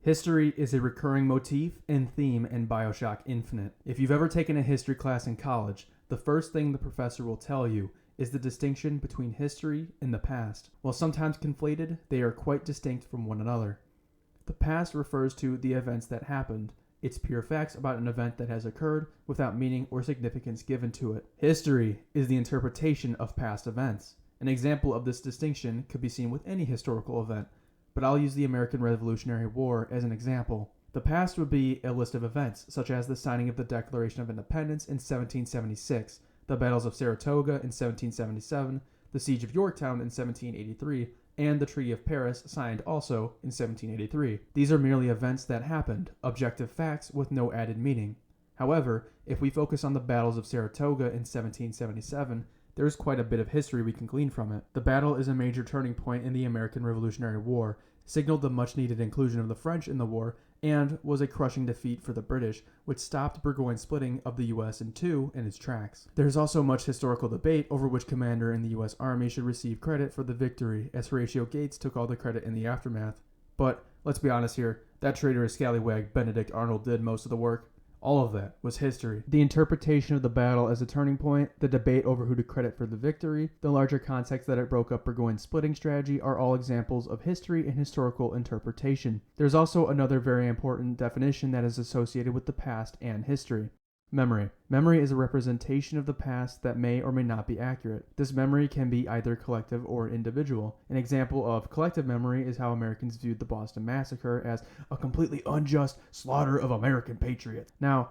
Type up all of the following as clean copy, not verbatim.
History is a recurring motif and theme in Bioshock Infinite. If you've ever taken a history class in college, the first thing the professor will tell you is the distinction between history and the past. While sometimes conflated, they are quite distinct from one another. The past refers to the events that happened. It's pure facts about an event that has occurred without meaning or significance given to it. History is the interpretation of past events. An example of this distinction could be seen with any historical event, but I'll use the American Revolutionary War as an example. The past would be a list of events, such as the signing of the Declaration of Independence in 1776, the battles of Saratoga in 1777, the siege of Yorktown in 1783, and the Treaty of Paris, signed also in 1783. These are merely events that happened, objective facts with no added meaning. However, if we focus on the battles of Saratoga in 1777, there is quite a bit of history we can glean from it. The battle is a major turning point in the American Revolutionary War, signaled the much-needed inclusion of the French in the war, and was a crushing defeat for the British, which stopped Burgoyne's splitting of the U.S. in two in its tracks. There is also much historical debate over which commander in the U.S. Army should receive credit for the victory, as Horatio Gates took all the credit in the aftermath. But, let's be honest here, that traitorous scallywag Benedict Arnold did most of the work. All of that was history. The interpretation of the battle as a turning point, the debate over who to credit for the victory, the larger context that it broke up Burgoyne's splitting strategy are all examples of history and historical interpretation. There's also another very important definition that is associated with the past and history. Memory. Memory is a representation of the past that may or may not be accurate. This memory can be either collective or individual. An example of collective memory is how Americans viewed the Boston Massacre as a completely unjust slaughter of American patriots. Now,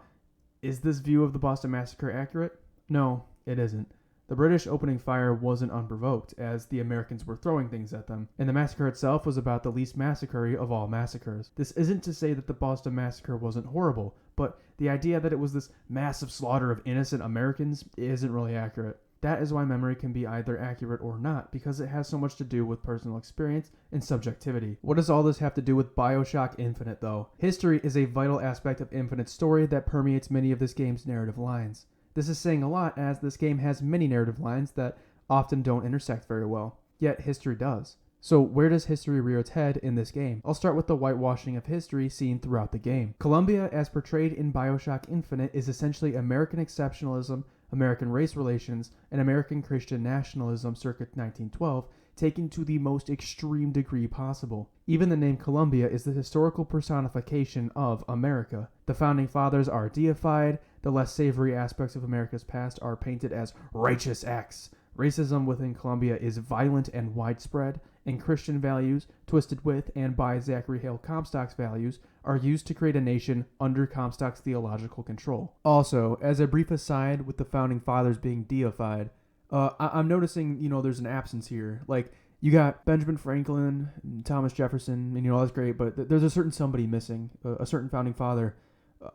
is this view of the Boston Massacre accurate? No, it isn't. The British opening fire wasn't unprovoked, as the Americans were throwing things at them, and the massacre itself was about the least massacre of all massacres. This isn't to say that the Boston Massacre wasn't horrible, but the idea that it was this massive slaughter of innocent Americans isn't really accurate. That is why memory can be either accurate or not, because it has so much to do with personal experience and subjectivity. What does all this have to do with Bioshock Infinite, though? History is a vital aspect of Infinite's story that permeates many of this game's narrative lines. This is saying a lot, as this game has many narrative lines that often don't intersect very well, yet history does. So where does history rear its head in this game? I'll start with the whitewashing of history seen throughout the game. Columbia, as portrayed in Bioshock Infinite, is essentially American exceptionalism, American race relations, and American Christian nationalism circa 1912, taken to the most extreme degree possible. Even the name Columbia is the historical personification of America. The founding fathers are deified, the less savory aspects of America's past are painted as righteous acts. Racism within Columbia is violent and widespread, and Christian values, twisted with and by Zachary Hale Comstock's values, are used to create a nation under Comstock's theological control. Also, as a brief aside with the founding fathers being deified, I'm noticing, there's an absence here. Like, you got Benjamin Franklin, and Thomas Jefferson, and that's great, but there's a certain somebody missing, a certain founding father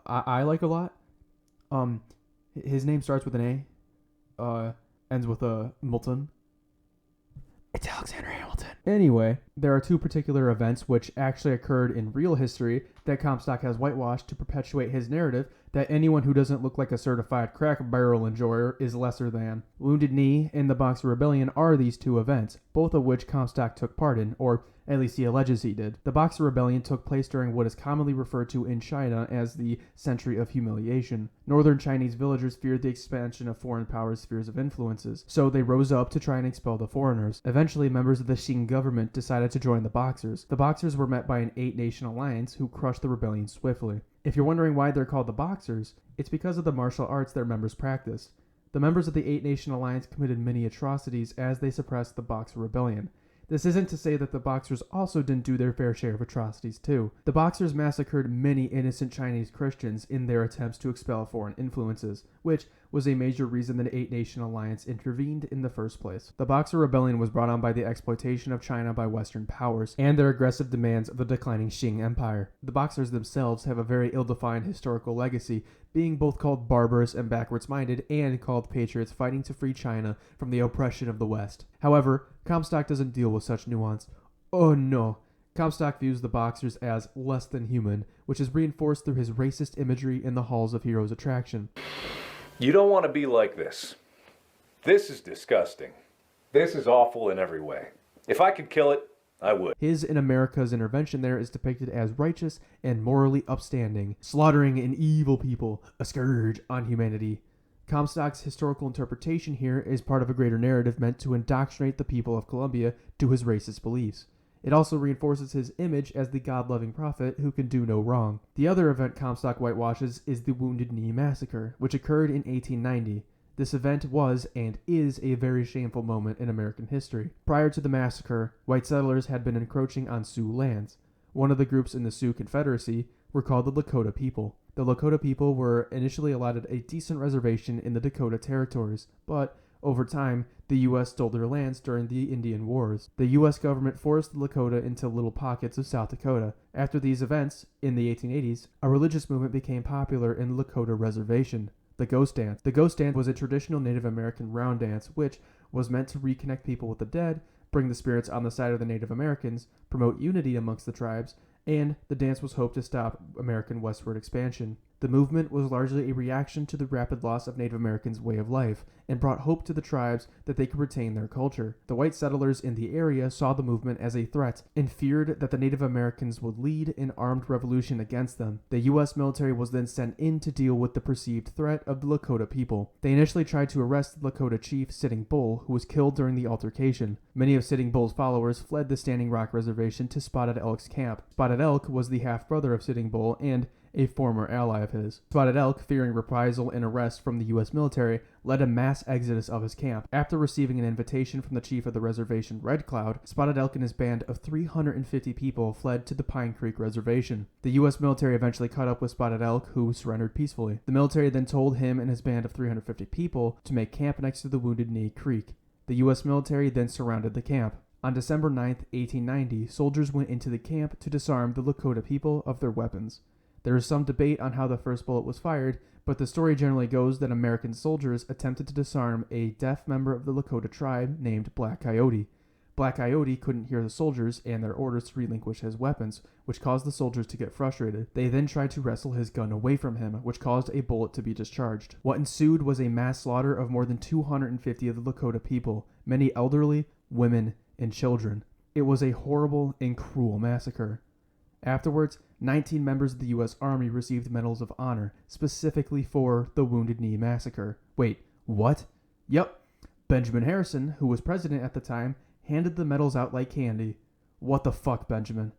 I like a lot. His name starts with an A, ends with a Milton. It's Alexander Hamilton. Anyway, there are two particular events which actually occurred in real history that Comstock has whitewashed to perpetuate his narrative that anyone who doesn't look like a certified crack barrel enjoyer is lesser than. Wounded Knee and the Boxer Rebellion are these two events, both of which Comstock took part in, or at least he alleges he did. The Boxer Rebellion took place during what is commonly referred to in China as the Century of Humiliation. Northern Chinese villagers feared the expansion of foreign powers' spheres of influences, so they rose up to try and expel the foreigners. Eventually, members of the Qing government decided to join the Boxers. The Boxers were met by an 8-nation alliance who crushed the rebellion swiftly. If you're wondering why they're called the Boxers, it's because of the martial arts their members practiced. The members of the 8-nation alliance committed many atrocities as they suppressed the Boxer Rebellion. This isn't to say that the Boxers also didn't do their fair share of atrocities too. The Boxers massacred many innocent Chinese Christians in their attempts to expel foreign influences, which was a major reason the 8-nation alliance intervened in the first place. The Boxer Rebellion was brought on by the exploitation of China by Western powers and their aggressive demands of the declining Qing Empire. The Boxers themselves have a very ill-defined historical legacy, being both called barbarous and backwards-minded and called patriots fighting to free China from the oppression of the West. However, Comstock doesn't deal with such nuance. Oh no. Comstock views the Boxers as less than human, which is reinforced through his racist imagery in the halls of Heroes Attraction. You don't want to be like this. This is disgusting. This is awful in every way. If I could kill it, I would. His and America's intervention there is depicted as righteous and morally upstanding, slaughtering an evil people, a scourge on humanity. Comstock's historical interpretation here is part of a greater narrative meant to indoctrinate the people of Colombia to his racist beliefs. It also reinforces his image as the God-loving prophet who can do no wrong. The other event Comstock whitewashes is the Wounded Knee Massacre, which occurred in 1890. This event was and is a very shameful moment in American history. Prior to the massacre, white settlers had been encroaching on Sioux lands. One of the groups in the Sioux Confederacy were called the Lakota people. The Lakota people were initially allotted a decent reservation in the Dakota territories, but over time, the U.S. stole their lands during the Indian Wars. The U.S. government forced the Lakota into little pockets of South Dakota. After these events, in the 1880s, a religious movement became popular in the Lakota Reservation. The Ghost Dance. The Ghost Dance was a traditional Native American round dance which was meant to reconnect people with the dead, bring the spirits on the side of the Native Americans, promote unity amongst the tribes, and the dance was hoped to stop American westward expansion. The movement was largely a reaction to the rapid loss of Native Americans' way of life, and brought hope to the tribes that they could retain their culture. The white settlers in the area saw the movement as a threat, and feared that the Native Americans would lead an armed revolution against them. The U.S. military was then sent in to deal with the perceived threat of the Lakota people. They initially tried to arrest the Lakota chief Sitting Bull, who was killed during the altercation. Many of Sitting Bull's followers fled the Standing Rock Reservation to Spotted Elk's camp. Spotted Elk was the half-brother of Sitting Bull and a former ally of his. Spotted Elk, fearing reprisal and arrest from the U.S. military, led a mass exodus of his camp. After receiving an invitation from the chief of the reservation, Red Cloud, Spotted Elk and his band of 350 people fled to the Pine Creek Reservation. The U.S. military eventually caught up with Spotted Elk, who surrendered peacefully. The military then told him and his band of 350 people to make camp next to the Wounded Knee Creek. The U.S. military then surrounded the camp. On December 9, 1890, soldiers went into the camp to disarm the Lakota people of their weapons. There is some debate on how the first bullet was fired, but the story generally goes that American soldiers attempted to disarm a deaf member of the Lakota tribe named Black Coyote. Black Coyote couldn't hear the soldiers and their orders to relinquish his weapons, which caused the soldiers to get frustrated. They then tried to wrestle his gun away from him, which caused a bullet to be discharged. What ensued was a mass slaughter of more than 250 of the Lakota people, many elderly, women, and children. It was a horrible and cruel massacre. Afterwards, 19 members of the U.S. Army received medals of honor, specifically for the Wounded Knee Massacre. Wait, what? Yep. Benjamin Harrison, who was president at the time, handed the medals out like candy. What the fuck, Benjamin?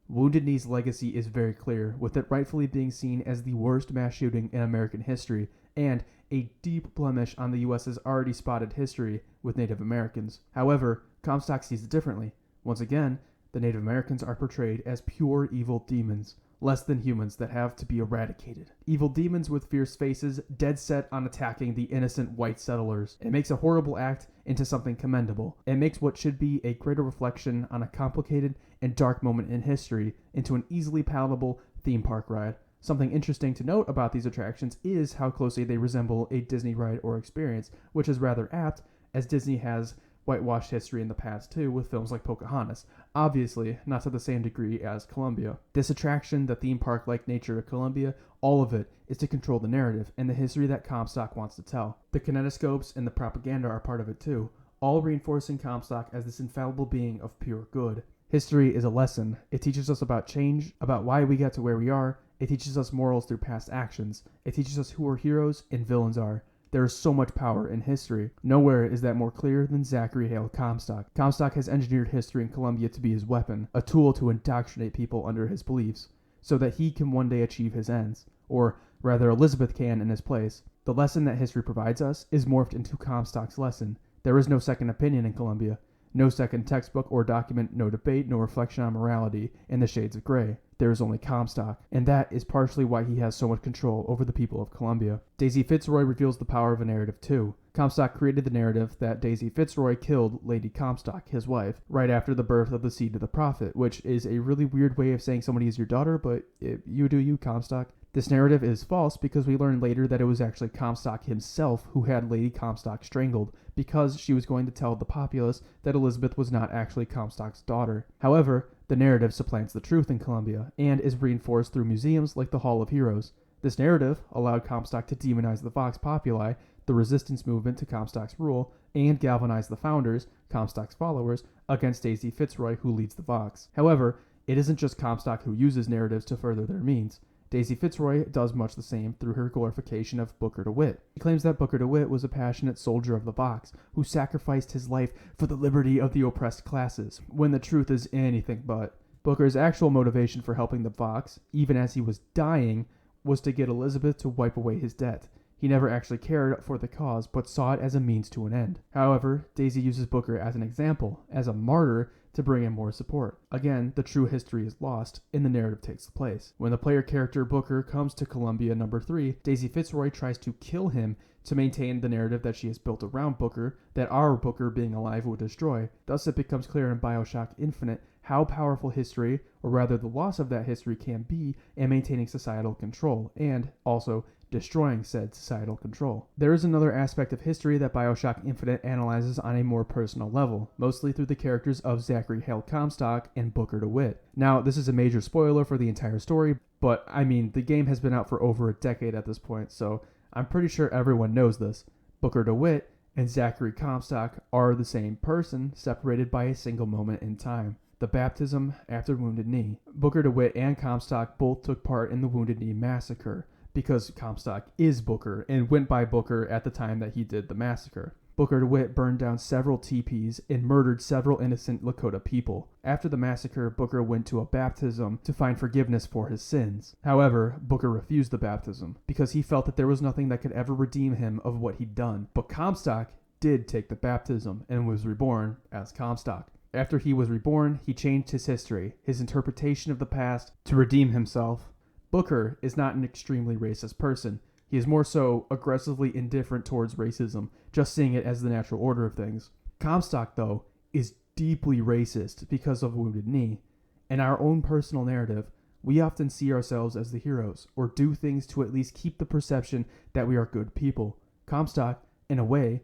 Wounded Knee's legacy is very clear, with it rightfully being seen as the worst mass shooting in American history, and a deep blemish on the U.S.'s already spotted history with Native Americans. However, Comstock sees it differently. Once again, the Native Americans are portrayed as pure evil demons, less than humans that have to be eradicated. Evil demons with fierce faces, dead set on attacking the innocent white settlers. It makes a horrible act into something commendable. It makes what should be a greater reflection on a complicated and dark moment in history into an easily palatable theme park ride. Something interesting to note about these attractions is how closely they resemble a Disney ride or experience, which is rather apt, as Disney has whitewashed history in the past too with films like Pocahontas, obviously not to the same degree as Columbia. This attraction, the theme park-like nature of Columbia, all of it is to control the narrative and the history that Comstock wants to tell. The kinetoscopes and the propaganda are part of it too, all reinforcing Comstock as this infallible being of pure good. History is a lesson. It teaches us about change, about why we got to where we are. It teaches us morals through past actions. It teaches us who our heroes and villains are. There is so much power in history. Nowhere is that more clear than Zachary Hale Comstock. Comstock has engineered history in Columbia to be his weapon, a tool to indoctrinate people under his beliefs, so that he can one day achieve his ends. Or, rather, Elizabeth can in his place. The lesson that history provides us is morphed into Comstock's lesson. There is no second opinion in Columbia. No second textbook or document, no debate, no reflection on morality in the shades of gray. There is only Comstock, and that is partially why he has so much control over the people of Columbia. Daisy Fitzroy reveals the power of a narrative too. Comstock created the narrative that Daisy Fitzroy killed Lady Comstock, his wife, right after the birth of the seed of the prophet, which is a really weird way of saying somebody is your daughter, but you do you, Comstock. This narrative is false because we learn later that it was actually Comstock himself who had Lady Comstock strangled, because she was going to tell the populace that Elizabeth was not actually Comstock's daughter. However, the narrative supplants the truth in Columbia, and is reinforced through museums like the Hall of Heroes. This narrative allowed Comstock to demonize the Vox Populi, the resistance movement to Comstock's rule, and galvanize the founders, Comstock's followers, against Daisy Fitzroy, who leads the Vox. However, it isn't just Comstock who uses narratives to further their means. Daisy Fitzroy does much the same through her glorification of Booker DeWitt. She claims that Booker DeWitt was a passionate soldier of the Vox who sacrificed his life for the liberty of the oppressed classes, when the truth is anything but. Booker's actual motivation for helping the Vox, even as he was dying, was to get Elizabeth to wipe away his debt. He never actually cared for the cause, but saw it as a means to an end. However, Daisy uses Booker as an example, as a martyr, to bring in more support. Again, the true history is lost, and the narrative takes place. When the player character Booker comes to Columbia number 3, Daisy Fitzroy tries to kill him to maintain the narrative that she has built around Booker, that our Booker being alive would destroy. Thus it becomes clear in Bioshock Infinite how powerful history, or rather the loss of that history, can be in maintaining societal control, and also destroying said societal control. There is another aspect of history that Bioshock Infinite analyzes on a more personal level, mostly through the characters of Zachary Hale Comstock and Booker DeWitt. Now, this is a major spoiler for the entire story, but I mean, the game has been out for over a decade at this point, so I'm pretty sure everyone knows this. Booker DeWitt and Zachary Comstock are the same person, separated by a single moment in time. The baptism after Wounded Knee. Booker DeWitt and Comstock both took part in the Wounded Knee massacre, because Comstock is Booker and went by Booker at the time that he did the massacre. Booker DeWitt burned down several teepees and murdered several innocent Lakota people. After the massacre, Booker went to a baptism to find forgiveness for his sins. However, Booker refused the baptism because he felt that there was nothing that could ever redeem him of what he'd done. But Comstock did take the baptism and was reborn as Comstock. After he was reborn, he changed his history, his interpretation of the past, to redeem himself. Booker is not an extremely racist person. He is more so aggressively indifferent towards racism, just seeing it as the natural order of things. Comstock, though, is deeply racist because of Wounded Knee. In our own personal narrative, we often see ourselves as the heroes, or do things to at least keep the perception that we are good people. Comstock, in a way,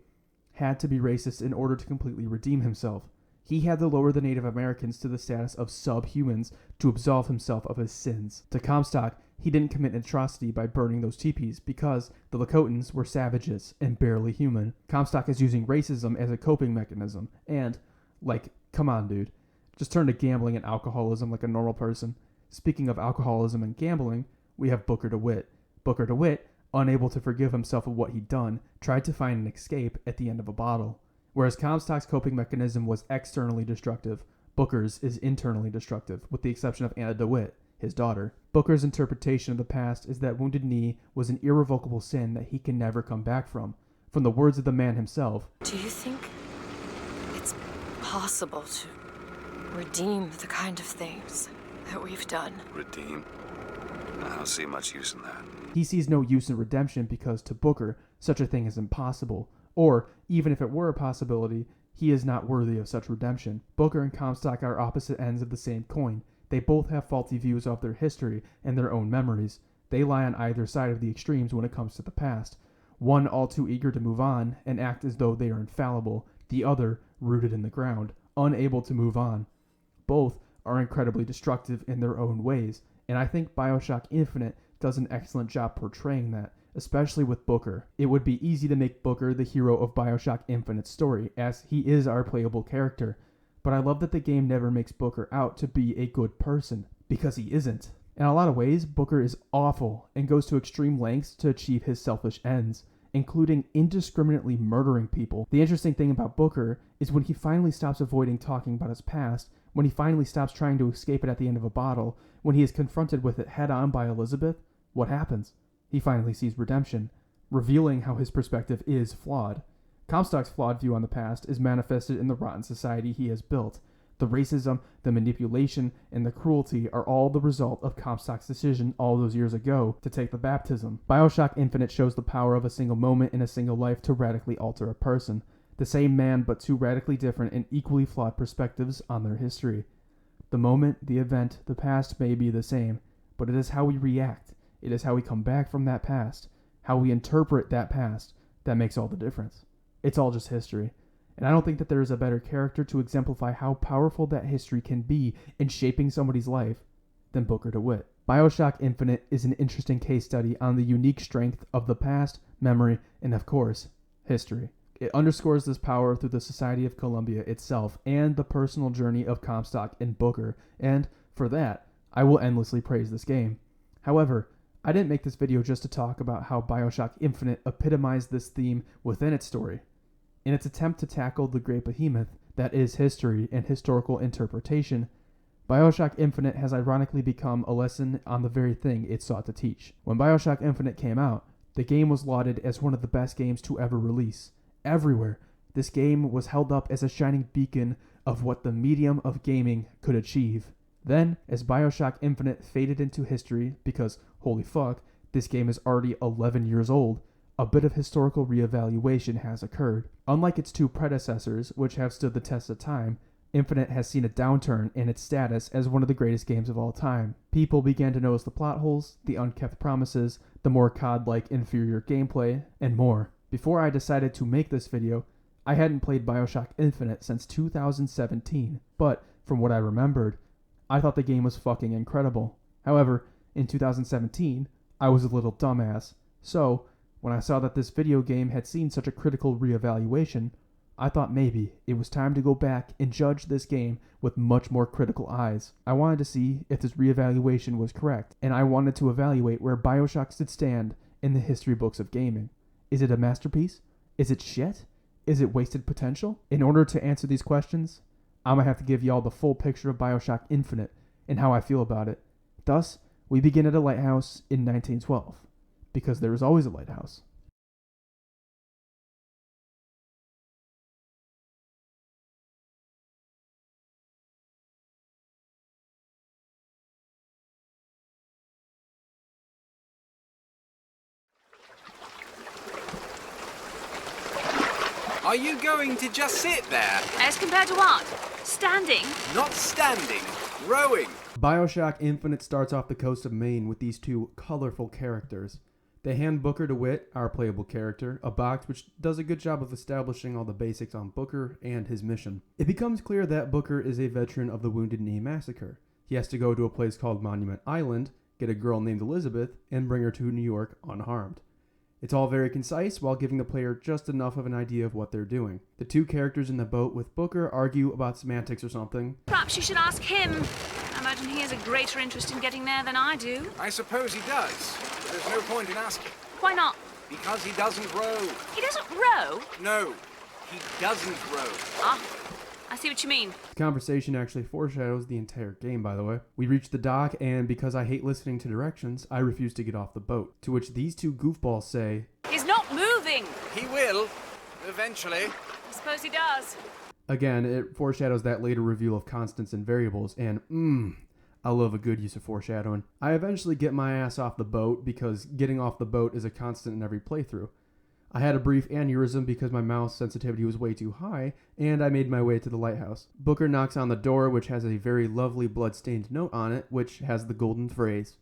had to be racist in order to completely redeem himself. He had to lower the Native Americans to the status of subhumans to absolve himself of his sins. To Comstock, he didn't commit an atrocity by burning those teepees because the Lakotans were savages and barely human. Comstock is using racism as a coping mechanism. And, come on, dude. Just turn to gambling and alcoholism like a normal person. Speaking of alcoholism and gambling, we have Booker DeWitt. Booker DeWitt, unable to forgive himself of what he'd done, tried to find an escape at the end of a bottle. Whereas Comstock's coping mechanism was externally destructive, Booker's is internally destructive, with the exception of Anna DeWitt, his daughter. Booker's interpretation of the past is that Wounded Knee was an irrevocable sin that he can never come back from. From the words of the man himself, "Do you think it's possible to redeem the kind of things that we've done?" Redeem? I don't see much use in that. he sees no use in redemption because to Booker, such a thing is impossible. Or, even if it were a possibility, he is not worthy of such redemption. Booker and Comstock are opposite ends of the same coin. They both have faulty views of their history and their own memories. They lie on either side of the extremes when it comes to the past. One all too eager to move on and act as though they are infallible. The other rooted in the ground, unable to move on. Both are incredibly destructive in their own ways, and I think Bioshock Infinite does an excellent job portraying that, especially with Booker. It would be easy to make Booker the hero of Bioshock Infinite's story, as he is our playable character, but I love that the game never makes Booker out to be a good person, because he isn't. In a lot of ways, Booker is awful and goes to extreme lengths to achieve his selfish ends, including indiscriminately murdering people. The interesting thing about Booker is when he finally stops avoiding talking about his past, when he finally stops trying to escape it at the end of a bottle, when he is confronted with it head-on by Elizabeth, what happens? He finally sees redemption, revealing how his perspective is flawed. Comstock's flawed view on the past is manifested in the rotten society he has built. The racism, the manipulation, and the cruelty are all the result of Comstock's decision all those years ago to take the baptism. Bioshock Infinite shows the power of a single moment in a single life to radically alter a person. The same man, but two radically different and equally flawed perspectives on their history. The moment, the event, the past may be the same, but it is how we react. It is how we come back from that past, how we interpret that past, that makes all the difference. It's all just history. And I don't think that there is a better character to exemplify how powerful that history can be in shaping somebody's life than Booker DeWitt. Bioshock Infinite is an interesting case study on the unique strength of the past, memory, and of course, history. It underscores this power through the Society of Columbia itself and the personal journey of Comstock and Booker, and for that, I will endlessly praise this game. However, I didn't make this video just to talk about how Bioshock Infinite epitomized this theme within its story. In its attempt to tackle the great behemoth that is history and historical interpretation, Bioshock Infinite has ironically become a lesson on the very thing it sought to teach. When Bioshock Infinite came out, the game was lauded as one of the best games to ever release. Everywhere, this game was held up as a shining beacon of what the medium of gaming could achieve. Then, as Bioshock Infinite faded into history, because, holy fuck, this game is already 11 years old, a bit of historical reevaluation has occurred. Unlike its two predecessors, which have stood the test of time, Infinite has seen a downturn in its status as one of the greatest games of all time. People began to notice the plot holes, the unkept promises, the more COD-like inferior gameplay, and more. Before I decided to make this video, I hadn't played Bioshock Infinite since 2017, but from what I remembered, I thought the game was fucking incredible. However, in 2017, I was a little dumbass, so when I saw that this video game had seen such a critical reevaluation, I thought maybe it was time to go back and judge this game with much more critical eyes. I wanted to see if this reevaluation was correct, and I wanted to evaluate where Bioshock should stand in the history books of gaming. Is it a masterpiece? Is it shit? Is it wasted potential? In order to answer these questions, I'm gonna have to give y'all the full picture of Bioshock Infinite and how I feel about it. Thus, we begin at a lighthouse in 1912, because there is always a lighthouse. Are you going to just sit there? As compared to what? Standing? Not standing, rowing. Bioshock Infinite starts off the coast of Maine with these two colorful characters. They hand Booker DeWitt, our playable character, a box which does a good job of establishing all the basics on Booker and his mission. It becomes clear that Booker is a veteran of the Wounded Knee Massacre. He has to go to a place called Monument Island, get a girl named Elizabeth, and bring her to New York unharmed. It's all very concise while giving the player just enough of an idea of what they're doing. The two characters in the boat with Booker argue about semantics or something. Perhaps you should ask him. I imagine he has a greater interest in getting there than I do. I suppose he does. There's no point in asking. Why not? Because he doesn't row. He doesn't row? No, he doesn't row. Ah, I see what you mean. The conversation actually foreshadows the entire game, by the way. We reach the dock, and because I hate listening to directions, I refuse to get off the boat. To which these two goofballs say, He's not moving. He will, eventually. I suppose he does. Again, it foreshadows that later reveal of constants and variables, and I love a good use of foreshadowing. I eventually get my ass off the boat because getting off the boat is a constant in every playthrough. I had a brief aneurysm because my mouse sensitivity was way too high, and I made my way to the lighthouse. Booker knocks on the door, which has a very lovely blood-stained note on it, which has the golden phrase,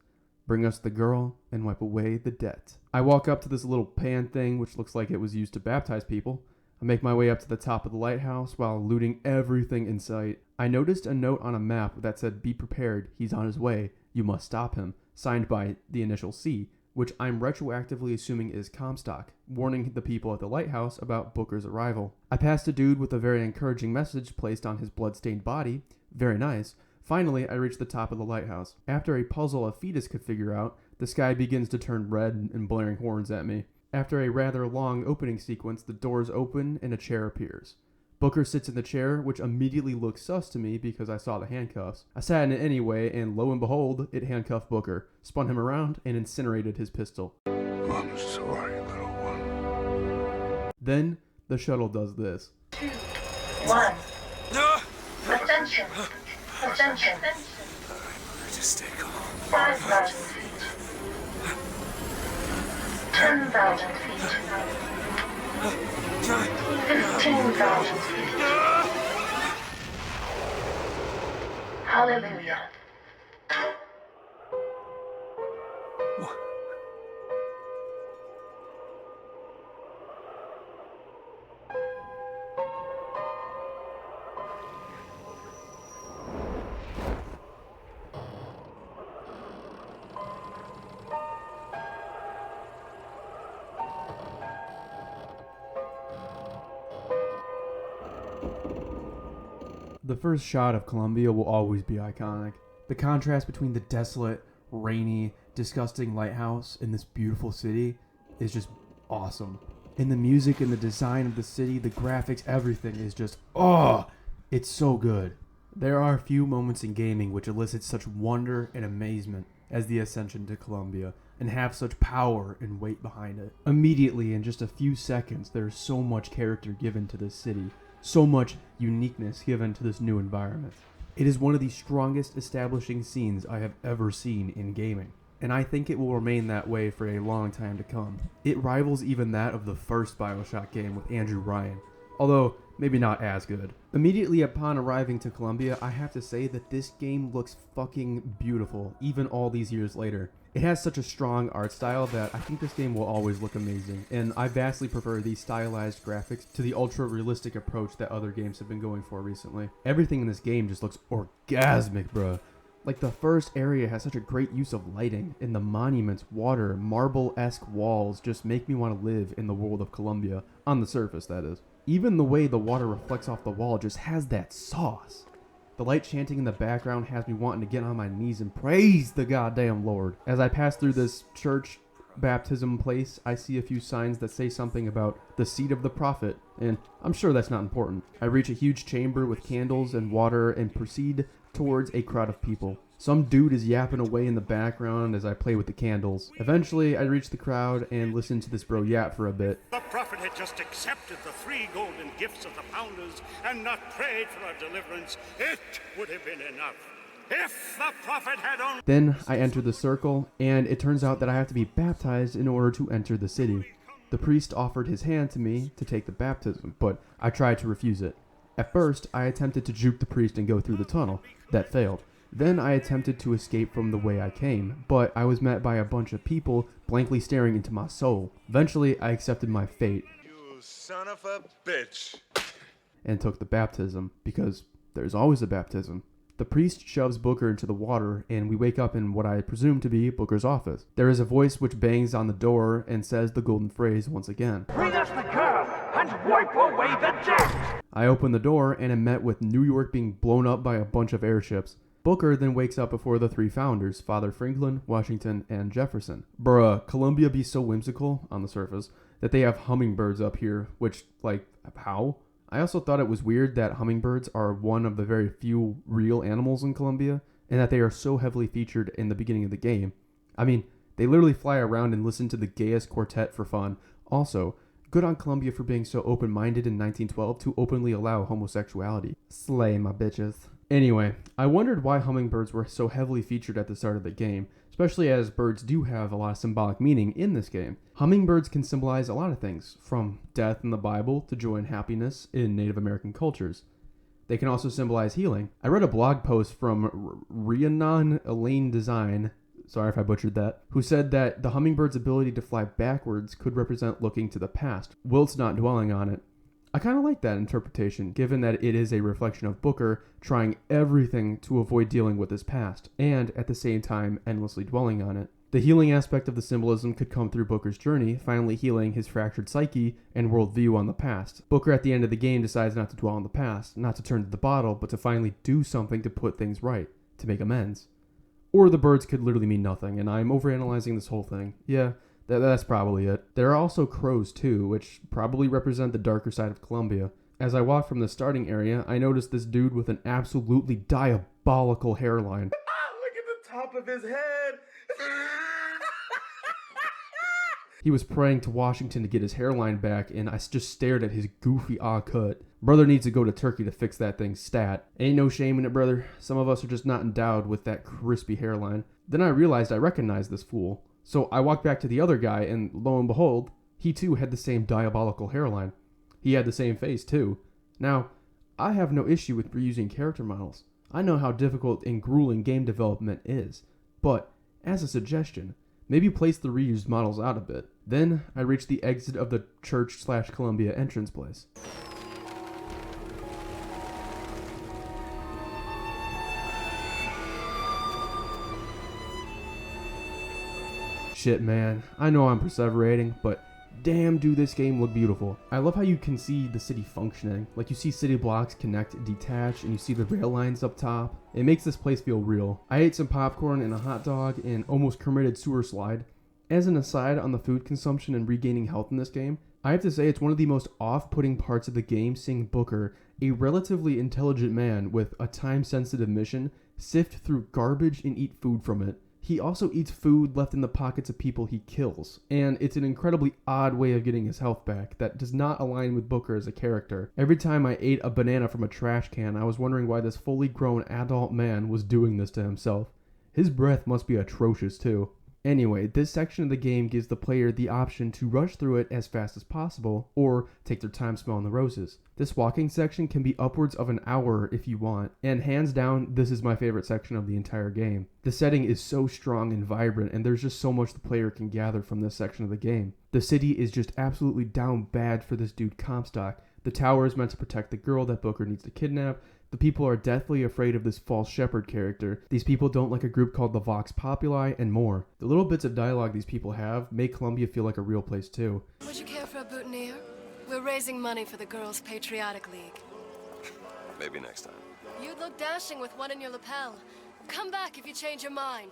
"Bring us the girl and wipe away the debt." I walk up to this little pan thing, which looks like it was used to baptize people. I make my way up to the top of the lighthouse while looting everything in sight. I noticed a note on a map that said, "Be prepared, he's on his way, you must stop him," signed by the initial C, which I'm retroactively assuming is Comstock, warning the people at the lighthouse about Booker's arrival. I passed a dude with a very encouraging message placed on his bloodstained body. Very nice. Finally, I reached the top of the lighthouse. After a puzzle a fetus could figure out, the sky begins to turn red and blaring horns at me. After a rather long opening sequence, the doors open and a chair appears. Booker sits in the chair, which immediately looks sus to me because I saw the handcuffs. I sat in it anyway, and lo and behold, it handcuffed Booker, spun him around, and incinerated his pistol. I'm sorry, little one. Then, the shuttle does this. 2, 1. Attention. Attention. Just stay calm. 5,000 feet. 10,000 feet. 15,000 feet. Hallelujah. The first shot of Columbia will always be iconic. The contrast between the desolate, rainy, disgusting lighthouse and this beautiful city is just awesome. And the music and the design of the city, the graphics, everything is just, it's so good. There are a few moments in gaming which elicit such wonder and amazement as the ascension to Columbia, and have such power and weight behind it. Immediately, in just a few seconds, there is so much character given to this city, so much uniqueness given to this new environment. It is one of the strongest establishing scenes I have ever seen in gaming, and I think it will remain that way for a long time to come. It rivals even that of the first Bioshock game with Andrew Ryan, although maybe not as good. Immediately upon arriving to Columbia, I have to say that this game looks fucking beautiful, even all these years later. It has such a strong art style that I think this game will always look amazing, and I vastly prefer these stylized graphics to the ultra-realistic approach that other games have been going for recently. Everything in this game just looks orgasmic, bruh. Like, the first area has such a great use of lighting, and the monuments, water, marble-esque walls just make me want to live in the world of Columbia, on the surface, that is. Even the way the water reflects off the wall just has that sauce. The light chanting in the background has me wanting to get on my knees and praise the goddamn Lord. As I pass through this church baptism place, I see a few signs that say something about the seat of the prophet, and I'm sure that's not important. I reach a huge chamber with candles and water and proceed towards a crowd of people. Some dude is yapping away in the background as I play with the candles. Eventually, I reach the crowd and listen to this bro yap for a bit. The prophet had just accepted the 3 golden gifts of the pounders and not prayed for our deliverance. It would have been enough. If the prophet had only... Then I enter the circle, and it turns out that I have to be baptized in order to enter the city. The priest offered his hand to me to take the baptism, but I tried to refuse it. At first, I attempted to juke the priest and go through the tunnel. That failed. Then I attempted to escape from the way I came, but I was met by a bunch of people blankly staring into my soul. Eventually, I accepted my fate. You son of a bitch. And took the baptism, because there's always a baptism. The priest shoves Booker into the water, and we wake up in what I presume to be Booker's office. There is a voice which bangs on the door and says the golden phrase once again. Bring us the girl and wipe away the debt! I open the door and am met with New York being blown up by a bunch of airships. Booker then wakes up before the 3 founders, Father Finkton, Washington, and Jefferson. Bruh, Columbia be so whimsical, on the surface, that they have hummingbirds up here, which, like, how? I also thought it was weird that hummingbirds are one of the very few real animals in Columbia, and that they are so heavily featured in the beginning of the game. I mean, they literally fly around and listen to the gayest quartet for fun. Also, good on Columbia for being so open-minded in 1912 to openly allow homosexuality. Slay, my bitches. Anyway, I wondered why hummingbirds were so heavily featured at the start of the game, especially as birds do have a lot of symbolic meaning in this game. Hummingbirds can symbolize a lot of things, from death in the Bible to joy and happiness in Native American cultures. They can also symbolize healing. I read a blog post from Rhiannon Elaine Design, sorry if I butchered that, who said that the hummingbird's ability to fly backwards could represent looking to the past, whilst not dwelling on it. I kind of like that interpretation, given that it is a reflection of Booker trying everything to avoid dealing with his past, and at the same time endlessly dwelling on it. The healing aspect of the symbolism could come through Booker's journey, finally healing his fractured psyche and worldview on the past. Booker at the end of the game decides not to dwell on the past, not to turn to the bottle, but to finally do something to put things right, to make amends. Or the birds could literally mean nothing, and I'm overanalyzing this whole thing. Yeah, that's probably it. There are also crows too, which probably represent the darker side of Columbia. As I walk from the starting area, I notice this dude with an absolutely diabolical hairline. Look at the top of his head! He was praying to Washington to get his hairline back, and I just stared at his goofy cut. Brother needs to go to Turkey to fix that thing stat. Ain't no shame in it, brother. Some of us are just not endowed with that crispy hairline. Then I realized I recognized this fool. So I walked back to the other guy, and lo and behold, he too had the same diabolical hairline. He had the same face too. Now, I have no issue with reusing character models. I know how difficult and grueling game development is. But, as a suggestion, maybe place the reused models out a bit. Then, I reached the exit of the Church/Columbia entrance place. Shit, man. I know I'm perseverating, but damn, do this game look beautiful. I love how you can see the city functioning. Like, you see city blocks connect and detach, and you see the rail lines up top. It makes this place feel real. I ate some popcorn and a hot dog and almost committed sewer slide. As an aside on the food consumption and regaining health in this game, I have to say it's one of the most off-putting parts of the game seeing Booker, a relatively intelligent man with a time-sensitive mission, sift through garbage and eat food from it. He also eats food left in the pockets of people he kills, and it's an incredibly odd way of getting his health back that does not align with Booker as a character. Every time I ate a banana from a trash can, I was wondering why this fully grown adult man was doing this to himself. His breath must be atrocious too. Anyway, this section of the game gives the player the option to rush through it as fast as possible, or take their time smelling the roses. This walking section can be upwards of an hour if you want, and hands down, this is my favorite section of the entire game. The setting is so strong and vibrant, and there's just so much the player can gather from this section of the game. The city is just absolutely down bad for this dude Comstock. The tower is meant to protect the girl that Booker needs to kidnap. The people are deathly afraid of this false shepherd character. These people don't like a group called the Vox Populi, and more. The little bits of dialogue these people have make Columbia feel like a real place too. Would you care for a boutonniere? We're raising money for the Girls' Patriotic League. Maybe next time. You'd look dashing with one in your lapel. Come back if you change your mind.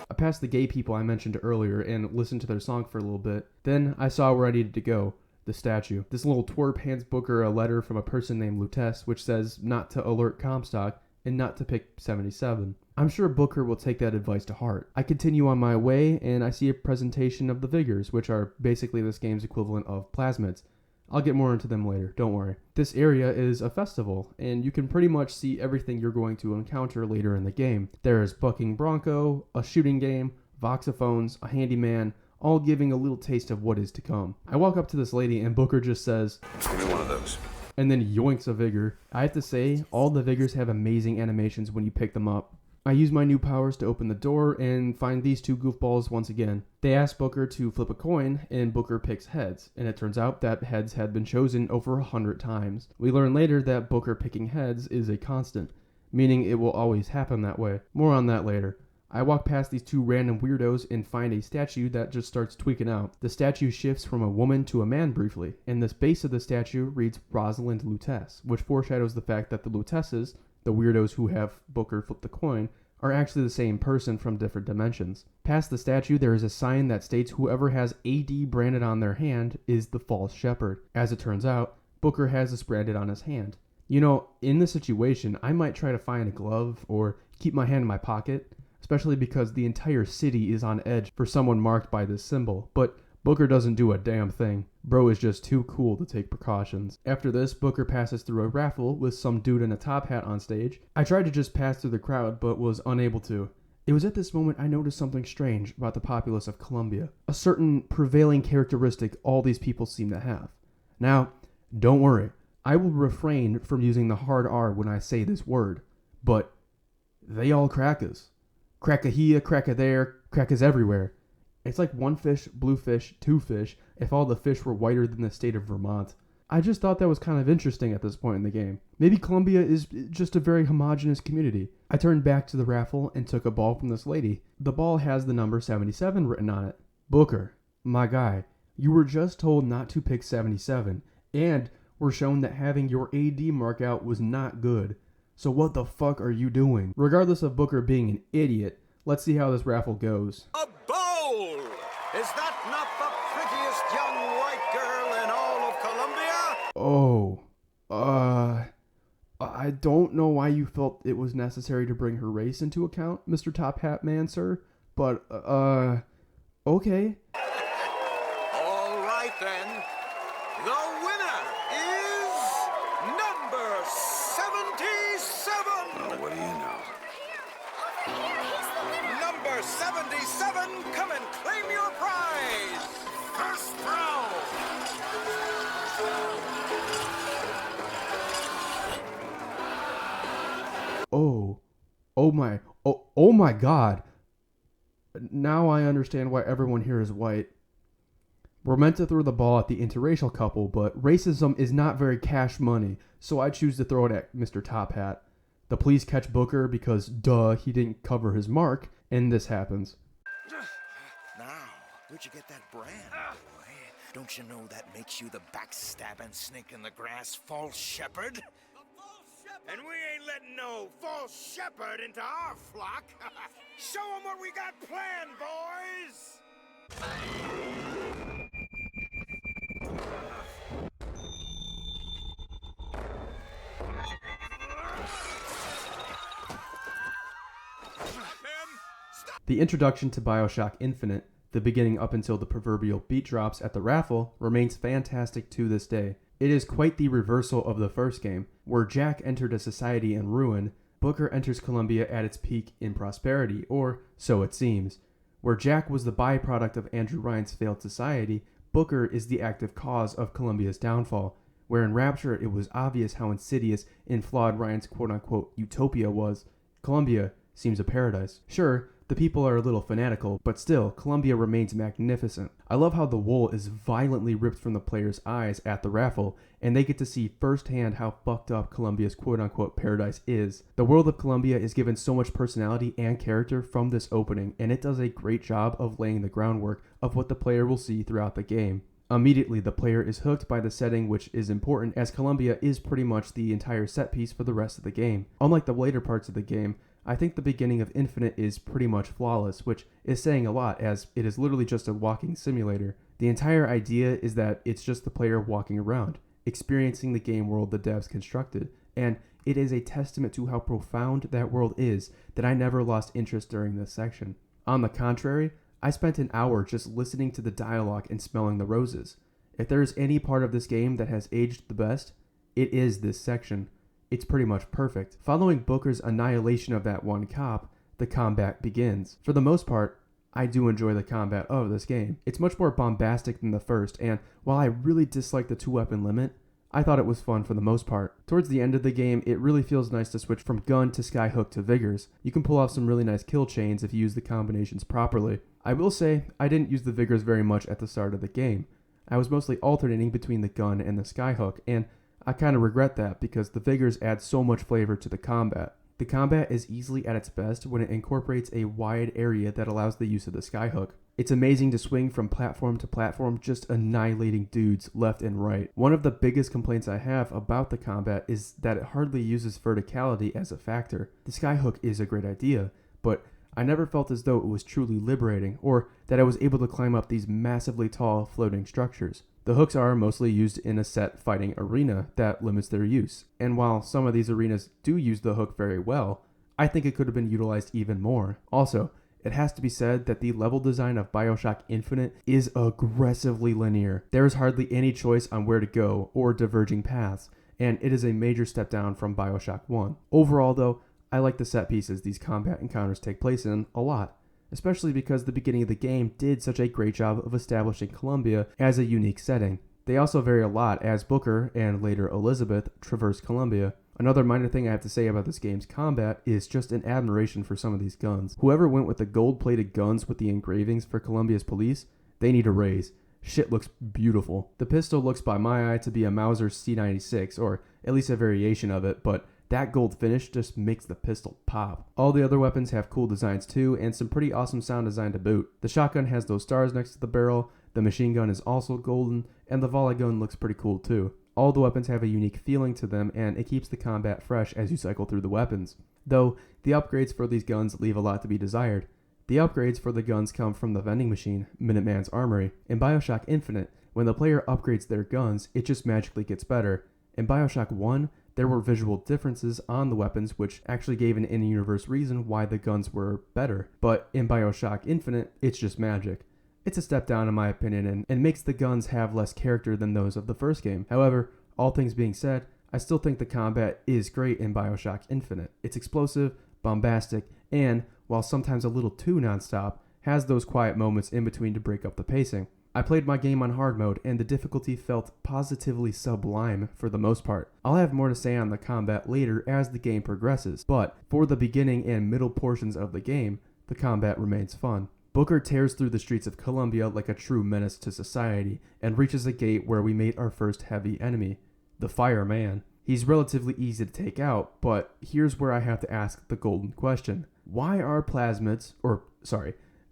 I passed the gay people I mentioned earlier and listened to their song for a little bit. Then I saw where I needed to go, the statue. This little twerp hands Booker a letter from a person named Lutess, which says not to alert Comstock and not to pick 77. I'm sure Booker will take that advice to heart. I continue on my way and I see a presentation of the Vigors, which are basically this game's equivalent of plasmids. I'll get more into them later, don't worry. This area is a festival, and you can pretty much see everything you're going to encounter later in the game. There is bucking bronco, a shooting game, voxophones, a handyman, all giving a little taste of what is to come. I walk up to this lady and Booker just says, "Give me one of those." And then yoinks a Vigor. I have to say, all the Vigors have amazing animations when you pick them up. I use my new powers to open the door and find these two goofballs once again. They ask Booker to flip a coin, and Booker picks heads, and it turns out that heads had been chosen over 100 times. We learn later that Booker picking heads is a constant, meaning it will always happen that way. More on that later. I walk past these two random weirdos and find a statue that just starts tweaking out. The statue shifts from a woman to a man briefly, and the base of the statue reads Rosalind Lutess, which foreshadows the fact that the Lutesses, the weirdos who have Booker flip the coin, are actually the same person from different dimensions. Past the statue, there is a sign that states whoever has AD branded on their hand is the false shepherd. As it turns out, Booker has this branded on his hand. You know, in this situation, I might try to find a glove or keep my hand in my pocket, especially because the entire city is on edge for someone marked by this symbol, but Booker doesn't do a damn thing. Bro is just too cool to take precautions. After this, Booker passes through a raffle with some dude in a top hat on stage. I tried to just pass through the crowd, but was unable to. It was at this moment I noticed something strange about the populace of Columbia. A certain prevailing characteristic all these people seem to have. Now, don't worry. I will refrain from using the hard R when I say this word, but they all crackers. Cracker here, cracker there, crackers everywhere. It's like one fish, blue fish, two fish, if all the fish were whiter than the state of Vermont. I just thought that was kind of interesting at this point in the game. Maybe Columbia is just a very homogenous community. I turned back to the raffle and took a ball from this lady. The ball has the number 77 written on it. Booker, my guy, you were just told not to pick 77, and were shown that having your AD mark out was not good. So what the fuck are you doing? Regardless of Booker being an idiot, let's see how this raffle goes. A bowl! Is that not the prettiest young white girl in all of Columbia? I don't know why you felt it was necessary to bring her race into account, Mr. Top Hat Man, sir, but, okay. All right then. The winner is number 77! Oh, what do you know? Number 77, come and claim your prize! First round! Oh my god. Now I understand why everyone here is white. We're meant to throw the ball at the interracial couple, but racism is not very cash money, so I choose to throw it at Mr. Top Hat. The police catch Booker because, duh, he didn't cover his mark, and this happens. Now, where'd you get that brand, boy? Don't you know that makes you the backstabbing snake in the grass false shepherd? And we ain't letting no false shepherd into our flock. Show them what we got planned, boys! The introduction to Bioshock Infinite, the beginning up until the proverbial beat drops at the raffle, remains fantastic to this day. It is quite the reversal of the first game, where Jack entered a society in ruin. Booker enters Columbia at its peak in prosperity, or so it seems. Where Jack was the byproduct of Andrew Ryan's failed society, Booker is the active cause of Columbia's downfall. Where in Rapture it was obvious how insidious and flawed Ryan's quote-unquote utopia was, Columbia seems a paradise. Sure, the people are a little fanatical, but still, Columbia remains magnificent. I love how the wool is violently ripped from the player's eyes at the raffle, and they get to see firsthand how fucked up Columbia's quote-unquote paradise is. The world of Columbia is given so much personality and character from this opening, and it does a great job of laying the groundwork of what the player will see throughout the game. Immediately, the player is hooked by the setting, which is important, as Columbia is pretty much the entire set piece for the rest of the game. Unlike the later parts of the game, I think the beginning of Infinite is pretty much flawless, which is saying a lot, as it is literally just a walking simulator. The entire idea is that it's just the player walking around, experiencing the game world the devs constructed, and it is a testament to how profound that world is that I never lost interest during this section. On the contrary, I spent an hour just listening to the dialogue and smelling the roses. If there is any part of this game that has aged the best, it is this section. It's pretty much perfect. Following Booker's annihilation of that one cop, the combat begins. For the most part, I do enjoy the combat of this game. It's much more bombastic than the first, and while I really dislike the 2-weapon limit, I thought it was fun for the most part. Towards the end of the game, it really feels nice to switch from gun to skyhook to Vigors. You can pull off some really nice kill chains if you use the combinations properly. I will say, I didn't use the Vigors very much at the start of the game. I was mostly alternating between the gun and the skyhook, and I kind of regret that because the Vigors add so much flavor to the combat. The combat is easily at its best when it incorporates a wide area that allows the use of the skyhook. It's amazing to swing from platform to platform, just annihilating dudes left and right. One of the biggest complaints I have about the combat is that it hardly uses verticality as a factor. The skyhook is a great idea, but I never felt as though it was truly liberating, or that I was able to climb up these massively tall floating structures. The hooks are mostly used in a set fighting arena that limits their use, and while some of these arenas do use the hook very well, I think it could have been utilized even more. Also, it has to be said that the level design of Bioshock Infinite is aggressively linear. There is hardly any choice on where to go or diverging paths, and it is a major step down from Bioshock 1. Overall though, I like the set pieces these combat encounters take place in a lot, especially because the beginning of the game did such a great job of establishing Columbia as a unique setting. They also vary a lot as Booker, and later Elizabeth, traverse Columbia. Another minor thing I have to say about this game's combat is just an admiration for some of these guns. Whoever went with the gold-plated guns with the engravings for Columbia's police, they need a raise. Shit looks beautiful. The pistol looks by my eye to be a Mauser C96, or at least a variation of it, but that gold finish just makes the pistol pop. All the other weapons have cool designs too, and some pretty awesome sound design to boot. The shotgun has those stars next to the barrel, the machine gun is also golden, and the volley gun looks pretty cool too. All the weapons have a unique feeling to them, and it keeps the combat fresh as you cycle through the weapons. Though, the upgrades for these guns leave a lot to be desired. The upgrades for the guns come from the vending machine, Minuteman's Armory. In Bioshock Infinite, when the player upgrades their guns, it just magically gets better. In Bioshock 1, there were visual differences on the weapons which actually gave an in-universe reason why the guns were better. But in Bioshock Infinite, it's just magic. It's a step down in my opinion and makes the guns have less character than those of the first game. However, all things being said, I still think the combat is great in Bioshock Infinite. It's explosive, bombastic, and, while sometimes a little too nonstop, has those quiet moments in between to break up the pacing. I played my game on hard mode, and the difficulty felt positively sublime for the most part. I'll have more to say on the combat later as the game progresses, but for the beginning and middle portions of the game, the combat remains fun. Booker tears through the streets of Columbia like a true menace to society, and reaches a gate where we meet our first heavy enemy, the Fireman. He's relatively easy to take out, but here's where I have to ask the golden question. Why are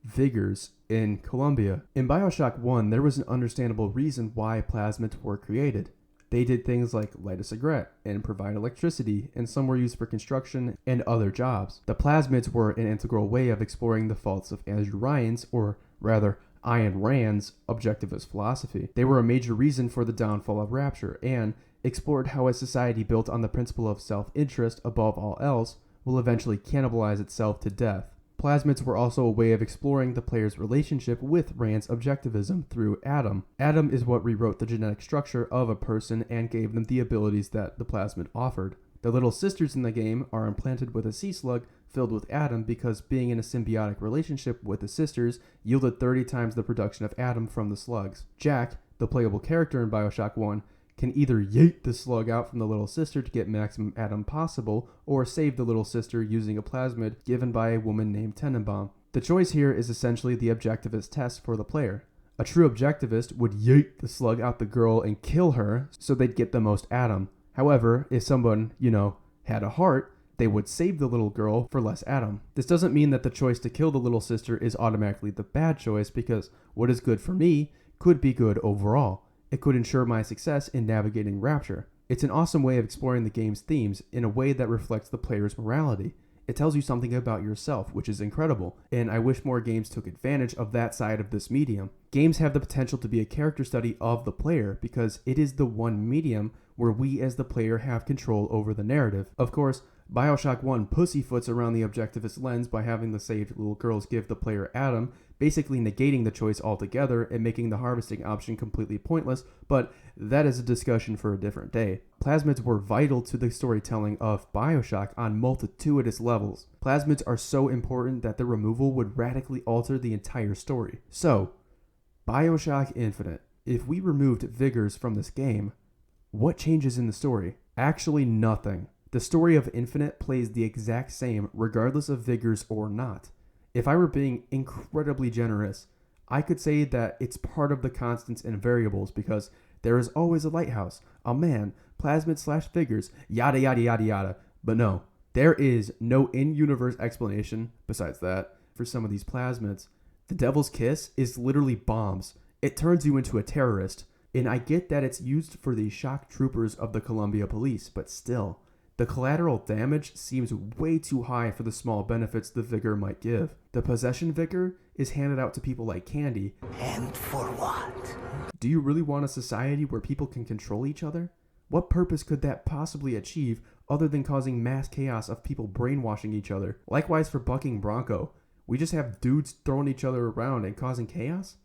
Vigors in Columbia? In Bioshock 1, there was an understandable reason why plasmids were created. They did things like light a cigarette and provide electricity, and some were used for construction and other jobs. The plasmids were an integral way of exploring the faults of Andrew Ryan's, or rather, Ayn Rand's, objectivist philosophy. They were a major reason for the downfall of Rapture, and explored how a society built on the principle of self-interest above all else will eventually cannibalize itself to death. Plasmids were also a way of exploring the player's relationship with Rand's objectivism through Adam. Adam is what rewrote the genetic structure of a person and gave them the abilities that the plasmid offered. The little sisters in the game are implanted with a sea slug filled with Adam because being in a symbiotic relationship with the sisters yielded 30 times the production of Adam from the slugs. Jack, the playable character in Bioshock 1, can either yeet the slug out from the little sister to get maximum Adam possible, or save the little sister using a plasmid given by a woman named Tenenbaum. The choice here is essentially the objectivist test for the player. A true objectivist would yeet the slug out the girl and kill her so they'd get the most Adam. However, if someone, had a heart, they would save the little girl for less Adam. This doesn't mean that the choice to kill the little sister is automatically the bad choice, because what is good for me could be good overall. It could ensure my success in navigating Rapture. It's an awesome way of exploring the game's themes in a way that reflects the player's morality. It tells you something about yourself, which is incredible, and I wish more games took advantage of that side of this medium. Games have the potential to be a character study of the player because it is the one medium where we as the player have control over the narrative. Of course, Bioshock 1 pussyfoots around the objectivist lens by having the saved little girls give the player Adam, basically negating the choice altogether and making the harvesting option completely pointless, but that is a discussion for a different day. Plasmids were vital to the storytelling of Bioshock on multitudinous levels. Plasmids are so important that their removal would radically alter the entire story. So, Bioshock Infinite. If we removed Vigors from this game, what changes in the story? Actually nothing. The story of Infinite plays the exact same regardless of Vigors or not. If I were being incredibly generous, I could say that it's part of the constants and variables because there is always a lighthouse, a man, plasmid/Vigors, yada yada yada yada. But no, there is no in-universe explanation besides that for some of these plasmids. The Devil's Kiss is literally bombs. It turns you into a terrorist. And I get that it's used for the shock troopers of the Columbia Police, but still, the collateral damage seems way too high for the small benefits the Vigor might give. The Possession Vigor is handed out to people like candy. And for what? Do you really want a society where people can control each other? What purpose could that possibly achieve other than causing mass chaos of people brainwashing each other? Likewise for Bucking Bronco. We just have dudes throwing each other around and causing chaos?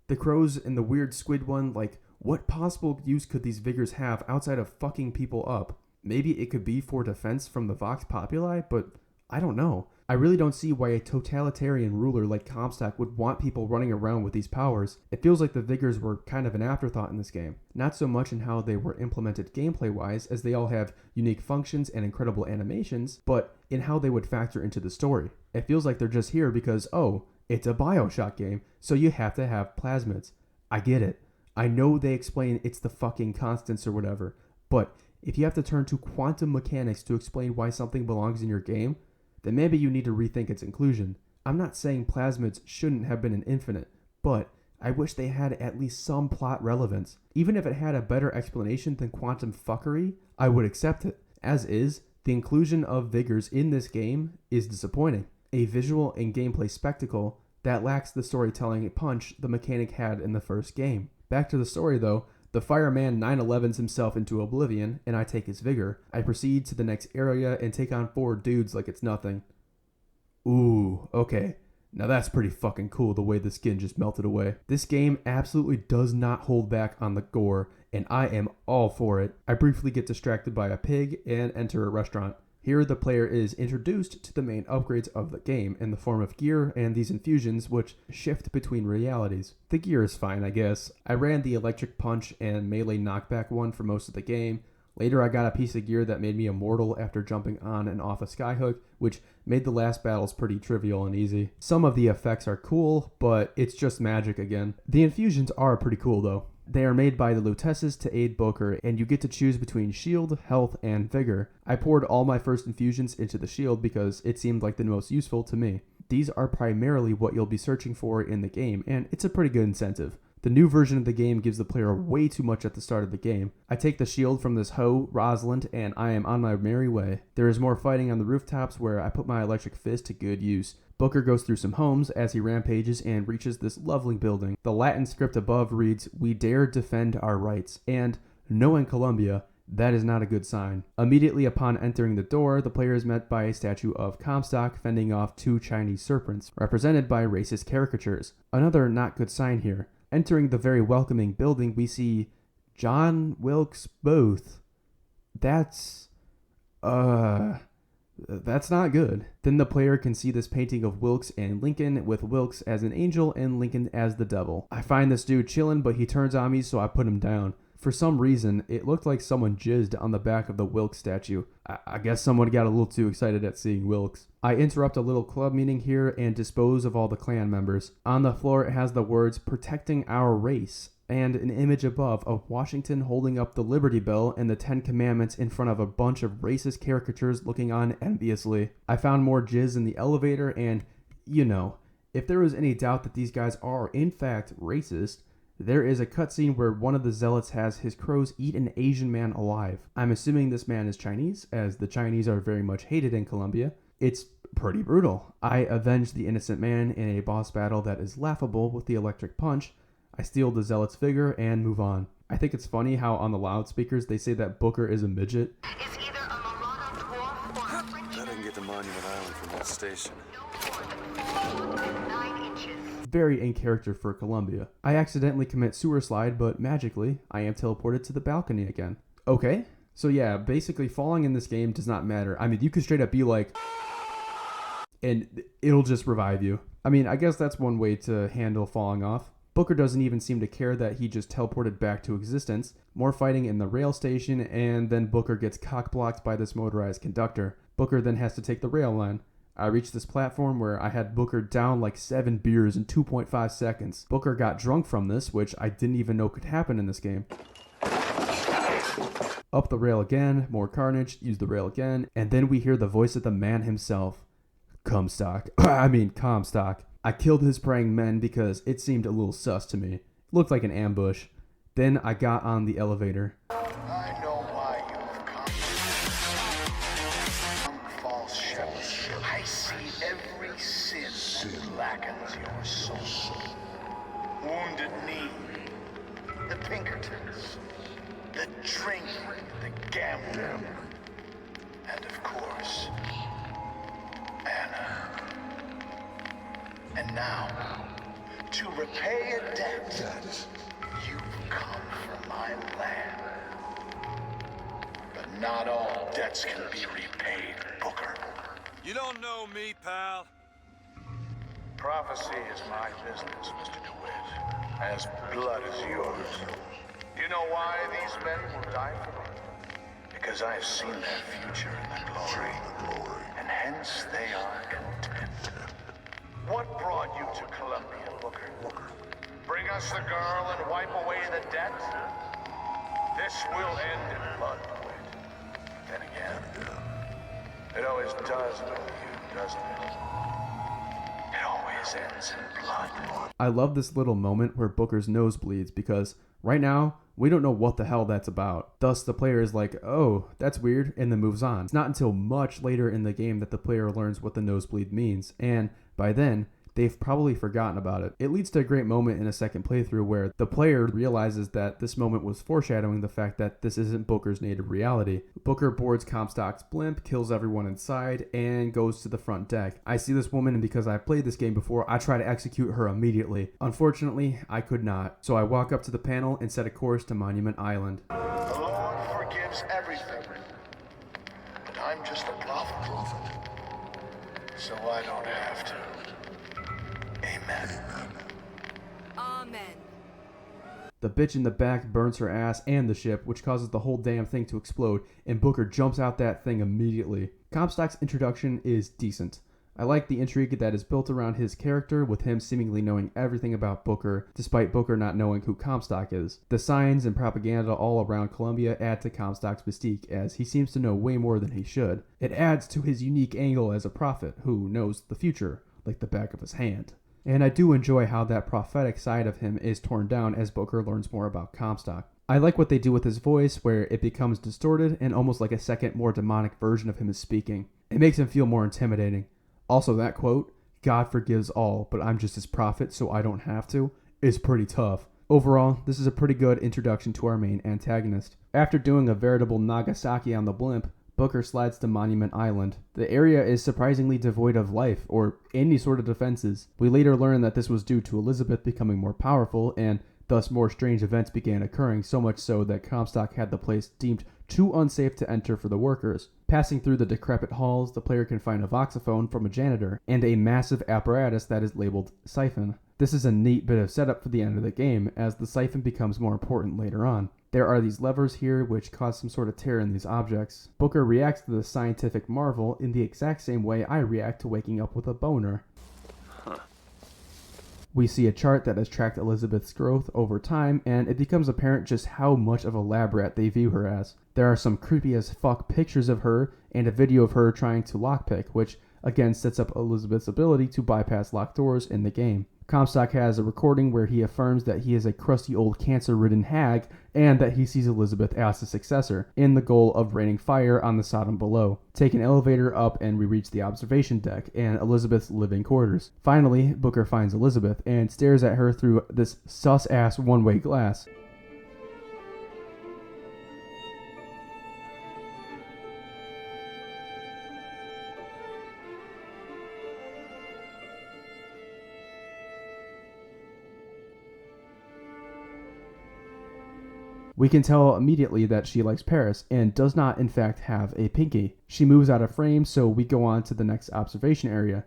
The crows and the weird squid one, what possible use could these Vigors have outside of fucking people up? Maybe it could be for defense from the Vox Populi, but I don't know. I really don't see why a totalitarian ruler like Comstock would want people running around with these powers. It feels like the Vigors were kind of an afterthought in this game. Not so much in how they were implemented gameplay-wise, as they all have unique functions and incredible animations, but in how they would factor into the story. It feels like they're just here because, it's a Bioshock game, so you have to have plasmids. I get it. I know they explain it's the fucking constants or whatever, but if you have to turn to quantum mechanics to explain why something belongs in your game, then maybe you need to rethink its inclusion. I'm not saying plasmids shouldn't have been in Infinite, but I wish they had at least some plot relevance. Even if it had a better explanation than quantum fuckery, I would accept it. As is, the inclusion of Vigors in this game is disappointing. A visual and gameplay spectacle that lacks the storytelling punch the mechanic had in the first game. Back to the story though, the fireman 9/11s himself into oblivion, and I take his Vigor. I proceed to the next area and take on 4 dudes like it's nothing. Ooh, okay. Now that's pretty fucking cool the way the skin just melted away. This game absolutely does not hold back on the gore, and I am all for it. I briefly get distracted by a pig and enter a restaurant. Here the player is introduced to the main upgrades of the game in the form of gear and these infusions which shift between realities. The gear is fine, I guess. I ran the electric punch and melee knockback one for most of the game. Later I got a piece of gear that made me immortal after jumping on and off a skyhook, which made the last battles pretty trivial and easy. Some of the effects are cool, but it's just magic again. The infusions are pretty cool though. They are made by the Lutesses to aid Booker, and you get to choose between shield, health, and vigor. I poured all my first infusions into the shield because it seemed like the most useful to me. These are primarily what you'll be searching for in the game, and it's a pretty good incentive. The new version of the game gives the player way too much at the start of the game. I take the shield from this hoe, Rosalind, and I am on my merry way. There is more fighting on the rooftops where I put my electric fist to good use. Booker goes through some homes as he rampages and reaches this lovely building. The Latin script above reads, "We dare defend our rights," and knowing Columbia, that is not a good sign. Immediately upon entering the door, the player is met by a statue of Comstock fending off 2 Chinese serpents, represented by racist caricatures. Another not good sign here. Entering the very welcoming building, we see John Wilkes Booth. That's not good. Then the player can see this painting of Wilkes and Lincoln, with Wilkes as an angel and Lincoln as the devil. I find this dude chillin', but he turns on me, so I put him down. For some reason, it looked like someone jizzed on the back of the Wilkes statue. I guess someone got a little too excited at seeing Wilkes. I interrupt a little club meeting here and dispose of all the Klan members. On the floor, it has the words, "Protecting Our Race," and an image above of Washington holding up the Liberty Bell and the 10 Commandments in front of a bunch of racist caricatures looking on enviously. I found more jizz in the elevator, and, if there was any doubt that these guys are, in fact, racist, there is a cutscene where one of the zealots has his crows eat an Asian man alive. I'm assuming this man is Chinese, as the Chinese are very much hated in Colombia. It's pretty brutal. I avenge the innocent man in a boss battle that is laughable with the electric punch. I steal the zealot's vigor and move on. I think it's funny how on the loudspeakers they say that Booker is a midget. Is either a marauder dwarf or a French. I didn't get to Monument Island from that station. 9 inches. Very in character for Columbia. I accidentally commit sewer slide, but magically, I am teleported to the balcony again. Okay, so yeah, basically falling in this game does not matter. I mean, you could straight up be like, and it'll just revive you. I mean, I guess that's one way to handle falling off. Booker doesn't even seem to care that he just teleported back to existence. More fighting in the rail station, and then Booker gets cock-blocked by this motorized conductor. Booker then has to take the rail line. I reached this platform where I had Booker down like 7 beers in 2.5 seconds. Booker got drunk from this, which I didn't even know could happen in this game. Up the rail again, more carnage, use the rail again, and then we hear the voice of the man himself. Comstock. I killed his praying men because it seemed a little sus to me. It looked like an ambush. Then I got on the elevator. I know why you've come. False shepherd. I see every sin that blackens your soul. Wounded Knee, the Pinkertons, the drink, the gambler, and of course, Anna. And now, to repay a debt, you've come from my land. But not all debts can be repaid, Booker. You don't know me, pal. Prophecy is my business, Mr. DeWitt. As blood is yours. You know why these men will die for me? Because I have seen their future in the glory. And hence they are content. What brought you to Columbia, Booker? Bring us the girl and wipe away the debt? This will end in blood, DeWitt. Then again, it always does with you, doesn't it? It always ends in blood. I love this little moment where Booker's nose bleeds because right now, we don't know what the hell that's about. Thus, the player is like, oh, that's weird, and then moves on. It's not until much later in the game that the player learns what the nosebleed means, and by then, they've probably forgotten about it. It leads to a great moment in a second playthrough where the player realizes that this moment was foreshadowing the fact that this isn't Booker's native reality. Booker boards Comstock's blimp, kills everyone inside, and goes to the front deck. I see this woman, and because I've played this game before, I try to execute her immediately. Unfortunately, I could not. So I walk up to the panel and set a course to Monument Island. The Lord forgives everything. But I'm just a prophet. So I don't have to. Amen. Amen. The bitch in the back burns her ass and the ship, which causes the whole damn thing to explode, and Booker jumps out that thing immediately. Comstock's introduction is decent. I like the intrigue that is built around his character, with him seemingly knowing everything about Booker, despite Booker not knowing who Comstock is. The signs and propaganda all around Columbia add to Comstock's mystique, as he seems to know way more than he should. It adds to his unique angle as a prophet who knows the future like the back of his hand. And I do enjoy how that prophetic side of him is torn down as Booker learns more about Comstock. I like what they do with his voice, where it becomes distorted and almost like a second, more demonic version of him is speaking. It makes him feel more intimidating. Also, that quote, "God forgives all, but I'm just his prophet, so I don't have to," is pretty tough. Overall, this is a pretty good introduction to our main antagonist. After doing a veritable Nagasaki on the blimp, Booker slides to Monument Island. The area is surprisingly devoid of life or any sort of defenses. We later learn that this was due to Elizabeth becoming more powerful, and thus more strange events began occurring, so much so that Comstock had the place deemed too unsafe to enter for the workers. Passing through the decrepit halls, the player can find a voxophone from a janitor and a massive apparatus that is labeled siphon. This is a neat bit of setup for the end of the game, as the siphon becomes more important later on. There are these levers here which cause some sort of tear in these objects. Booker reacts to the scientific marvel in the exact same way I react to waking up with a boner. We see a chart that has tracked Elizabeth's growth over time, and it becomes apparent just how much of a lab rat they view her as. There are some creepy as fuck pictures of her, and a video of her trying to lockpick, which again sets up Elizabeth's ability to bypass locked doors in the game. Comstock has a recording where he affirms that he is a crusty old cancer-ridden hag, and that he sees Elizabeth as the successor, in the goal of raining fire on the Sodom below. Take an elevator up and we reach the observation deck, and Elizabeth's living quarters. Finally, Booker finds Elizabeth, and stares at her through this sus-ass one-way glass. We can tell immediately that she likes Paris, and does not in fact have a pinky. She moves out of frame, so we go on to the next observation area.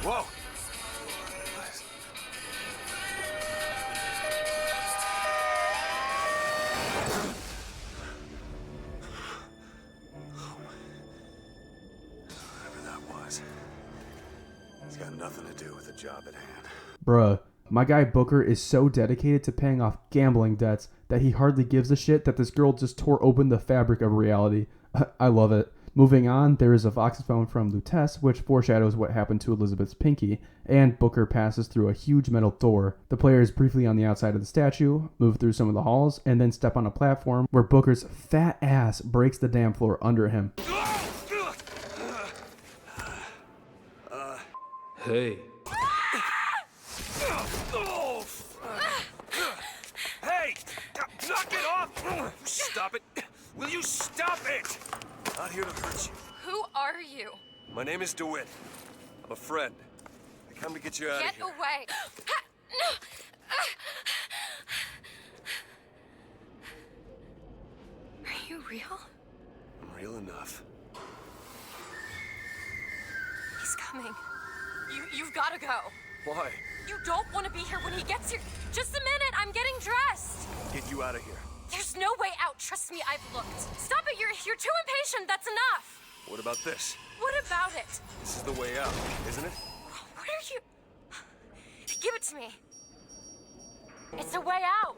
Whoa! It's got nothing to do with the job at hand. Bruh, my guy Booker is so dedicated to paying off gambling debts that he hardly gives a shit that this girl just tore open the fabric of reality. I love it. Moving on, there is a voxophone from Lutece, which foreshadows what happened to Elizabeth's pinky, and Booker passes through a huge metal door. The player is briefly on the outside of the statue, move through some of the halls, and then step on a platform where Booker's fat ass breaks the damn floor under him. Hey. Hey! Knock it off! Stop it! Will you stop it? Not here to hurt you. Who are you? My name is DeWitt. I'm a friend. I come to get you out of here. Get away! Are you real? I'm real enough. He's coming. You've got to go. Why? You don't want to be here when he gets here. Just a minute, I'm getting dressed. Get you out of here. There's no way out. Trust me, I've looked. Stop it, you're too impatient. That's enough. What about this? What about it? This is the way out, isn't it? What are you... Give it to me. It's a way out.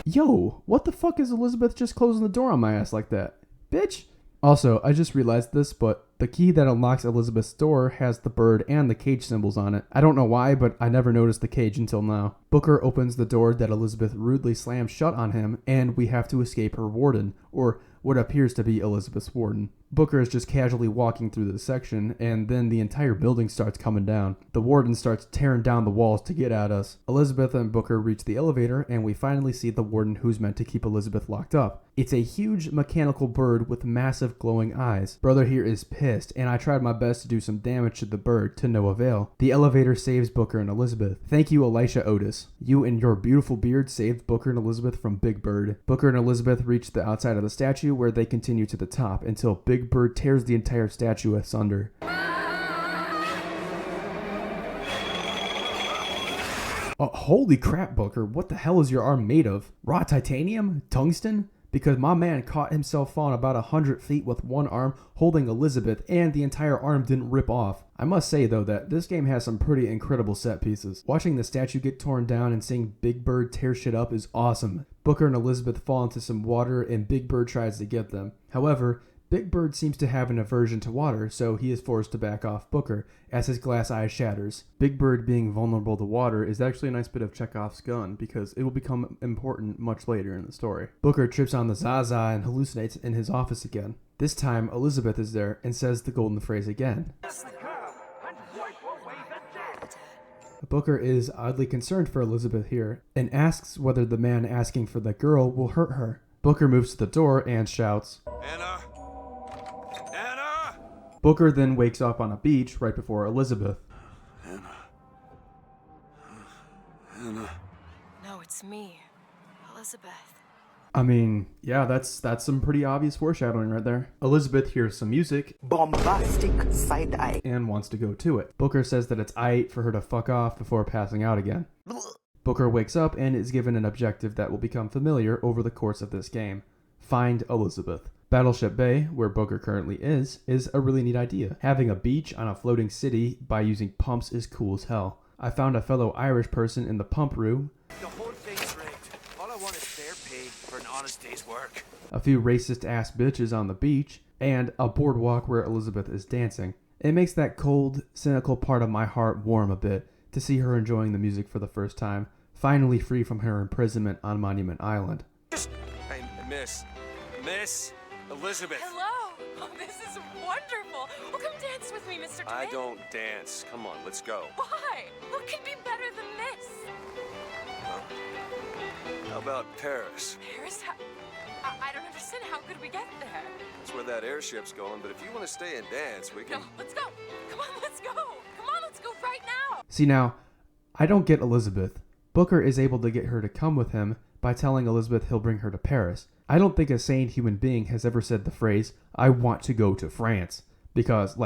Yo, what the fuck is Elizabeth just closing the door on my ass like that? Bitch! Also, I just realized this, but the key that unlocks Elizabeth's door has the bird and the cage symbols on it. I don't know why, but I never noticed the cage until now. Booker opens the door that Elizabeth rudely slams shut on him, and we have to escape her warden, or what appears to be Elizabeth's warden. Booker is just casually walking through the section, and then the entire building starts coming down. The warden starts tearing down the walls to get at us. Elizabeth and Booker reach the elevator, and we finally see the warden who's meant to keep Elizabeth locked up. It's a huge mechanical bird with massive glowing eyes. Brother here is pissed, and I tried my best to do some damage to the bird to no avail. The elevator saves Booker and Elizabeth. Thank you, Elisha Otis. You and your beautiful beard saved Booker and Elizabeth from Big Bird. Booker and Elizabeth reach the outside of the statue where they continue to the top until Big Bird tears the entire statue asunder. Oh, holy crap, Booker. What the hell is your arm made of? Raw titanium? Tungsten? Because my man caught himself falling about 100 feet with one arm holding Elizabeth, and the entire arm didn't rip off. I must say though that this game has some pretty incredible set pieces. Watching the statue get torn down and seeing Big Bird tear shit up is awesome. Booker and Elizabeth fall into some water and Big Bird tries to get them. However, Big Bird seems to have an aversion to water, so he is forced to back off Booker as his glass eye shatters. Big Bird being vulnerable to water is actually a nice bit of Chekhov's gun because it will become important much later in the story. Booker trips on the Zaza and hallucinates in his office again. This time, Elizabeth is there and says the golden phrase again. Booker is oddly concerned for Elizabeth here and asks whether the man asking for the girl will hurt her. Booker moves to the door and shouts, "Anna! Anna!" Booker then wakes up on a beach right before Elizabeth. Anna. No, it's me, Elizabeth. I mean, yeah, that's some pretty obvious foreshadowing right there. Elizabeth hears some music, bombastic side eye, and wants to go to it. Booker says that it's aight for her to fuck off before passing out again. Booker wakes up and is given an objective that will become familiar over the course of this game. Find Elizabeth. Battleship Bay, where Booker currently is a really neat idea. Having a beach on a floating city by using pumps is cool as hell. I found a fellow Irish person in the pump room. The whole thing's rigged. All I want is fair pay for an honest day's work. A few racist ass bitches on the beach, and a boardwalk where Elizabeth is dancing. It makes that cold, cynical part of my heart warm a bit to see her enjoying the music for the first time, finally free from her imprisonment on Monument Island. Hey, Miss Elizabeth. Hello. Oh, this is wonderful. Oh, come dance with me, Mr. Twin. I don't dance. Come on, let's go. Why? What could be better than this? How about Paris? Paris? I don't understand. How could we get there? That's where that airship's going, but if you want to stay and dance, we can... No, let's go. Come on, let's go. Come on, let's go right now. See now, I don't get Elizabeth. Booker is able to get her to come with him by telling Elizabeth he'll bring her to Paris. I don't think a sane human being has ever said the phrase, "I want to go to France." Because,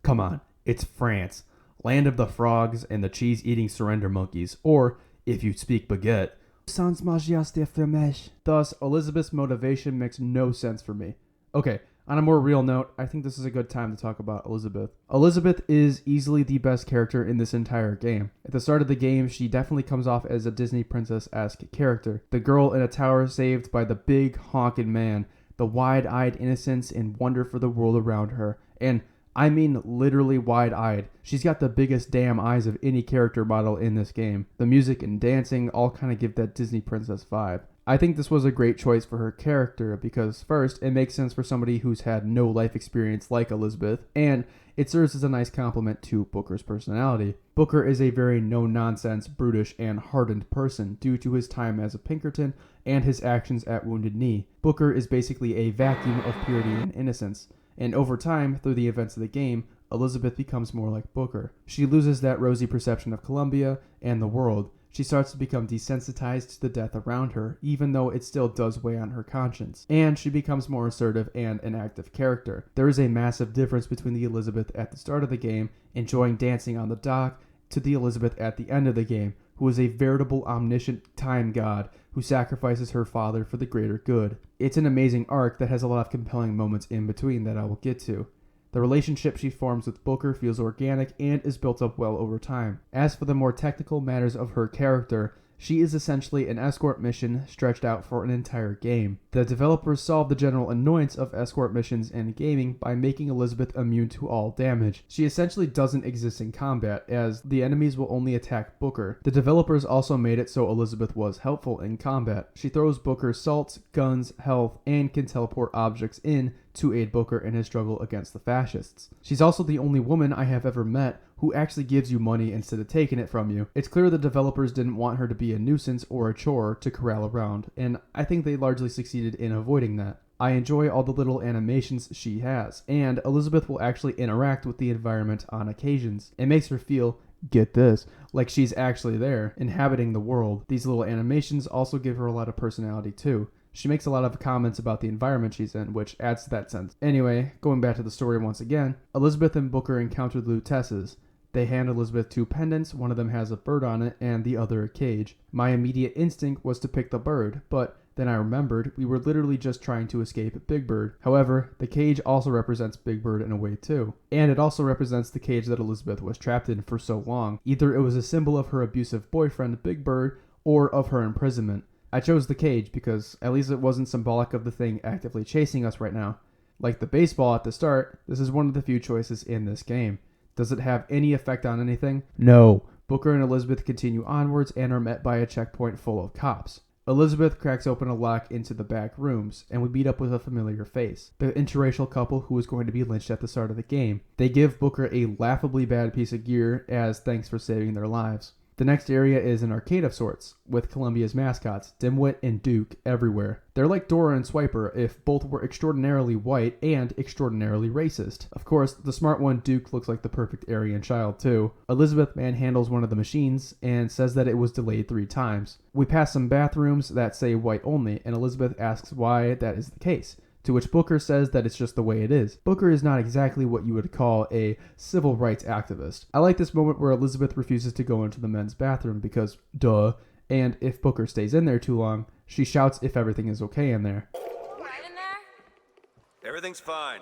come on, it's France. Land of the frogs and the cheese-eating surrender monkeys. Or, if you speak baguette, sans manger de fromage. Thus, Elizabeth's motivation makes no sense for me. Okay, on a more real note, I think this is a good time to talk about Elizabeth. Elizabeth is easily the best character in this entire game. At the start of the game, she definitely comes off as a Disney princess-esque character. The girl in a tower saved by the big honkin' man, the wide-eyed innocence and wonder for the world around her. And I mean literally wide-eyed. She's got the biggest damn eyes of any character model in this game. The music and dancing all kind of give that Disney princess vibe. I think this was a great choice for her character because, first, it makes sense for somebody who's had no life experience like Elizabeth, and it serves as a nice compliment to Booker's personality. Booker is a very no-nonsense, brutish, and hardened person due to his time as a Pinkerton and his actions at Wounded Knee. Booker is basically a vacuum of purity and innocence, and over time, through the events of the game, Elizabeth becomes more like Booker. She loses that rosy perception of Columbia and the world. She starts to become desensitized to the death around her, even though it still does weigh on her conscience. And she becomes more assertive and an active character. There is a massive difference between the Elizabeth at the start of the game, enjoying dancing on the dock, to the Elizabeth at the end of the game, who is a veritable omniscient time god who sacrifices her father for the greater good. It's an amazing arc that has a lot of compelling moments in between that I will get to. The relationship she forms with Booker feels organic and is built up well over time. As for the more technical matters of her character, she is essentially an escort mission stretched out for an entire game. The developers solved the general annoyance of escort missions in gaming by making Elizabeth immune to all damage. She essentially doesn't exist in combat, as the enemies will only attack Booker. The developers also made it so Elizabeth was helpful in combat. She throws Booker salts, guns, health, and can teleport objects in to aid Booker in his struggle against the fascists. She's also the only woman I have ever met who actually gives you money instead of taking it from you. It's clear the developers didn't want her to be a nuisance or a chore to corral around, and I think they largely succeeded in avoiding that. I enjoy all the little animations she has, and Elizabeth will actually interact with the environment on occasions. It makes her feel, get this, like she's actually there, inhabiting the world. These little animations also give her a lot of personality too. She makes a lot of comments about the environment she's in, which adds to that sense. Anyway, going back to the story once again, Elizabeth and Booker encountered Lutesses. They hand Elizabeth 2 pendants, one of them has a bird on it and the other a cage. My immediate instinct was to pick the bird, but then I remembered we were literally just trying to escape Big Bird. However, the cage also represents Big Bird in a way too. And it also represents the cage that Elizabeth was trapped in for so long. Either it was a symbol of her abusive boyfriend, Big Bird, or of her imprisonment. I chose the cage because at least it wasn't symbolic of the thing actively chasing us right now. Like the baseball at the start, this is one of the few choices in this game. Does it have any effect on anything? No. Booker and Elizabeth continue onwards and are met by a checkpoint full of cops. Elizabeth cracks open a lock into the back rooms, and we meet up with a familiar face, the interracial couple who is going to be lynched at the start of the game. They give Booker a laughably bad piece of gear as thanks for saving their lives. The next area is an arcade of sorts, with Columbia's mascots, Dimwit and Duke, everywhere. They're like Dora and Swiper if both were extraordinarily white and extraordinarily racist. Of course, the smart one, Duke, looks like the perfect Aryan child too. Elizabeth manhandles one of the machines and says that it was delayed 3 times. We pass some bathrooms that say white only, and Elizabeth asks why that is the case. To which Booker says that it's just the way it is. Booker is not exactly what you would call a civil rights activist. I like this moment where Elizabeth refuses to go into the men's bathroom because, duh, and if Booker stays in there too long, she shouts if everything is okay in there. Right in there? Everything's fine.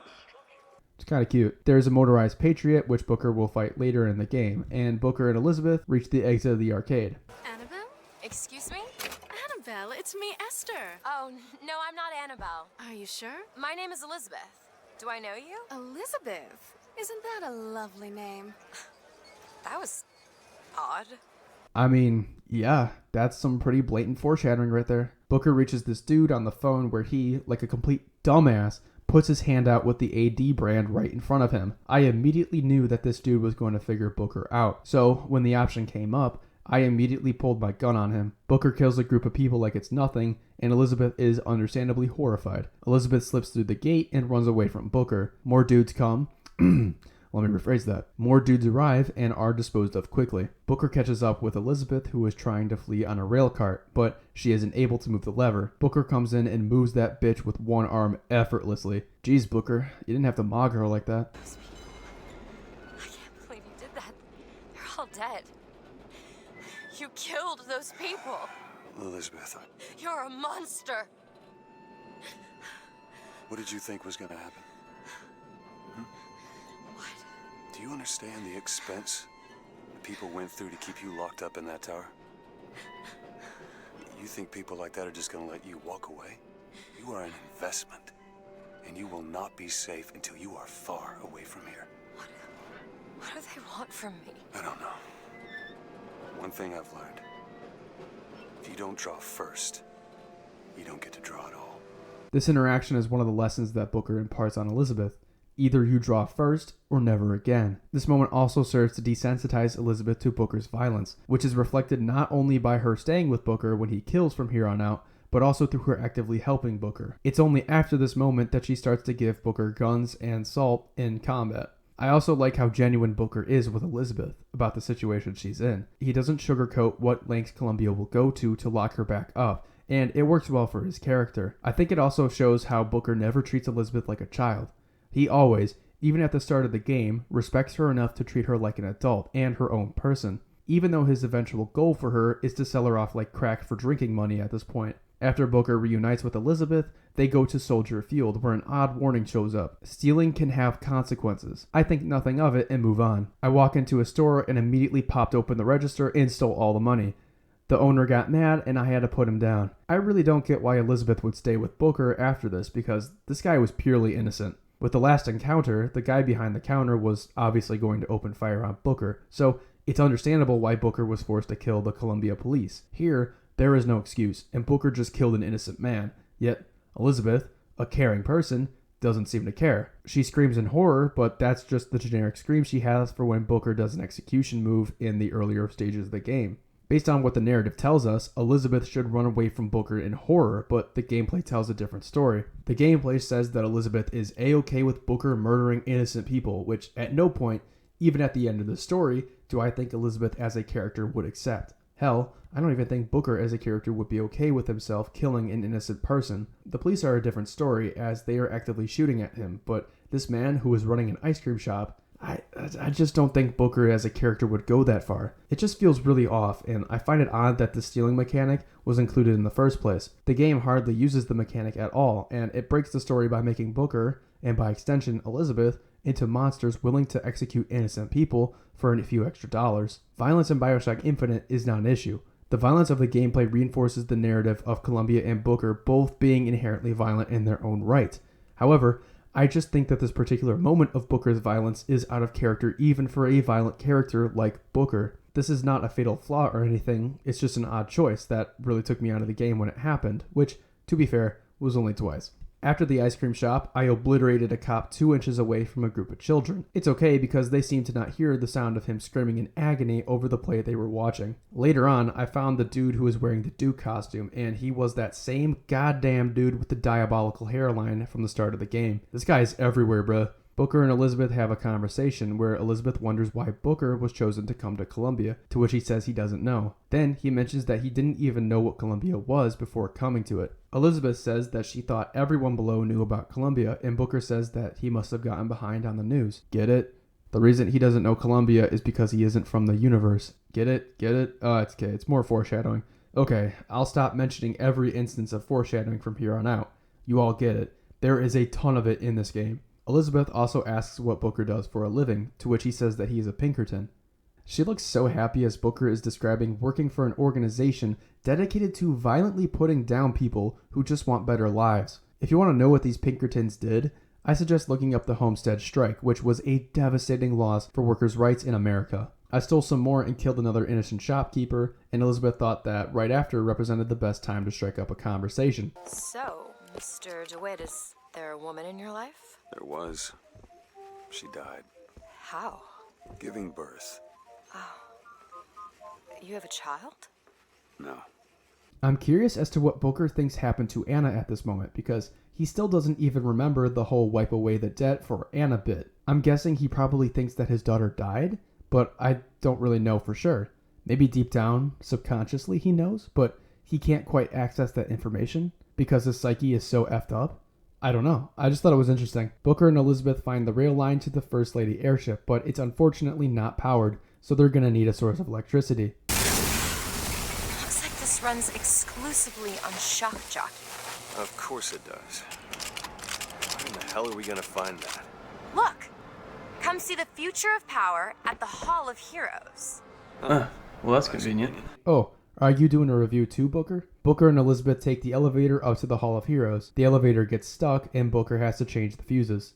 It's kind of cute. There's a motorized Patriot, which Booker will fight later in the game, and Booker and Elizabeth reach the exit of the arcade. Annabelle? Excuse me? Annabelle, it's me, Esther. Oh, no, I'm not Annabelle. Are you sure? My name is Elizabeth. Do I know you? Elizabeth? Isn't that a lovely name? That was odd. I mean, yeah, that's some pretty blatant foreshadowing right there. Booker reaches this dude on the phone where he, like a complete dumbass, puts his hand out with the AD brand right in front of him. I immediately knew that this dude was going to figure Booker out. So when the option came up, I immediately pulled my gun on him. Booker kills a group of people like it's nothing, and Elizabeth is understandably horrified. Elizabeth slips through the gate and runs away from Booker. More dudes come. Let me rephrase that. More dudes arrive and are disposed of quickly. Booker catches up with Elizabeth, who is trying to flee on a rail cart, but she isn't able to move the lever. Booker comes in and moves that bitch with one arm effortlessly. Jeez, Booker, you didn't have to mog her like that. I can't believe you did that. They're all dead. You killed those people. Elizabeth, You're a monster. what did you think was going to happen? What? Do you understand the expense the people went through to keep you locked up in that tower? You think people like that are just going to let you walk away? You are an investment, and you will not be safe until you are far away from here. What do they want from me? I don't know. One thing I've learned, if you don't draw first, you don't get to draw at all. This interaction is one of the lessons that Booker imparts on Elizabeth. Either you draw first or never again. This moment also serves to desensitize Elizabeth to Booker's violence, which is reflected not only by her staying with Booker when he kills from here on out, but also through her actively helping Booker. It's only after this moment that she starts to give Booker guns and salt in combat. I also like how genuine Booker is with Elizabeth about the situation she's in. He doesn't sugarcoat what lengths Columbia will go to lock her back up, and it works well for his character. I think it also shows how Booker never treats Elizabeth like a child. He always, even at the start of the game, respects her enough to treat her like an adult and her own person, even though his eventual goal for her is to sell her off like crack for drinking money at this point. After Booker reunites with Elizabeth, they go to Soldier Field, where an odd warning shows up. Stealing can have consequences. I think nothing of it and move on. I walk into a store and immediately popped open the register and stole all the money. The owner got mad and I had to put him down. I really don't get why Elizabeth would stay with Booker after this, because this guy was purely innocent. With the last encounter, the guy behind the counter was obviously going to open fire on Booker, so it's understandable why Booker was forced to kill the Columbia police. Here, there is no excuse, and Booker just killed an innocent man. Yet, Elizabeth, a caring person, doesn't seem to care. She screams in horror, but that's just the generic scream she has for when Booker does an execution move in the earlier stages of the game. Based on what the narrative tells us, Elizabeth should run away from Booker in horror, but the gameplay tells a different story. The gameplay says that Elizabeth is A-okay with Booker murdering innocent people, which at no point, even at the end of the story, do I think Elizabeth as a character would accept. Hell, I don't even think Booker as a character would be okay with himself killing an innocent person. The police are a different story, as they are actively shooting at him, but this man who is running an ice cream shop, I just don't think Booker as a character would go that far. It just feels really off, and I find it odd that the stealing mechanic was included in the first place. The game hardly uses the mechanic at all, and it breaks the story by making Booker, and by extension Elizabeth, into monsters willing to execute innocent people for a few extra dollars. Violence in Bioshock Infinite is not an issue. The violence of the gameplay reinforces the narrative of Columbia and Booker both being inherently violent in their own right. However, I just think that this particular moment of Booker's violence is out of character even for a violent character like Booker. This is not a fatal flaw or anything, it's just an odd choice that really took me out of the game when it happened, which, to be fair, was only twice. After the ice cream shop, I obliterated a cop 2 inches away from a group of children. It's okay because they seemed to not hear the sound of him screaming in agony over the play they were watching. Later on, I found the dude who was wearing the Duke costume, and he was that same goddamn dude with the diabolical hairline from the start of the game. This guy's everywhere, bruh. Booker and Elizabeth have a conversation where Elizabeth wonders why Booker was chosen to come to Columbia, to which he says he doesn't know. Then he mentions that he didn't even know what Columbia was before coming to it. Elizabeth says that she thought everyone below knew about Columbia, and Booker says that he must have gotten behind on the news. Get it? The reason he doesn't know Columbia is because he isn't from the universe. Get it? Get it? Oh, it's okay. It's more foreshadowing. Okay, I'll stop mentioning every instance of foreshadowing from here on out. You all get it. There is a ton of it in this game. Elizabeth also asks what Booker does for a living, to which he says that he is a Pinkerton. She looks so happy as Booker is describing working for an organization dedicated to violently putting down people who just want better lives. If you want to know what these Pinkertons did, I suggest looking up the Homestead Strike, which was a devastating loss for workers' rights in America. I stole some more and killed another innocent shopkeeper, and Elizabeth thought that right after represented the best time to strike up a conversation. So, Mr. DeWitt, is there a woman in your life? There was. She died. How? Giving birth. Oh. You have a child? No. I'm curious as to what Booker thinks happened to Anna at this moment, because he still doesn't even remember the whole wipe away the debt for Anna bit. I'm guessing he probably thinks that his daughter died, but I don't really know for sure. Maybe deep down, subconsciously he knows, but he can't quite access that information because his psyche is so effed up. I don't know. I just thought it was interesting. Booker and Elizabeth find the rail line to the First Lady airship, but it's unfortunately not powered, so they're gonna need a source of electricity. Looks like this runs exclusively on shock jockey. Of course it does. Where in the hell are we gonna find that? Look! Come see the future of power at the Hall of Heroes. Well, that's convenient. Oh, are you doing a review too, Booker? Booker and Elizabeth take the elevator up to the Hall of Heroes. The elevator gets stuck, and Booker has to change the fuses.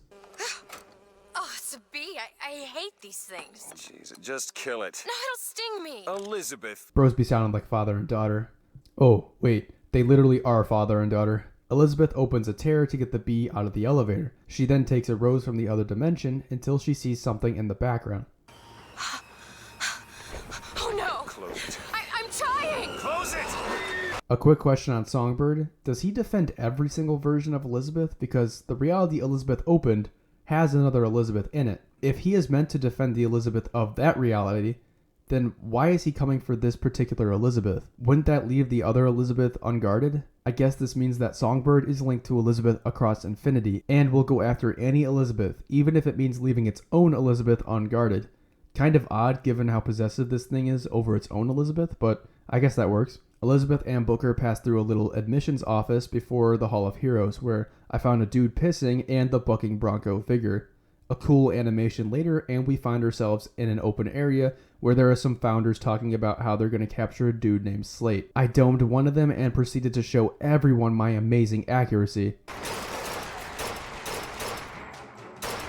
Oh, it's a bee. I hate these things. Jeez, just kill it. No, it'll sting me. Elizabeth. Brosby sounded like father and daughter. Oh, wait. They literally are father and daughter. Elizabeth opens a tear to get the bee out of the elevator. She then takes a rose from the other dimension until she sees something in the background. Oh no! Close it. I'm trying! Close it! A quick question on Songbird. Does he defend every single version of Elizabeth? Because the reality Elizabeth opened has another Elizabeth in it. If he is meant to defend the Elizabeth of that reality, then why is he coming for this particular Elizabeth? Wouldn't that leave the other Elizabeth unguarded? I guess this means that Songbird is linked to Elizabeth across infinity and will go after any Elizabeth, even if it means leaving its own Elizabeth unguarded. Kind of odd given how possessive this thing is over its own Elizabeth, but I guess that works. Elizabeth and Booker pass through a little admissions office before the Hall of Heroes, where I found a dude pissing and the bucking bronco figure. A cool animation later, and we find ourselves in an open area where there are some founders talking about how they're going to capture a dude named Slate. I domed one of them and proceeded to show everyone my amazing accuracy.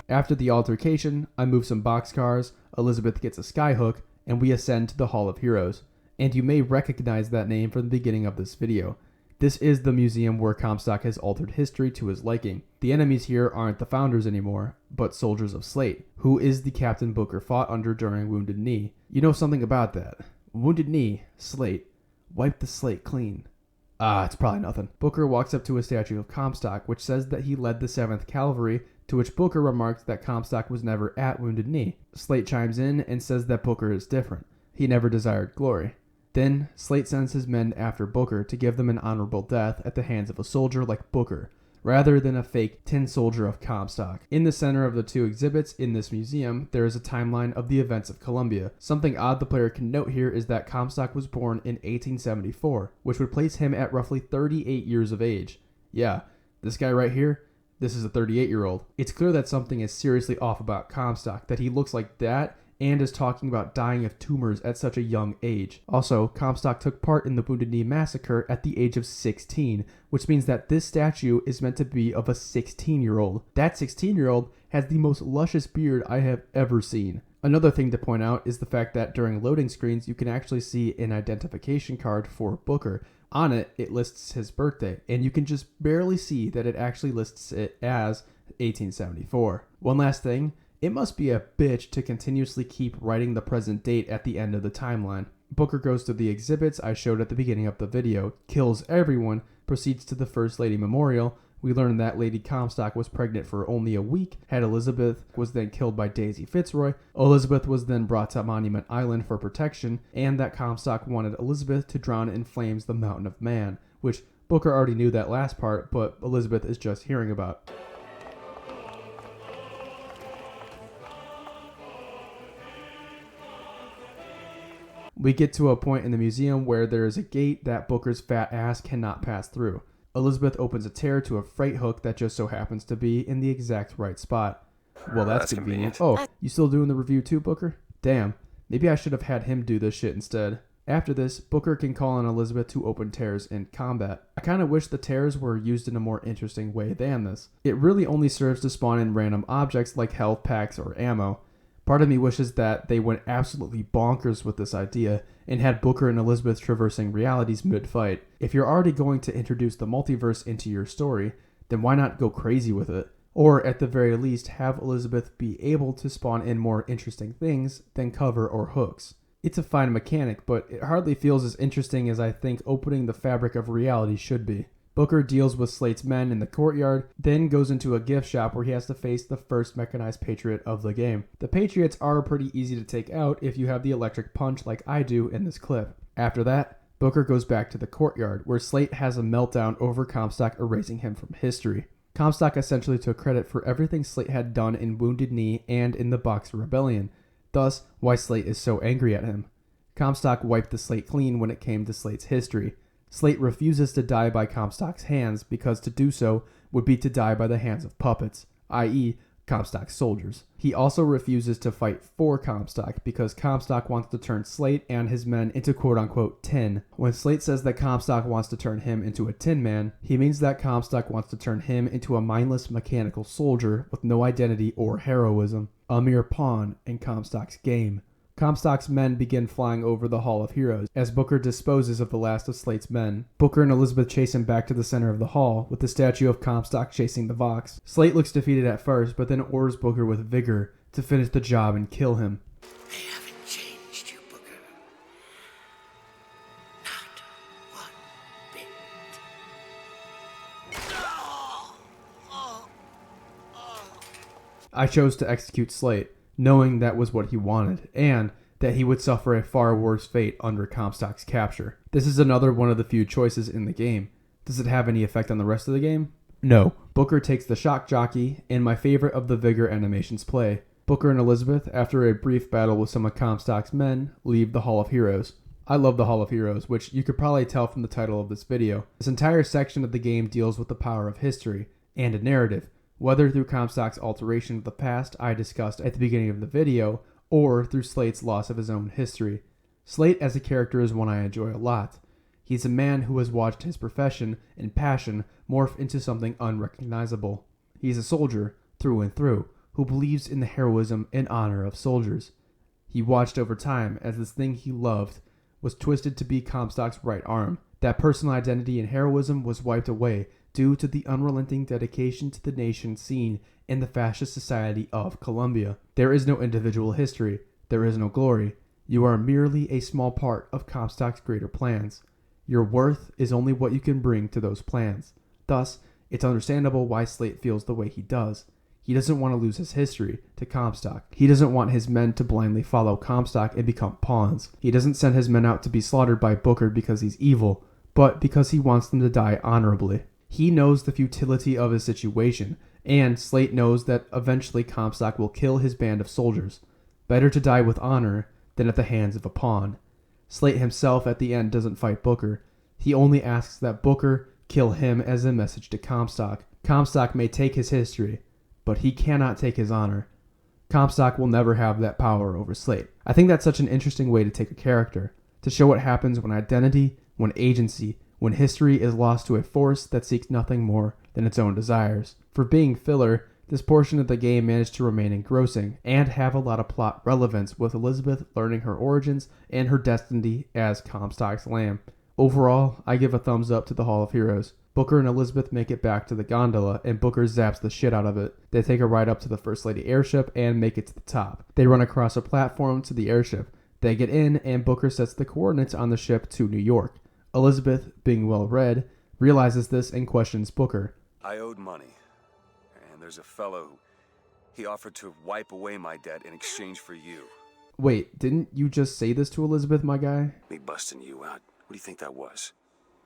After the altercation, I move some boxcars, Elizabeth gets a skyhook, and we ascend to the Hall of Heroes. And you may recognize that name from the beginning of this video. This is the museum where Comstock has altered history to his liking. The enemies here aren't the founders anymore, but soldiers of Slate, who is the Captain Booker fought under during Wounded Knee. You know something about that. Wounded Knee, Slate, wipe the slate clean. It's probably nothing. Booker walks up to a statue of Comstock, which says that he led the 7th Cavalry, to which Booker remarks that Comstock was never at Wounded Knee. Slate chimes in and says that Booker is different. He never desired glory. Then, Slate sends his men after Booker to give them an honorable death at the hands of a soldier like Booker, rather than a fake tin soldier of Comstock. In the center of the two exhibits in this museum, there is a timeline of the events of Columbia. Something odd the player can note here is that Comstock was born in 1874, which would place him at roughly 38 years of age. Yeah, this guy right here, this is a 38-year-old. It's clear that something is seriously off about Comstock, that he looks like that and is talking about dying of tumors at such a young age. Also, Comstock took part in the Wounded Knee massacre at the age of 16, which means that this statue is meant to be of a 16-year-old. That 16-year-old has the most luscious beard I have ever seen. Another thing to point out is the fact that during loading screens, you can actually see an identification card for Booker. On it, it lists his birthday, and you can just barely see that it actually lists it as 1874. One last thing, it must be a bitch to continuously keep writing the present date at the end of the timeline. Booker goes to the exhibits I showed at the beginning of the video, kills everyone, proceeds to the First Lady Memorial. We learn that Lady Comstock was pregnant for only a week, had Elizabeth, was then killed by Daisy Fitzroy. Elizabeth was then brought to Monument Island for protection, and that Comstock wanted Elizabeth to drown in flames the Mountain of Man, which Booker already knew that last part, but Elizabeth is just hearing about. We get to a point in the museum where there is a gate that Booker's fat ass cannot pass through. Elizabeth opens a tear to a freight hook that just so happens to be in the exact right spot. Well, that's convenient. Oh, you still doing the review too, Booker? Damn, maybe I should have had him do this shit instead. After this, Booker can call on Elizabeth to open tears in combat. I kind of wish the tears were used in a more interesting way than this. It really only serves to spawn in random objects like health packs or ammo. Part of me wishes that they went absolutely bonkers with this idea and had Booker and Elizabeth traversing realities mid-fight. If you're already going to introduce the multiverse into your story, then why not go crazy with it? Or at the very least, have Elizabeth be able to spawn in more interesting things than cover or hooks. It's a fine mechanic, but it hardly feels as interesting as I think opening the fabric of reality should be. Booker deals with Slate's men in the courtyard, then goes into a gift shop where he has to face the first mechanized Patriot of the game. The Patriots are pretty easy to take out if you have the electric punch like I do in this clip. After that, Booker goes back to the courtyard, where Slate has a meltdown over Comstock erasing him from history. Comstock essentially took credit for everything Slate had done in Wounded Knee and in the Boxer Rebellion, thus why Slate is so angry at him. Comstock wiped the slate clean when it came to Slate's history. Slate refuses to die by Comstock's hands because to do so would be to die by the hands of puppets, i.e. Comstock's soldiers. He also refuses to fight for Comstock because Comstock wants to turn Slate and his men into quote-unquote tin. When Slate says that Comstock wants to turn him into a tin man, he means that Comstock wants to turn him into a mindless mechanical soldier with no identity or heroism, a mere pawn in Comstock's game. Comstock's men begin flying over the Hall of Heroes as Booker disposes of the last of Slate's men. Booker and Elizabeth chase him back to the center of the hall, with the statue of Comstock chasing the Vox. Slate looks defeated at first, but then orders Booker with vigor to finish the job and kill him. They haven't changed you, Booker. Not one bit. I chose to execute Slate, knowing that was what he wanted, and that he would suffer a far worse fate under Comstock's capture. This is another one of the few choices in the game. Does it have any effect on the rest of the game? No. Booker takes the shock jockey, and my favorite of the Vigor animations play. Booker and Elizabeth, after a brief battle with some of Comstock's men, leave the Hall of Heroes. I love the Hall of Heroes, which you could probably tell from the title of this video. This entire section of the game deals with the power of history, and a narrative, whether through Comstock's alteration of the past I discussed at the beginning of the video, or through Slate's loss of his own history. Slate as a character is one I enjoy a lot. He's a man who has watched his profession and passion morph into something unrecognizable. He's a soldier, through and through, who believes in the heroism and honor of soldiers. He watched over time as this thing he loved was twisted to be Comstock's right arm, That personal identity and heroism was wiped away due to the unrelenting dedication to the nation seen in the fascist society of Colombia. There is no individual history. There is no glory. You are merely a small part of Comstock's greater plans. Your worth is only what you can bring to those plans. Thus, it's understandable why Slate feels the way he does. He doesn't want to lose his history to Comstock. He doesn't want his men to blindly follow Comstock and become pawns. He doesn't send his men out to be slaughtered by Booker because he's evil, but because he wants them to die honorably. He knows the futility of his situation, and Slate knows that eventually Comstock will kill his band of soldiers. Better to die with honor than at the hands of a pawn. Slate himself at the end doesn't fight Booker. He only asks that Booker kill him as a message to Comstock. Comstock may take his history, but he cannot take his honor. Comstock will never have that power over Slate. I think that's such an interesting way to take a character, to show what happens when identity, when agency, when history is lost to a force that seeks nothing more than its own desires. For being filler, this portion of the game managed to remain engrossing and have a lot of plot relevance, with Elizabeth learning her origins and her destiny as Comstock's lamb. Overall, I give a thumbs up to the Hall of Heroes. Booker and Elizabeth make it back to the gondola, and Booker zaps the shit out of it. They take a ride up to the First Lady airship and make it to the top. They run across a platform to the airship. They get in, and Booker sets the coordinates on the ship to New York. Elizabeth, being well-read, realizes this and questions Booker. I owed money, and there's a fellow. He offered to wipe away my debt in exchange for you. Wait, didn't you just say this to Elizabeth, my guy? Me busting you out. What do you think that was?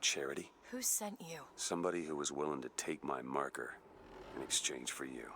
Charity? Who sent you? Somebody who was willing to take my marker in exchange for you.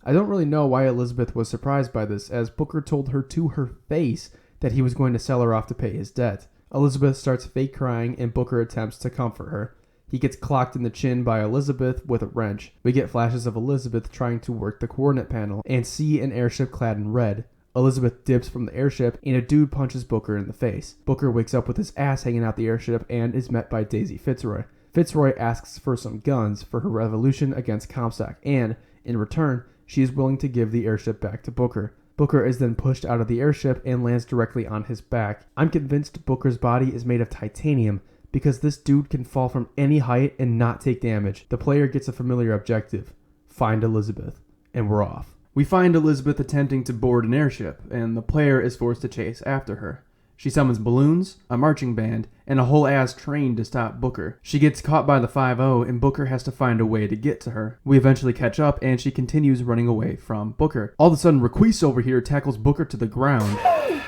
I don't really know why Elizabeth was surprised by this, as Booker told her to her face that he was going to sell her off to pay his debt. Elizabeth starts fake crying, and Booker attempts to comfort her. He gets clocked in the chin by Elizabeth with a wrench. We get flashes of Elizabeth trying to work the coordinate panel and see an airship clad in red. Elizabeth dips from the airship, and a dude punches Booker in the face. Booker wakes up with his ass hanging out the airship and is met by Daisy Fitzroy. Fitzroy asks for some guns for her revolution against Comstock, and, in return, she is willing to give the airship back to Booker. Booker is then pushed out of the airship and lands directly on his back. I'm convinced Booker's body is made of titanium, because this dude can fall from any height and not take damage. The player gets a familiar objective: find Elizabeth, and we're off. We find Elizabeth attempting to board an airship, and the player is forced to chase after her. She summons balloons, a marching band, and a whole ass train to stop Booker. She gets caught by the 5-0, and Booker has to find a way to get to her. We eventually catch up, and she continues running away from Booker. All of a sudden, Requise over here tackles Booker to the ground. Hey,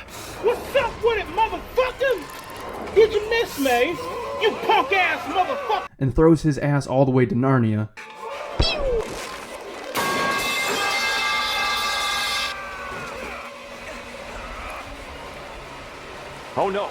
what's up with it, motherfucker? Did you miss me? You punk ass motherfucker! And throws his ass all the way to Narnia. Oh no.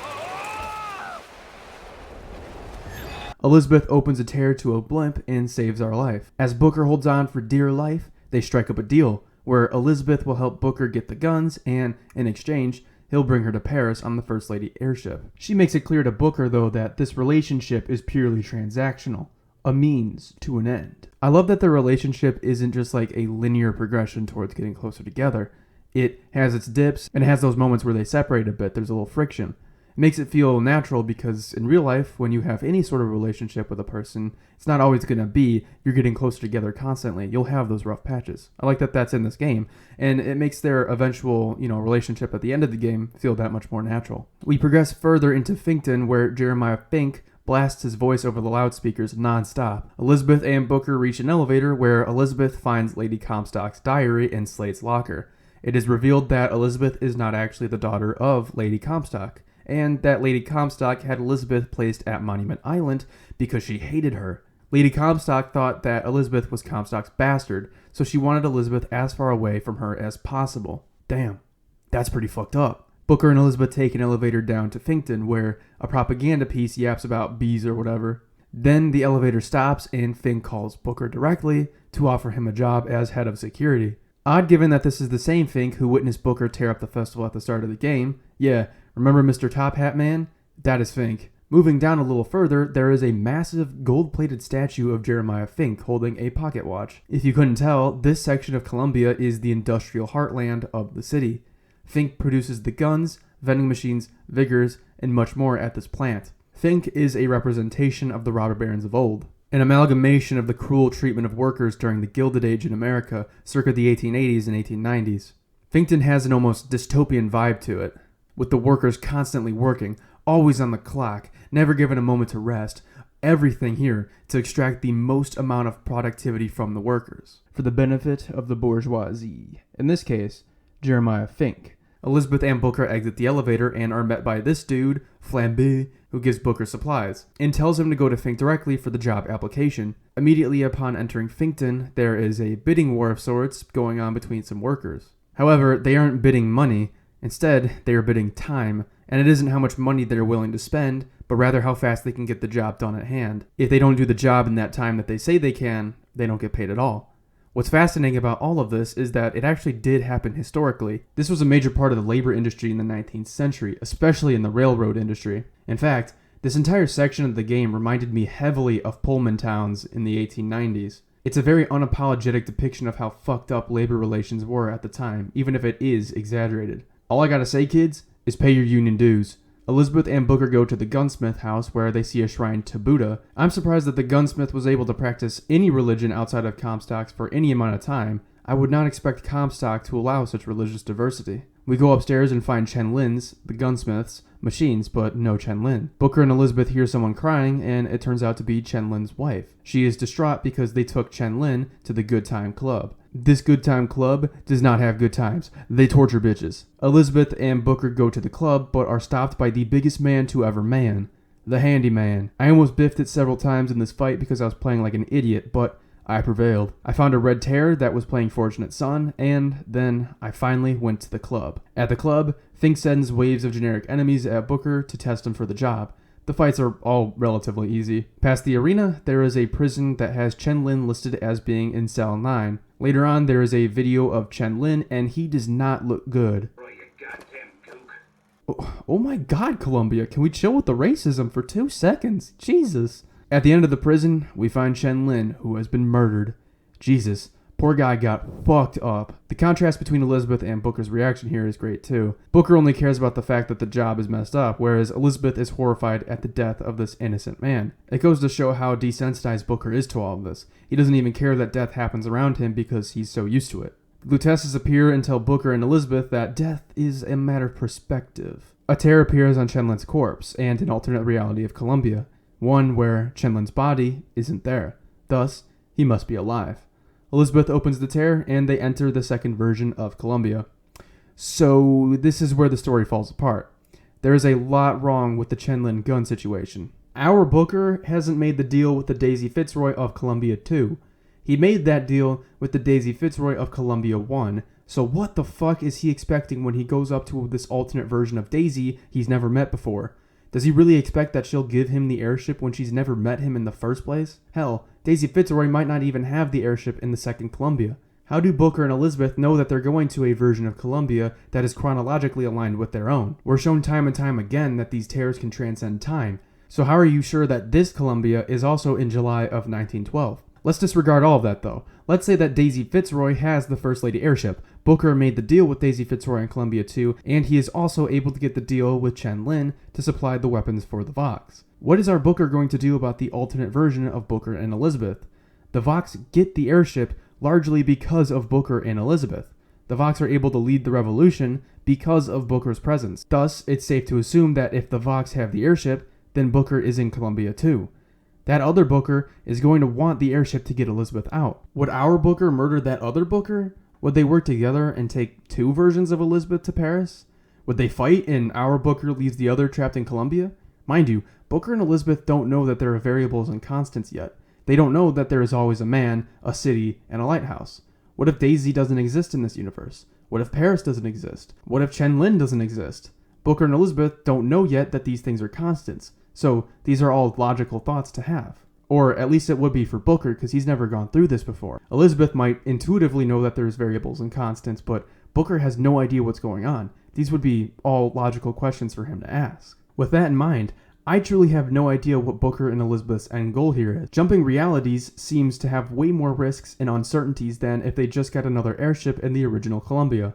Elizabeth opens a tear to a blimp and saves our life. As Booker holds on for dear life, they strike up a deal where Elizabeth will help Booker get the guns, and in exchange, he'll bring her to Paris on the First Lady airship. She makes it clear to Booker, though, that this relationship is purely transactional, a means to an end. I love that their relationship isn't just like a linear progression towards getting closer together. It has its dips, and it has those moments where they separate a bit. There's a little friction. It makes it feel natural, because in real life, when you have any sort of relationship with a person, it's not always going to be you're getting closer together constantly. You'll have those rough patches. I like that that's in this game, and it makes their eventual, relationship at the end of the game feel that much more natural. We progress further into Finkton, where Jeremiah Fink blasts his voice over the loudspeakers non-stop. Elizabeth and Booker reach an elevator where Elizabeth finds Lady Comstock's diary in Slate's locker. It is revealed that Elizabeth is not actually the daughter of Lady Comstock, and that Lady Comstock had Elizabeth placed at Monument Island because she hated her. Lady Comstock thought that Elizabeth was Comstock's bastard, so she wanted Elizabeth as far away from her as possible. Damn, that's pretty fucked up. Booker and Elizabeth take an elevator down to Finkton, where a propaganda piece yaps about bees or whatever. Then the elevator stops, and Fink calls Booker directly to offer him a job as head of security. Odd, given that this is the same Fink who witnessed Booker tear up the festival at the start of the game. Yeah, remember Mr. Top Hat Man? That is Fink. Moving down a little further, there is a massive gold-plated statue of Jeremiah Fink holding a pocket watch. If you couldn't tell, this section of Columbia is the industrial heartland of the city. Fink produces the guns, vending machines, Vigors, and much more at this plant. Fink is a representation of the robber barons of old, an amalgamation of the cruel treatment of workers during the Gilded Age in America circa the 1880s and 1890s. Finkton has an almost dystopian vibe to it, with the workers constantly working, always on the clock, never given a moment to rest, everything here to extract the most amount of productivity from the workers, for the benefit of the bourgeoisie. In this case, Jeremiah Fink. Elizabeth and Booker exit the elevator and are met by this dude, Flambe, who gives Booker supplies, and tells him to go to Fink directly for the job application. Immediately upon entering Finkton, there is a bidding war of sorts going on between some workers. However, they aren't bidding money, instead they are bidding time, and it isn't how much money they're willing to spend, but rather how fast they can get the job done at hand. If they don't do the job in that time that they say they can, they don't get paid at all. What's fascinating about all of this is that it actually did happen historically. This was a major part of the labor industry in the 19th century, especially in the railroad industry. In fact, this entire section of the game reminded me heavily of Pullman towns in the 1890s. It's a very unapologetic depiction of how fucked up labor relations were at the time, even if it is exaggerated. All I gotta say, kids, is pay your union dues. Elizabeth and Booker go to the gunsmith house where they see a shrine to Buddha. I'm surprised that the gunsmith was able to practice any religion outside of Comstock's for any amount of time. I would not expect Comstock to allow such religious diversity. We go upstairs and find Chen Lin's, the gunsmith's, machines, but no Chen Lin. Booker and Elizabeth hear someone crying, and it turns out to be Chen Lin's wife. She is distraught because they took Chen Lin to the Good Time Club. This Good Time Club does not have good times. They torture bitches. Elizabeth and Booker go to the club, but are stopped by the biggest man to ever man, the Handyman. I almost biffed it several times in this fight because I was playing like an idiot, but I prevailed. I found a red tear that was playing Fortunate Son, and then I finally went to the club. At the club, Fink sends waves of generic enemies at Booker to test him for the job. The fights are all relatively easy. Past the arena, there is a prison that has Chen Lin listed as being in cell 9. Later on, there is a video of Chen Lin, and he does not look good. Oh my god, Columbia, can we chill with the racism for 2 seconds? Jesus. At the end of the prison, we find Chen Lin, who has been murdered. Jesus, poor guy got fucked up. The contrast between Elizabeth and Booker's reaction here is great too. Booker only cares about the fact that the job is messed up, whereas Elizabeth is horrified at the death of this innocent man. It goes to show how desensitized Booker is to all of this. He doesn't even care that death happens around him because he's so used to it. The Lutesses appear and tell Booker and Elizabeth that death is a matter of perspective. A tear appears on Chen Lin's corpse, and an alternate reality of Columbia. One where Chen Lin's body isn't there. Thus, he must be alive. Elizabeth opens the tear, and they enter the second version of Columbia. So, this is where the story falls apart. There is a lot wrong with the Chen Lin gun situation. Our Booker hasn't made the deal with the Daisy Fitzroy of Columbia 2. He made that deal with the Daisy Fitzroy of Columbia 1. So what the fuck is he expecting when he goes up to this alternate version of Daisy he's never met before? Does he really expect that she'll give him the airship when she's never met him in the first place? Hell, Daisy Fitzroy might not even have the airship in the second Columbia. How do Booker and Elizabeth know that they're going to a version of Columbia that is chronologically aligned with their own? We're shown time and time again that these tears can transcend time. So how are you sure that this Columbia is also in July of 1912? Let's disregard all of that though. Let's say that Daisy Fitzroy has the First Lady airship. Booker made the deal with Daisy Fitzroy in Columbia 2, and he is also able to get the deal with Chen Lin to supply the weapons for the Vox. What is our Booker going to do about the alternate version of Booker and Elizabeth? The Vox get the airship largely because of Booker and Elizabeth. The Vox are able to lead the revolution because of Booker's presence. Thus, it's safe to assume that if the Vox have the airship, then Booker is in Columbia 2. That other Booker is going to want the airship to get Elizabeth out. Would our Booker murder that other Booker? Would they work together and take 2 versions of Elizabeth to Paris? Would they fight and our Booker leaves the other trapped in Columbia? Mind you, Booker and Elizabeth don't know that there are variables and constants yet. They don't know that there is always a man, a city, and a lighthouse. What if Daisy doesn't exist in this universe? What if Paris doesn't exist? What if Chen Lin doesn't exist? Booker and Elizabeth don't know yet that these things are constants. So these are all logical thoughts to have. Or at least it would be for Booker because he's never gone through this before. Elizabeth might intuitively know that there's variables and constants, but Booker has no idea what's going on. These would be all logical questions for him to ask. With that in mind, I truly have no idea what Booker and Elizabeth's end goal here is. Jumping realities seems to have way more risks and uncertainties than if they just got another airship in the original Columbia.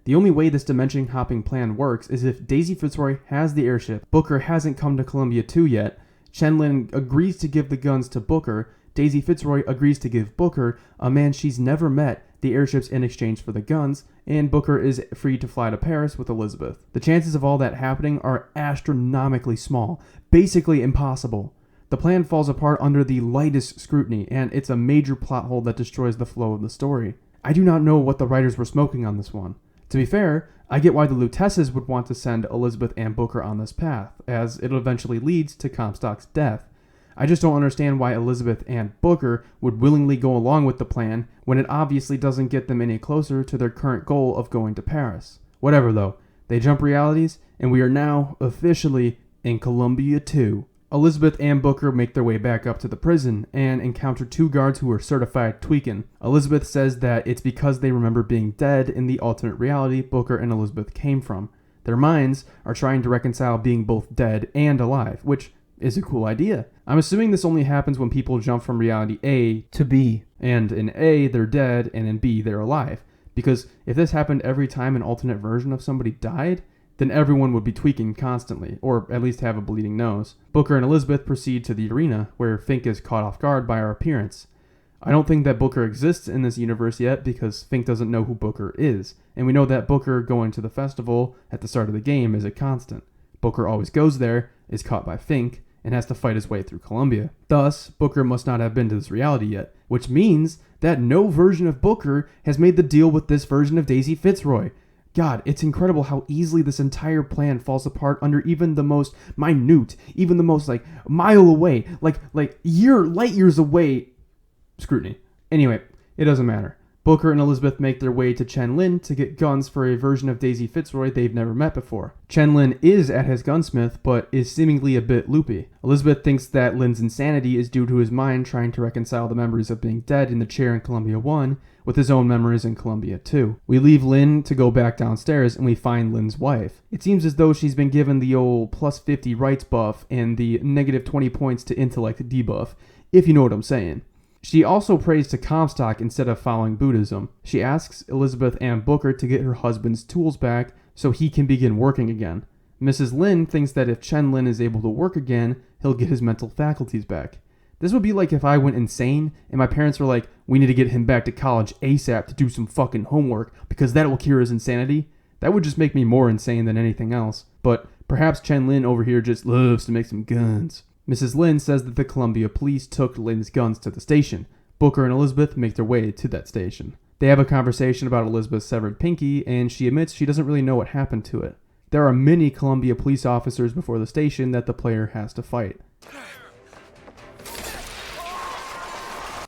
The only way this dimension hopping plan works is if Daisy Fitzroy has the airship, Booker hasn't come to Columbia 2 yet, Chen Lin agrees to give the guns to Booker, Daisy Fitzroy agrees to give Booker, a man she's never met, the airships in exchange for the guns, and Booker is free to fly to Paris with Elizabeth. The chances of all that happening are astronomically small, basically impossible. The plan falls apart under the lightest scrutiny, and it's a major plot hole that destroys the flow of the story. I do not know what the writers were smoking on this one. To be fair, I get why the Lutesses would want to send Elizabeth and Booker on this path, as it eventually leads to Comstock's death. I just don't understand why Elizabeth and Booker would willingly go along with the plan when it obviously doesn't get them any closer to their current goal of going to Paris. Whatever though, they jump realities, and we are now officially in Columbia 2. Elizabeth and Booker make their way back up to the prison and encounter two guards who are certified tweaking. Elizabeth says that it's because they remember being dead in the alternate reality Booker and Elizabeth came from. Their minds are trying to reconcile being both dead and alive, which is a cool idea. I'm assuming this only happens when people jump from reality A to B, and in A they're dead and in B they're alive. Because if this happened every time an alternate version of somebody died, then everyone would be tweaking constantly, or at least have a bleeding nose. Booker and Elizabeth proceed to the arena, where Fink is caught off guard by our appearance. I don't think that Booker exists in this universe yet, because Fink doesn't know who Booker is, and we know that Booker going to the festival at the start of the game is a constant. Booker always goes there, is caught by Fink, and has to fight his way through Columbia. Thus, Booker must not have been to this reality yet, which means that no version of Booker has made the deal with this version of Daisy Fitzroy. God, it's incredible how easily this entire plan falls apart under even the most minute, even the most mile away, light years away scrutiny. Anyway, it doesn't matter. Booker and Elizabeth make their way to Chen Lin to get guns for a version of Daisy Fitzroy they've never met before. Chen Lin is at his gunsmith, but is seemingly a bit loopy. Elizabeth thinks that Lin's insanity is due to his mind trying to reconcile the memories of being dead in the chair in Columbia 1 with his own memories in Columbia 2. We leave Lin to go back downstairs and we find Lin's wife. It seems as though she's been given the old plus 50 rights buff and the negative 20 points to intellect debuff, if you know what I'm saying. She also prays to Comstock instead of following Buddhism. She asks Elizabeth and Booker to get her husband's tools back so he can begin working again. Mrs. Lin thinks that if Chen Lin is able to work again, he'll get his mental faculties back. This would be like if I went insane and my parents were like, we need to get him back to college ASAP to do some fucking homework because that will cure his insanity. That would just make me more insane than anything else. But perhaps Chen Lin over here just loves to make some guns. Mrs. Lin says that the Columbia police took Lin's guns to the station. Booker and Elizabeth make their way to that station. They have a conversation about Elizabeth's severed pinky, and she admits she doesn't really know what happened to it. There are many Columbia police officers before the station that the player has to fight.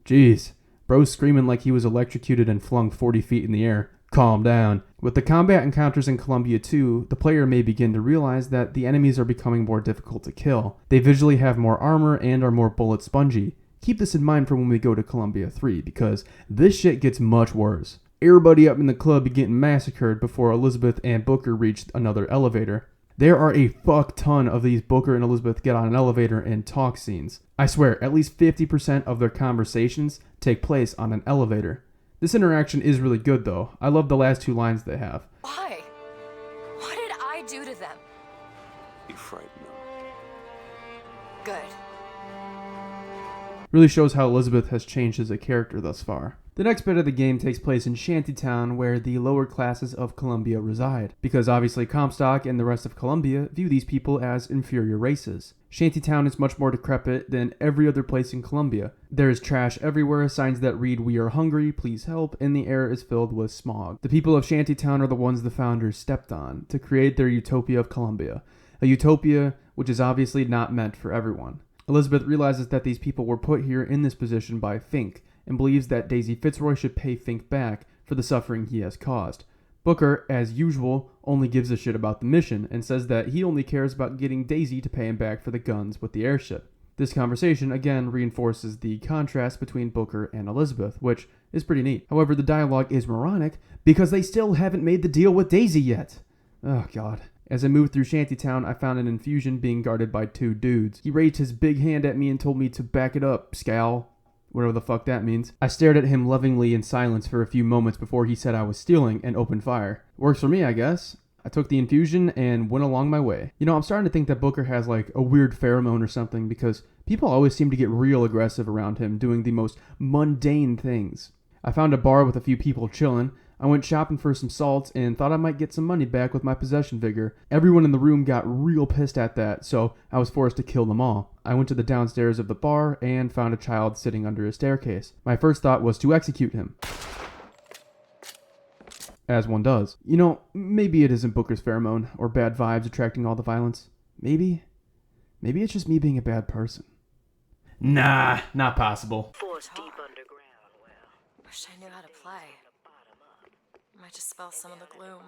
Jeez, bro's screaming like he was electrocuted and flung 40 feet in the air. Calm down. With the combat encounters in Columbia 2, the player may begin to realize that the enemies are becoming more difficult to kill. They visually have more armor and are more bullet spongy. Keep this in mind for when we go to Columbia 3, because this shit gets much worse. Everybody up in the club be getting massacred before Elizabeth and Booker reach another elevator. There are a fuck ton of these Booker and Elizabeth get on an elevator and talk scenes. I swear, at least 50% of their conversations take place on an elevator. This interaction is really good though. I love the last two lines they have. Why? What did I do to them? You frightened them. Good. Really shows how Elizabeth has changed as a character thus far. The next bit of the game takes place in Shantytown, where the lower classes of Columbia reside, because obviously Comstock and the rest of Columbia view these people as inferior races. Shantytown is much more decrepit than every other place in Columbia. There is trash everywhere, signs that read "We are hungry, please help," and the air is filled with smog. The people of Shantytown are the ones the founders stepped on to create their utopia of Columbia, a utopia which is obviously not meant for everyone. Elizabeth realizes that these people were put here in this position by Fink, and believes that Daisy Fitzroy should pay Fink back for the suffering he has caused. Booker, as usual, only gives a shit about the mission, and says that he only cares about getting Daisy to pay him back for the guns with the airship. This conversation again reinforces the contrast between Booker and Elizabeth, which is pretty neat. However, the dialogue is moronic because they still haven't made the deal with Daisy yet. Oh god. As I moved through Shantytown, I found an infusion being guarded by two dudes. He raised his big hand at me and told me to back it up, Scal. whatever the fuck that means. I stared at him lovingly in silence for a few moments before he said I was stealing and opened fire. Works for me, I guess. I took the infusion and went along my way. You know, I'm starting to think that Booker has like a weird pheromone or something because people always seem to get real aggressive around him doing the most mundane things. I found a bar with a few people chilling. I went shopping for some salt and thought I might get some money back with my possession vigor. Everyone in the room got real pissed at that, so I was forced to kill them all. I went to the downstairs of the bar and found a child sitting under a staircase. My first thought was to execute him. As one does. You know, maybe it isn't Booker's pheromone or bad vibes attracting all the violence. Maybe it's just me being a bad person. Nah, not possible. Deep underground. Wish I knew how to play. Might just spell some of the gloom.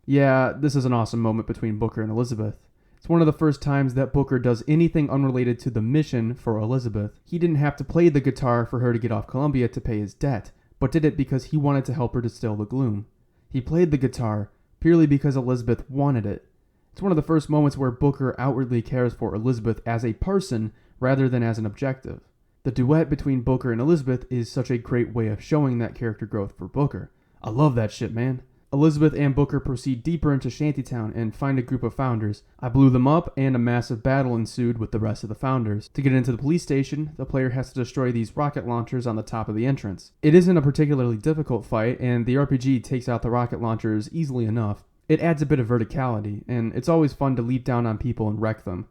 Yeah, this is an awesome moment between Booker and Elizabeth. It's one of the first times that Booker does anything unrelated to the mission for Elizabeth. He didn't have to play the guitar for her to get off Columbia to pay his debt, but did it because he wanted to help her distill the gloom. He played the guitar purely because Elizabeth wanted it. It's one of the first moments where Booker outwardly cares for Elizabeth as a person rather than as an objective. The duet between Booker and Elizabeth is such a great way of showing that character growth for Booker. I love that shit, man. Elizabeth and Booker proceed deeper into Shantytown and find a group of founders. I blew them up and a massive battle ensued with the rest of the founders. To get into the police station, the player has to destroy these rocket launchers on the top of the entrance. It isn't a particularly difficult fight and the RPG takes out the rocket launchers easily enough. It adds a bit of verticality and it's always fun to leap down on people and wreck them.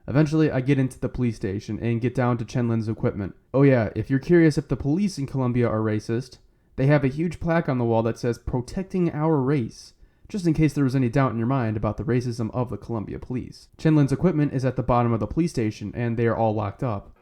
Eventually, I get into the police station and get down to Chen Lin's equipment. Oh yeah, if you're curious if the police in Columbia are racist, they have a huge plaque on the wall that says, "Protecting our race," just in case there was any doubt in your mind about the racism of the Columbia police. Chen Lin's equipment is at the bottom of the police station, and they are all locked up.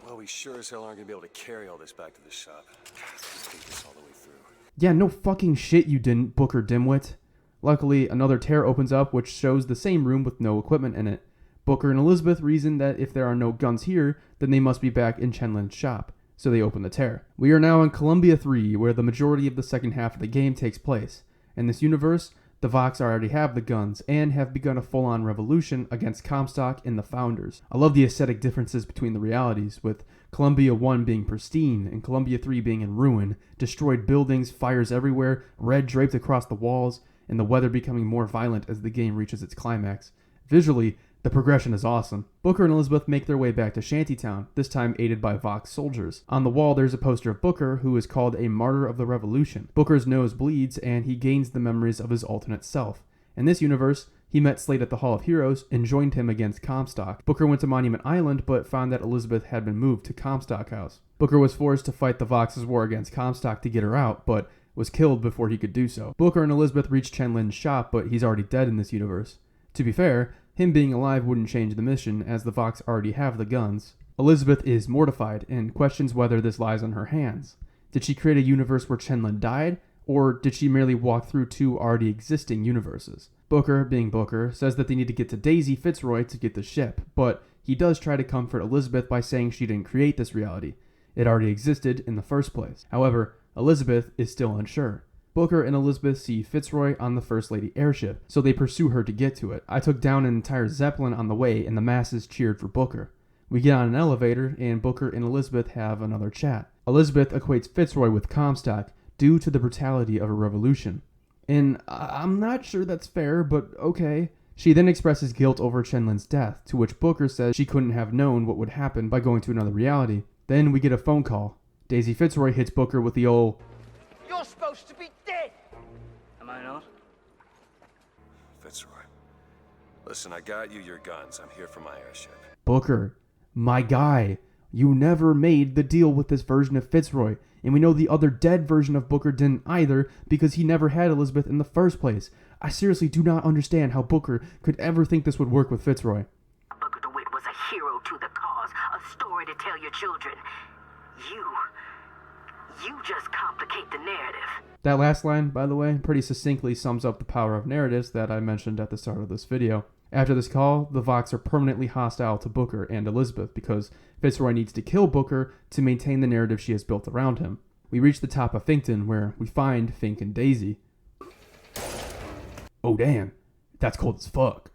Well, we sure as hell aren't gonna be able to carry all this back to the shop. Let's take this all the way through. Yeah, no fucking shit you didn't, Booker dimwit. Luckily, another tear opens up which shows the same room with no equipment in it. Booker and Elizabeth reason that if there are no guns here, then they must be back in Chen Lin's shop, so they open the tear. We are now in Columbia 3, where the majority of the second half of the game takes place. In this universe, the Vox already have the guns, and have begun a full-on revolution against Comstock and the Founders. I love the aesthetic differences between the realities, with Columbia 1 being pristine, and Columbia 3 being in ruin, destroyed buildings, fires everywhere, red draped across the walls, and the weather becoming more violent as the game reaches its climax. Visually, the progression is awesome. Booker and Elizabeth make their way back to Shantytown, this time aided by Vox soldiers. On the wall there's a poster of Booker, who is called a martyr of the revolution. Booker's nose bleeds, and he gains the memories of his alternate self. In this universe, he met Slade at the Hall of Heroes and joined him against Comstock. Booker went to Monument Island, but found that Elizabeth had been moved to Comstock House. Booker was forced to fight the Vox's war against Comstock to get her out, but was killed before he could do so. Booker and Elizabeth reach Chen Lin's shop, but he's already dead in this universe. To be fair, him being alive wouldn't change the mission, as the Vox already have the guns. Elizabeth is mortified and questions whether this lies on her hands. Did she create a universe where Chen Lin died, or did she merely walk through two already existing universes? Booker, being Booker, says that they need to get to Daisy Fitzroy to get the ship, but he does try to comfort Elizabeth by saying she didn't create this reality. It already existed in the first place. However, Elizabeth is still unsure. Booker and Elizabeth see Fitzroy on the First Lady airship, so they pursue her to get to it. I took down an entire Zeppelin on the way, and the masses cheered for Booker. We get on an elevator, and Booker and Elizabeth have another chat. Elizabeth equates Fitzroy with Comstock due to the brutality of a revolution. And I'm not sure that's fair, but okay. She then expresses guilt over Chen Lin's death, to which Booker says she couldn't have known what would happen by going to another reality. Then we get a phone call. Daisy Fitzroy hits Booker with the old, "You're supposed to be dead!" Am I not? Fitzroy. Listen, I got you your guns. I'm here for my airship. Booker, my guy, you never made the deal with this version of Fitzroy, and we know the other dead version of Booker didn't either because he never had Elizabeth in the first place. I seriously do not understand how Booker could ever think this would work with Fitzroy. Booker DeWitt was a hero to the cause, a story to tell your children. You just complicate the narrative. That last line, by the way, pretty succinctly sums up the power of narratives that I mentioned at the start of this video. After this call, the Vox are permanently hostile to Booker and Elizabeth because Fitzroy needs to kill Booker to maintain the narrative she has built around him. We reach the top of Finkton, where we find Fink and Daisy. Oh damn, That's cold as fuck.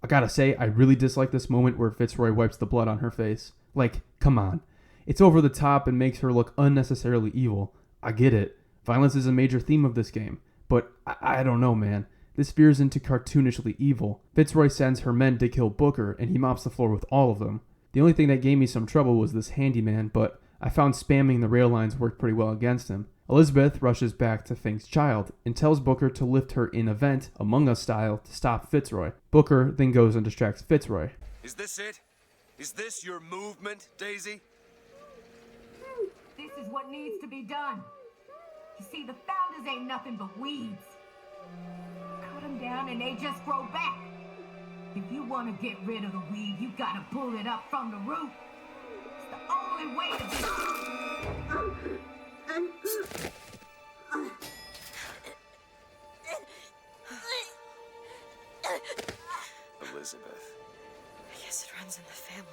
I gotta say, I really dislike this moment where Fitzroy wipes the blood on her face. Like, come on. It's over the top and makes her look unnecessarily evil. I get it. Violence is a major theme of this game. But I don't know, man. This veers into cartoonishly evil. Fitzroy sends her men to kill Booker, and he mops the floor with all of them. The only thing that gave me some trouble was this handyman, but I found spamming the rail lines worked pretty well against him. Elizabeth rushes back to Fink's child and tells Booker to lift her in a vent, Among Us style, to stop Fitzroy. Booker then goes and distracts Fitzroy. Is this it? Is this your movement, Daisy? This is what needs to be done. You see, the founders ain't nothing but weeds. Cut them down and they just grow back. If you want to get rid of the weed, you gotta pull it up from the root. It's the only way to do it. Elizabeth. I guess it runs in the family.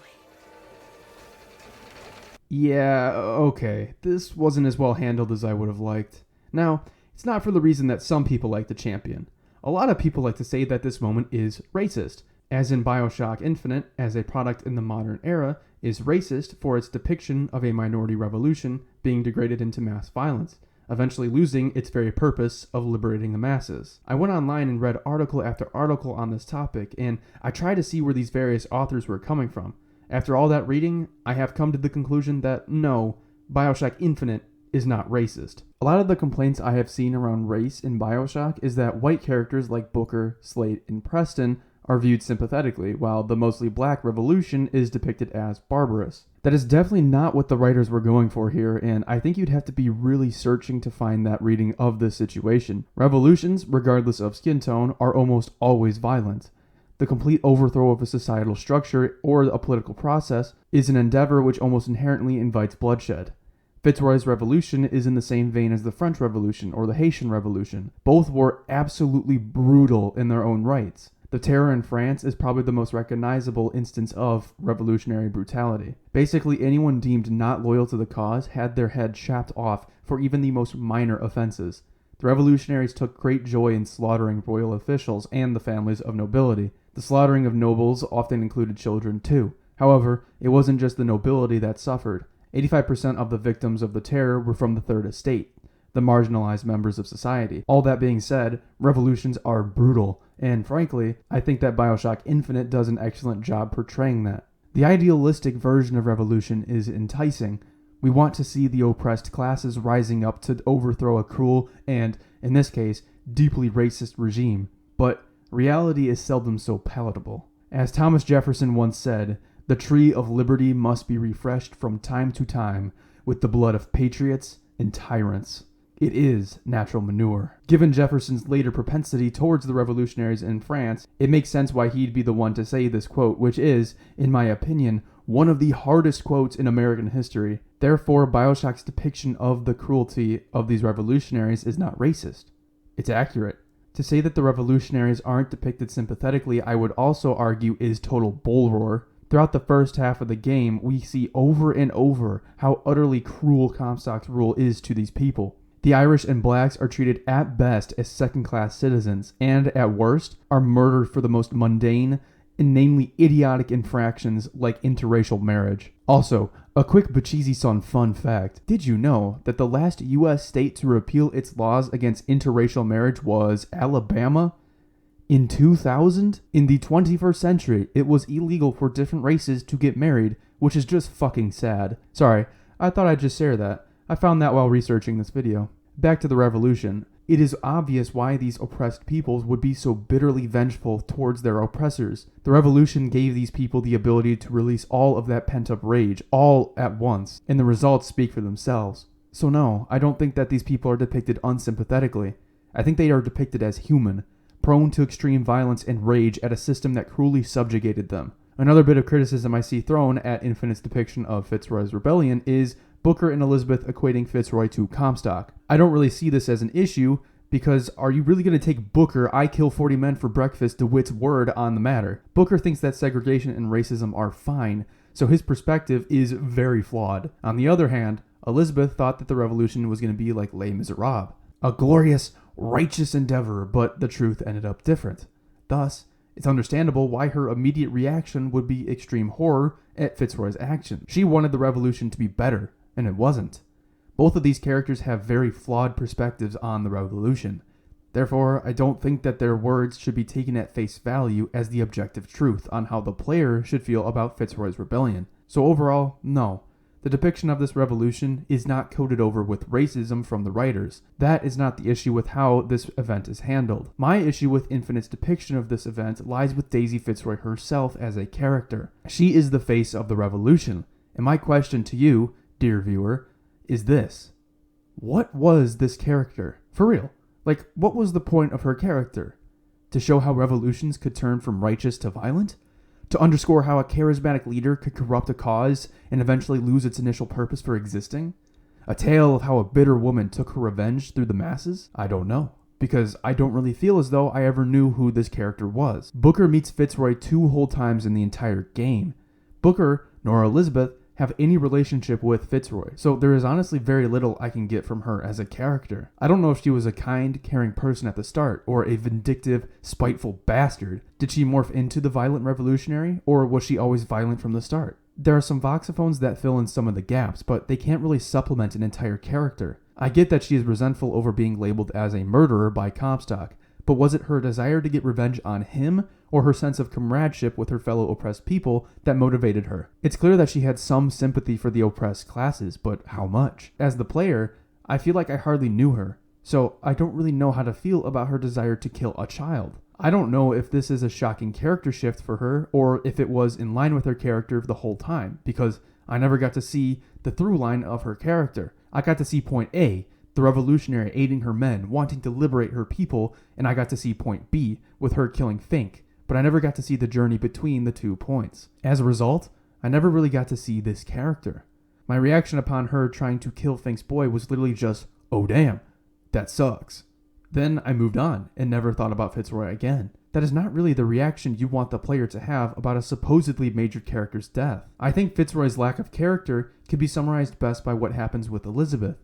Yeah, okay. This wasn't as well handled as I would have liked. Now, it's not for the reason that some people like to champion. A lot of people like to say that this moment is racist, as in Bioshock Infinite, as a product in the modern era, is racist for its depiction of a minority revolution being degraded into mass violence, eventually losing its very purpose of liberating the masses. I went online and read article after article on this topic, and I tried to see where these various authors were coming from. After all that reading, I have come to the conclusion that no, Bioshock Infinite is not racist. A lot of the complaints I have seen around race in Bioshock is that white characters like Booker, Slate, and Preston are viewed sympathetically, while the mostly black revolution is depicted as barbarous. That is definitely not what the writers were going for here, and I think you'd have to be really searching to find that reading of this situation. Revolutions, regardless of skin tone, are almost always violent. The complete overthrow of a societal structure or a political process is an endeavor which almost inherently invites bloodshed. Fitzroy's revolution is in the same vein as the French Revolution or the Haitian Revolution. Both were absolutely brutal in their own rights. The terror in France is probably the most recognizable instance of revolutionary brutality. Basically, anyone deemed not loyal to the cause had their head chopped off for even the most minor offenses. The revolutionaries took great joy in slaughtering royal officials and the families of nobility. The slaughtering of nobles often included children too. However, it wasn't just the nobility that suffered. 85% of the victims of the terror were from the Third Estate, the marginalized members of society. All that being said, revolutions are brutal, and frankly, I think that Bioshock Infinite does an excellent job portraying that. The idealistic version of revolution is enticing. We want to see the oppressed classes rising up to overthrow a cruel and, in this case, deeply racist regime. But reality is seldom so palatable. As Thomas Jefferson once said, the tree of liberty must be refreshed from time to time with the blood of patriots and tyrants. It is natural manure. Given Jefferson's later propensity towards the revolutionaries in France, it makes sense why he'd be the one to say this quote, which is, in my opinion, one of the hardest quotes in American history. Therefore, Bioshock's depiction of the cruelty of these revolutionaries is not racist. It's accurate. To say that the revolutionaries aren't depicted sympathetically, I would also argue is total bull roar. Throughout the first half of the game, we see over and over how utterly cruel Comstock's rule is to these people. The Irish and blacks are treated at best as second-class citizens, and at worst, are murdered for the most mundane, inanely idiotic infractions like interracial marriage. Also, a quick Bacheesi-son fun fact. Did you know that the last U.S. state to repeal its laws against interracial marriage was Alabama? In 2000? In the 21st century, it was illegal for different races to get married, which is just fucking sad. Sorry, I thought I'd just share that. I found that while researching this video. Back to the revolution. It is obvious why these oppressed peoples would be so bitterly vengeful towards their oppressors. The revolution gave these people the ability to release all of that pent-up rage, all at once, and the results speak for themselves. So no, I don't think that these people are depicted unsympathetically. I think they are depicted as human, prone to extreme violence and rage at a system that cruelly subjugated them. Another bit of criticism I see thrown at Infinite's depiction of Fitzroy's rebellion is Booker and Elizabeth equating Fitzroy to Comstock. I don't really see this as an issue, because are you really going to take Booker, I kill 40 men for breakfast, DeWitt's word on the matter? Booker thinks that segregation and racism are fine, so his perspective is very flawed. On the other hand, Elizabeth thought that the revolution was going to be like Les Miserables, a glorious, righteous endeavor, but the truth ended up different. Thus, it's understandable why her immediate reaction would be extreme horror at Fitzroy's action. She wanted the revolution to be better, and it wasn't. Both of these characters have very flawed perspectives on the revolution. Therefore, I don't think that their words should be taken at face value as the objective truth on how the player should feel about Fitzroy's rebellion. So overall, no. The depiction of this revolution is not coated over with racism from the writers. That is not the issue with how this event is handled. My issue with Infinite's depiction of this event lies with Daisy Fitzroy herself as a character. She is the face of the revolution. And my question to you, dear viewer, is this. What was this character? For real. Like, what was the point of her character? To show how revolutions could turn from righteous to violent? To underscore how a charismatic leader could corrupt a cause and eventually lose its initial purpose for existing? A tale of how a bitter woman took her revenge through the masses? I don't know, because I don't really feel as though I ever knew who this character was. Booker meets Fitzroy 2 whole times in the entire game. Booker, nor Elizabeth, have any relationship with Fitzroy, so there is honestly very little I can get from her as a character. I don't know if she was a kind, caring person at the start, or a vindictive, spiteful bastard. Did she morph into the violent revolutionary, or was she always violent from the start? There are some voxophones that fill in some of the gaps, but they can't really supplement an entire character. I get that she is resentful over being labeled as a murderer by Comstock, but was it her desire to get revenge on him, or her sense of comradeship with her fellow oppressed people that motivated her? It's clear that she had some sympathy for the oppressed classes, but how much? As the player, I feel like I hardly knew her, so I don't really know how to feel about her desire to kill a child. I don't know if this is a shocking character shift for her, or if it was in line with her character the whole time, because I never got to see the through line of her character. I got to see point A, the revolutionary aiding her men, wanting to liberate her people, and I got to see point B, with her killing Fink, but I never got to see the journey between the 2 points. As a result, I never really got to see this character. My reaction upon her trying to kill Fink's boy was literally just, oh damn, that sucks. Then I moved on, and never thought about Fitzroy again. That is not really the reaction you want the player to have about a supposedly major character's death. I think Fitzroy's lack of character can be summarized best by what happens with Elizabeth.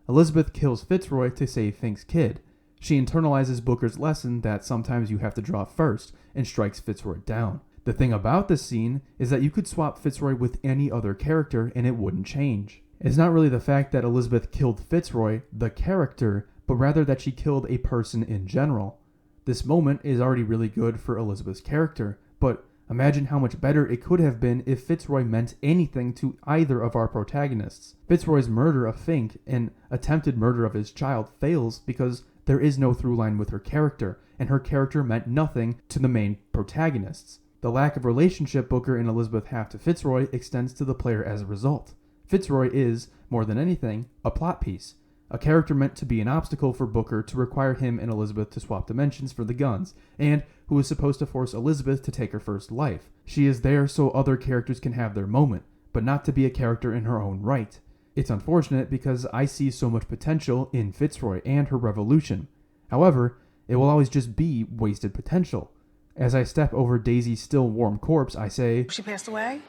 Elizabeth kills Fitzroy to save Fink's kid. She internalizes Booker's lesson that sometimes you have to draw first, and strikes Fitzroy down. The thing about this scene is that you could swap Fitzroy with any other character and it wouldn't change. It's not really the fact that Elizabeth killed Fitzroy, the character, but rather that she killed a person in general. This moment is already really good for Elizabeth's character, but imagine how much better it could have been if Fitzroy meant anything to either of our protagonists. Fitzroy's murder of Fink and attempted murder of his child fails because there is no through line with her character, and her character meant nothing to the main protagonists. The lack of relationship Booker and Elizabeth have to Fitzroy extends to the player as a result. Fitzroy is, more than anything, a plot piece. A character meant to be an obstacle for Booker to require him and Elizabeth to swap dimensions for the guns, and who is supposed to force Elizabeth to take her first life. She is there so other characters can have their moment, but not to be a character in her own right. It's unfortunate because I see so much potential in Fitzroy and her revolution. However, it will always just be wasted potential. As I step over Daisy's still warm corpse, I say, She passed away?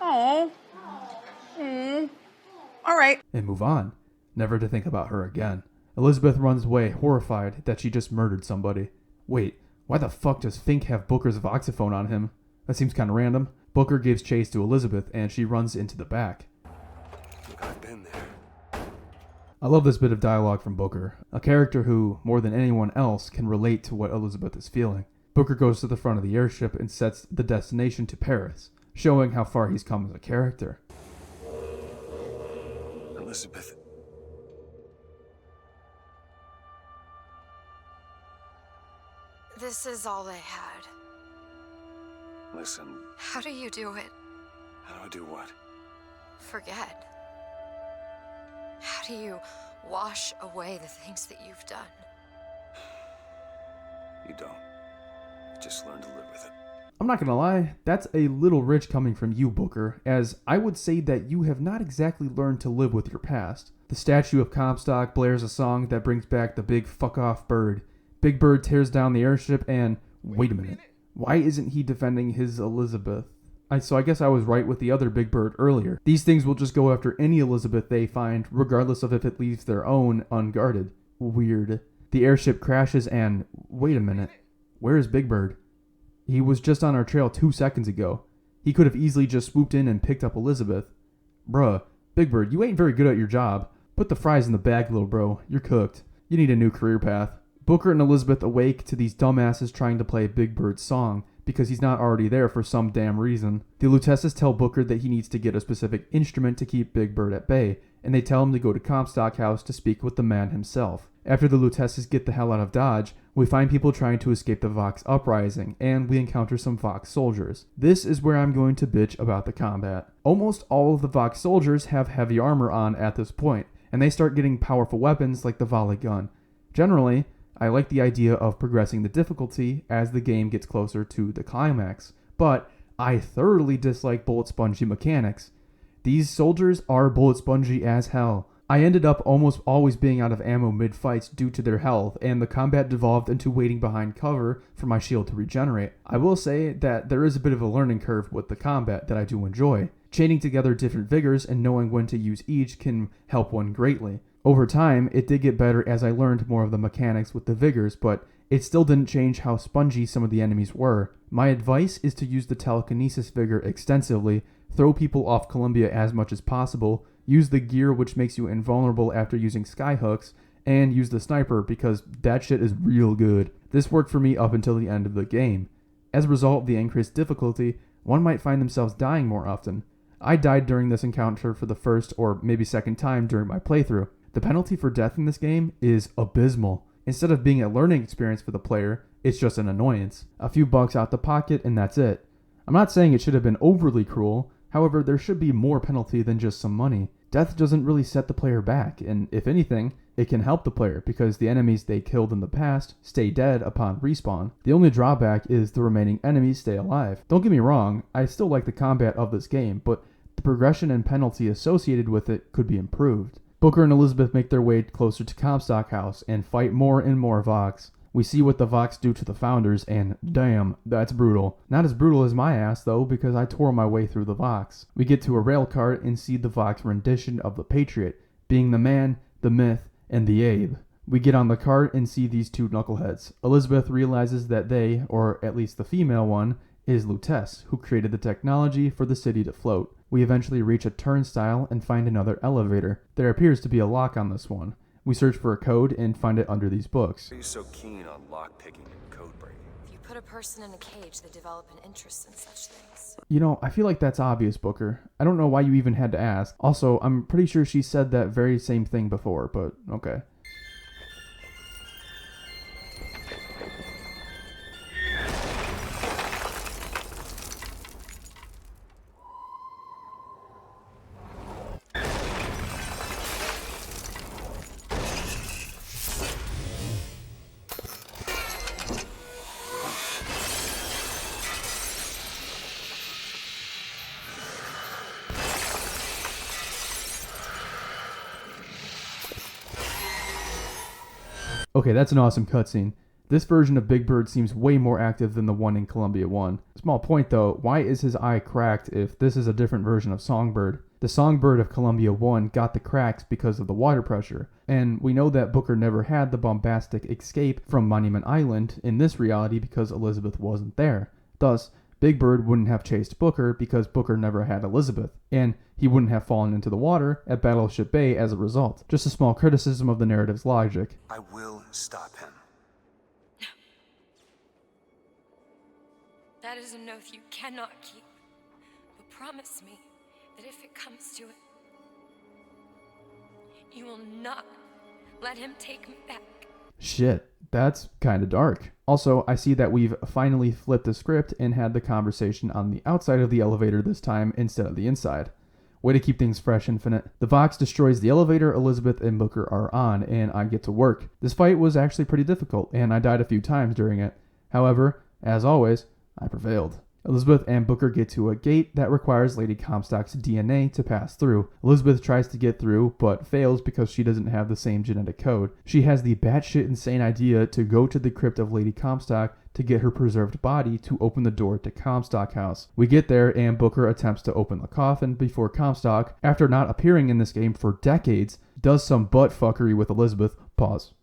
Oh. All right. And move on, never to think about her again. Elizabeth runs away, horrified that she just murdered somebody. Wait, why the fuck does Fink have Booker's voxophone on him? That seems kind of random. Booker gives chase to Elizabeth, and she runs into the back. Look, I've been there. I love this bit of dialogue from Booker, a character who, more than anyone else, can relate to what Elizabeth is feeling. Booker goes to the front of the airship and sets the destination to Paris, showing how far he's come as a character. Elizabeth. This is all I had. Listen. How do you do it? How do I do what? Forget. How do you wash away the things that you've done? You don't. You just learn to live with it. I'm not gonna lie, that's a little rich coming from you, Booker, as I would say that you have not exactly learned to live with your past. The statue of Comstock blares a song that brings back the big fuck-off bird. Big Bird tears down the airship and... Wait a minute. Why isn't he defending his Elizabeth? So I guess I was right with the other Big Bird earlier. These things will just go after any Elizabeth they find, regardless of if it leaves their own unguarded. Weird. The airship crashes and... Wait a minute. Where is Big Bird? He was just on our trail 2 seconds ago. He could have easily just swooped in and picked up Elizabeth. Bruh, Big Bird, you ain't very good at your job. Put the fries in the bag, little bro. You're cooked. You need a new career path. Booker and Elizabeth awake to these dumbasses trying to play Big Bird's song because he's not already there for some damn reason. The Lutesses tell Booker that he needs to get a specific instrument to keep Big Bird at bay, and they tell him to go to Comstock House to speak with the man himself. After the Lutesses get the hell out of Dodge, we find people trying to escape the Vox uprising, and we encounter some Vox soldiers. This is where I'm going to bitch about the combat. Almost all of the Vox soldiers have heavy armor on at this point, and they start getting powerful weapons like the volley gun. Generally, I like the idea of progressing the difficulty as the game gets closer to the climax, but I thoroughly dislike bullet spongy mechanics. These soldiers are bullet spongy as hell. I ended up almost always being out of ammo mid-fights due to their health, and the combat devolved into waiting behind cover for my shield to regenerate. I will say that there is a bit of a learning curve with the combat that I do enjoy. Chaining together different vigors and knowing when to use each can help one greatly. Over time, it did get better as I learned more of the mechanics with the vigors, but it still didn't change how spongy some of the enemies were. My advice is to use the telekinesis vigor extensively, throw people off Columbia as much as possible, use the gear which makes you invulnerable after using skyhooks, and use the sniper because that shit is real good. This worked for me up until the end of the game. As a result of the increased difficulty, one might find themselves dying more often. I died during this encounter for the first or maybe second time during my playthrough. The penalty for death in this game is abysmal. Instead of being a learning experience for the player, it's just an annoyance. A few bucks out the pocket and that's it. I'm not saying it should have been overly cruel, however there should be more penalty than just some money. Death doesn't really set the player back, and if anything, it can help the player because the enemies they killed in the past stay dead upon respawn. The only drawback is the remaining enemies stay alive. Don't get me wrong, I still like the combat of this game, but the progression and penalty associated with it could be improved. Booker and Elizabeth make their way closer to Comstock House and fight more and more Vox. We see what the Vox do to the Founders, and damn, that's brutal. Not as brutal as my ass, though, because I tore my way through the Vox. We get to a rail cart and see the Vox rendition of the Patriot, being the man, the myth, and the Abe. We get on the cart and see these two knuckleheads. Elizabeth realizes that they, or at least the female one, is Lutess, who created the technology for the city to float. We eventually reach a turnstile and find another elevator. There appears to be a lock on this one. We search for a code and find it under these books. Why are you so keen on lockpicking and code breaking? If you put a person in a cage, they develop an interest in such things. You know, I feel like that's obvious, Booker. I don't know why you even had to ask. Also, I'm pretty sure she said that very same thing before, but okay. Okay, that's an awesome cutscene. This version of Big Bird seems way more active than the one in Columbia 1. Small point though, why is his eye cracked if this is a different version of Songbird? The Songbird of Columbia 1 got the cracks because of the water pressure, and we know that Booker never had the bombastic escape from Monument Island in this reality because Elizabeth wasn't there. Thus, Big Bird wouldn't have chased Booker because Booker never had Elizabeth, and he wouldn't have fallen into the water at Battleship Bay as a result. Just a small criticism of the narrative's logic. I will stop him. That is an oath you cannot keep. But promise me that if it comes to it, you will not let him take me back. Shit, that's kinda dark. Also, I see that we've finally flipped the script and had the conversation on the outside of the elevator this time instead of the inside. Way to keep things fresh, Infinite. The Vox destroys the elevator Elizabeth and Booker are on, and I get to work. This fight was actually pretty difficult, and I died a few times during it. However, as always, I prevailed. Elizabeth and Booker get to a gate that requires Lady Comstock's DNA to pass through. Elizabeth tries to get through, but fails because she doesn't have the same genetic code. She has the batshit insane idea to go to the crypt of Lady Comstock to get her preserved body to open the door to Comstock House. We get there and Booker attempts to open the coffin before Comstock, after not appearing in this game for decades, does some butt fuckery with Elizabeth, pause,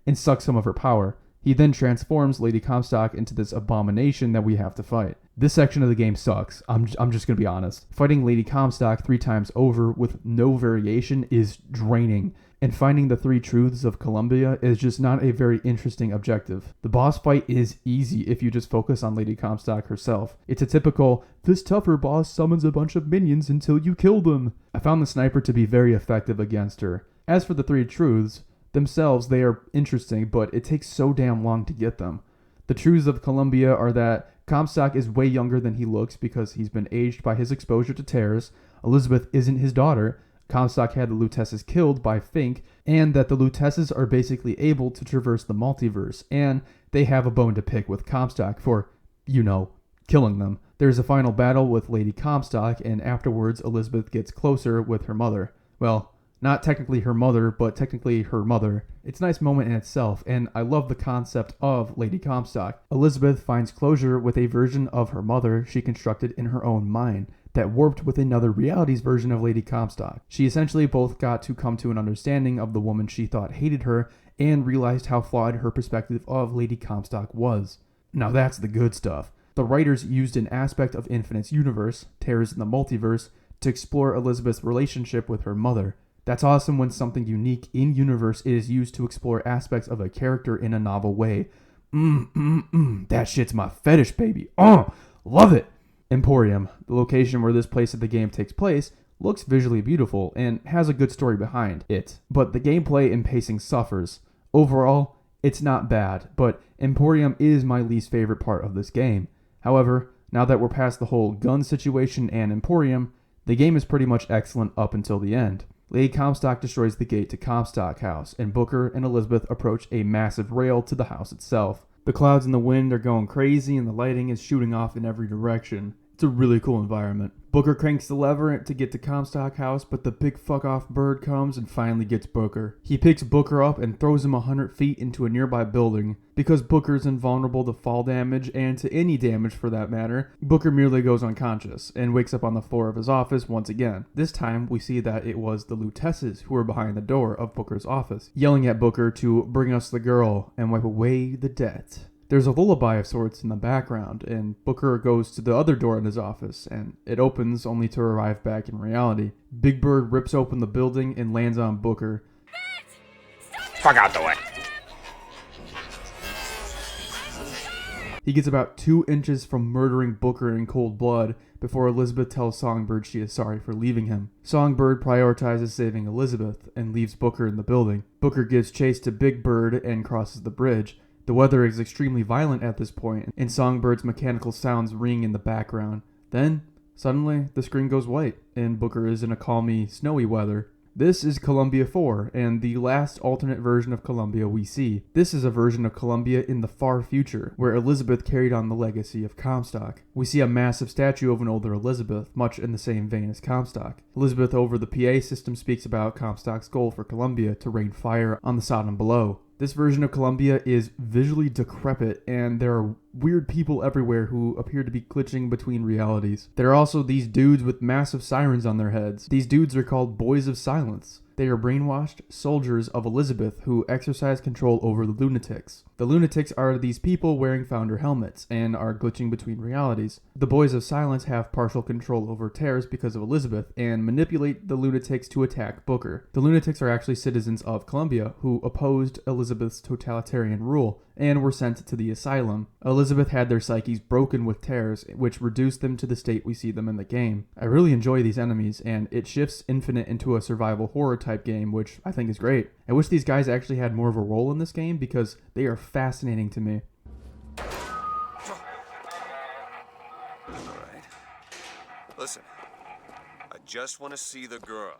and sucks some of her power. He then transforms Lady Comstock into this abomination that we have to fight. This section of the game sucks. I'm just gonna be honest. Fighting Lady Comstock 3 times over with no variation is draining, and finding the 3 truths of Columbia is just not a very interesting objective. The boss fight is easy if you just focus on Lady Comstock herself. It's a typical, this tougher boss summons a bunch of minions until you kill them. I found the sniper to be very effective against her. As for the 3 truths, themselves, they are interesting, but it takes so damn long to get them. The truths of Columbia are that Comstock is way younger than he looks because he's been aged by his exposure to terrors, Elizabeth isn't his daughter, Comstock had the Lutesses killed by Fink, and that the Lutesses are basically able to traverse the multiverse, and they have a bone to pick with Comstock for, killing them. There's a final battle with Lady Comstock, and afterwards Elizabeth gets closer with her mother. Well, not technically her mother, but technically her mother. It's a nice moment in itself, and I love the concept of Lady Comstock. Elizabeth finds closure with a version of her mother she constructed in her own mind that warped with another reality's version of Lady Comstock. She essentially both got to come to an understanding of the woman she thought hated her and realized how flawed her perspective of Lady Comstock was. Now that's the good stuff. The writers used an aspect of Infinite's universe, Terrors in the Multiverse, to explore Elizabeth's relationship with her mother. That's awesome when something unique in-universe is used to explore aspects of a character in a novel way. That shit's my fetish, baby. Love it! Emporium, the location where this place of the game takes place, looks visually beautiful and has a good story behind it, but the gameplay and pacing suffers. Overall, it's not bad, but Emporium is my least favorite part of this game. However, now that we're past the whole gun situation and Emporium, the game is pretty much excellent up until the end. Lady Comstock destroys the gate to Comstock House, and Booker and Elizabeth approach a massive rail to the house itself. The clouds and the wind are going crazy, and the lighting is shooting off in every direction. It's a really cool environment. Booker cranks the lever to get to Comstock House, but the big fuck-off bird comes and finally gets Booker. He picks Booker up and throws him 100 feet into a nearby building. Because Booker's invulnerable to fall damage, and to any damage for that matter, Booker merely goes unconscious, and wakes up on the floor of his office once again. This time, we see that it was the Lutesses who were behind the door of Booker's office, yelling at Booker to bring us the girl and wipe away the debt. There's a lullaby of sorts in the background, and Booker goes to the other door in his office, and it opens only to arrive back in reality. Big Bird rips open the building and lands on Booker. Fuck out the way. He gets about 2 inches from murdering Booker in cold blood before Elizabeth tells Songbird she is sorry for leaving him. Songbird prioritizes saving Elizabeth and leaves Booker in the building. Booker gives chase to Big Bird and crosses the bridge. The weather is extremely violent at this point, and Songbird's mechanical sounds ring in the background. Then, suddenly, the screen goes white, and Booker is in a calmy, snowy weather. This is Columbia 4, and the last alternate version of Columbia we see. This is a version of Columbia in the far future, where Elizabeth carried on the legacy of Comstock. We see a massive statue of an older Elizabeth, much in the same vein as Comstock. Elizabeth over the PA system speaks about Comstock's goal for Columbia to rain fire on the Sodom below. This version of Columbia is visually decrepit, and there are weird people everywhere who appear to be glitching between realities. There are also these dudes with massive sirens on their heads. These dudes are called Boys of Silence. They are brainwashed soldiers of Elizabeth who exercise control over the lunatics. The lunatics are these people wearing founder helmets and are glitching between realities. The Boys of Silence have partial control over terrors because of Elizabeth and manipulate the lunatics to attack Booker. The lunatics are actually citizens of Columbia who opposed Elizabeth's totalitarian rule and were sent to the asylum. Elizabeth had their psyches broken with terrors, which reduced them to the state we see them in the game. I really enjoy these enemies, and it shifts Infinite into a survival horror type game, which I think is great. I wish these guys actually had more of a role in this game because they are fascinating to me. Alright. Listen, I just want to see the girl.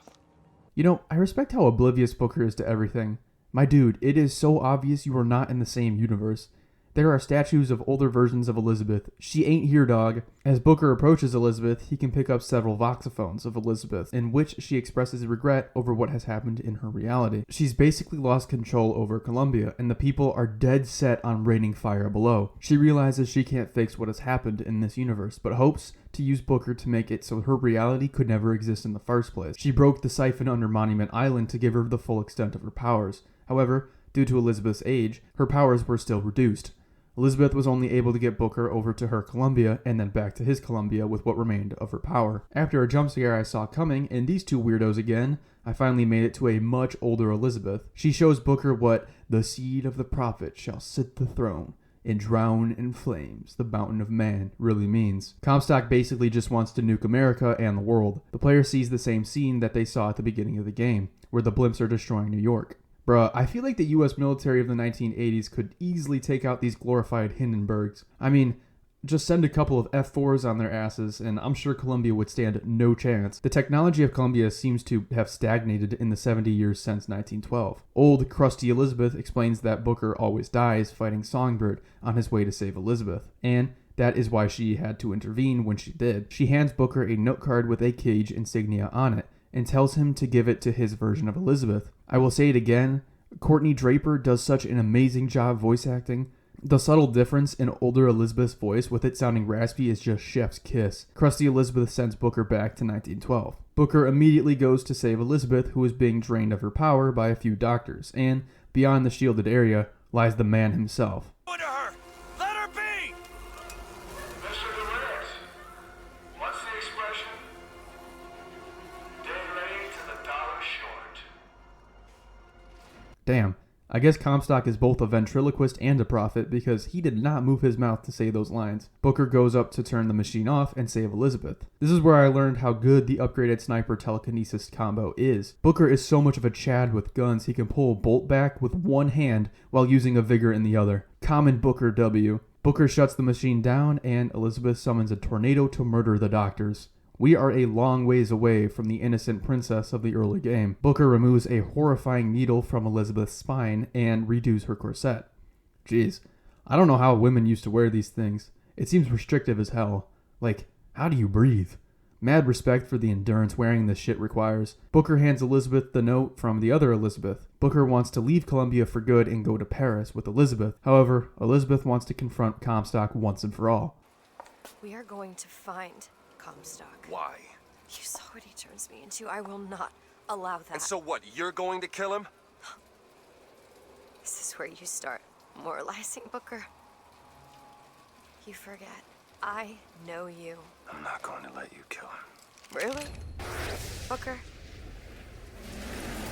You know, I respect how oblivious Booker is to everything. My dude, it is so obvious you are not in the same universe. There are statues of older versions of Elizabeth. She ain't here, dog. As Booker approaches Elizabeth, he can pick up several voxophones of Elizabeth, in which she expresses regret over what has happened in her reality. She's basically lost control over Columbia, and the people are dead set on raining fire below. She realizes she can't fix what has happened in this universe, but hopes to use Booker to make it so her reality could never exist in the first place. She broke the siphon under Monument Island to give her the full extent of her powers. However, due to Elizabeth's age, her powers were still reduced. Elizabeth was only able to get Booker over to her Columbia and then back to his Columbia with what remained of her power. After a jump scare I saw coming and these two weirdos again, I finally made it to a much older Elizabeth. She shows Booker what the seed of the prophet shall sit the throne and drown in flames the mountain of man really means. Comstock basically just wants to nuke America and the world. The player sees the same scene that they saw at the beginning of the game, where the blimps are destroying New York. Bruh, I feel like the US military of the 1980s could easily take out these glorified Hindenburgs. I mean, just send a couple of F4s on their asses, and I'm sure Columbia would stand no chance. The technology of Columbia seems to have stagnated in the 70 years since 1912. Old, crusty Elizabeth explains that Booker always dies fighting Songbird on his way to save Elizabeth, and that is why she had to intervene when she did. She hands Booker a note card with a cage insignia on it, and tells him to give it to his version of Elizabeth. I will say it again, Courtney Draper does such an amazing job voice acting. The subtle difference in older Elizabeth's voice with it sounding raspy is just chef's kiss. Crusty Elizabeth sends Booker back to 1912. Booker immediately goes to save Elizabeth, who is being drained of her power by a few doctors, and beyond the shielded area lies the man himself. Let her be! Mr. DeWitt, what's the expression? Dead late to the dollar short. Damn. I guess Comstock is both a ventriloquist and a prophet because he did not move his mouth to say those lines. Booker goes up to turn the machine off and save Elizabeth. This is where I learned how good the upgraded sniper telekinesis combo is. Booker is so much of a Chad with guns he can pull a bolt back with one hand while using a Vigor in the other. Common Booker W. Booker shuts the machine down and Elizabeth summons a tornado to murder the doctors. We are a long ways away from the innocent princess of the early game. Booker removes a horrifying needle from Elizabeth's spine and redos her corset. Jeez, I don't know how women used to wear these things. It seems restrictive as hell. Like, how do you breathe? Mad respect for the endurance wearing this shit requires. Booker hands Elizabeth the note from the other Elizabeth. Booker wants to leave Columbia for good and go to Paris with Elizabeth. However, Elizabeth wants to confront Comstock once and for all. We are going to find Comstock. Why? You saw what he turns me into. I will not allow that. And so what, you're going to kill him? This is where you start moralizing, Booker. You forget. I know you. I'm not going to let you kill him. Really? Booker?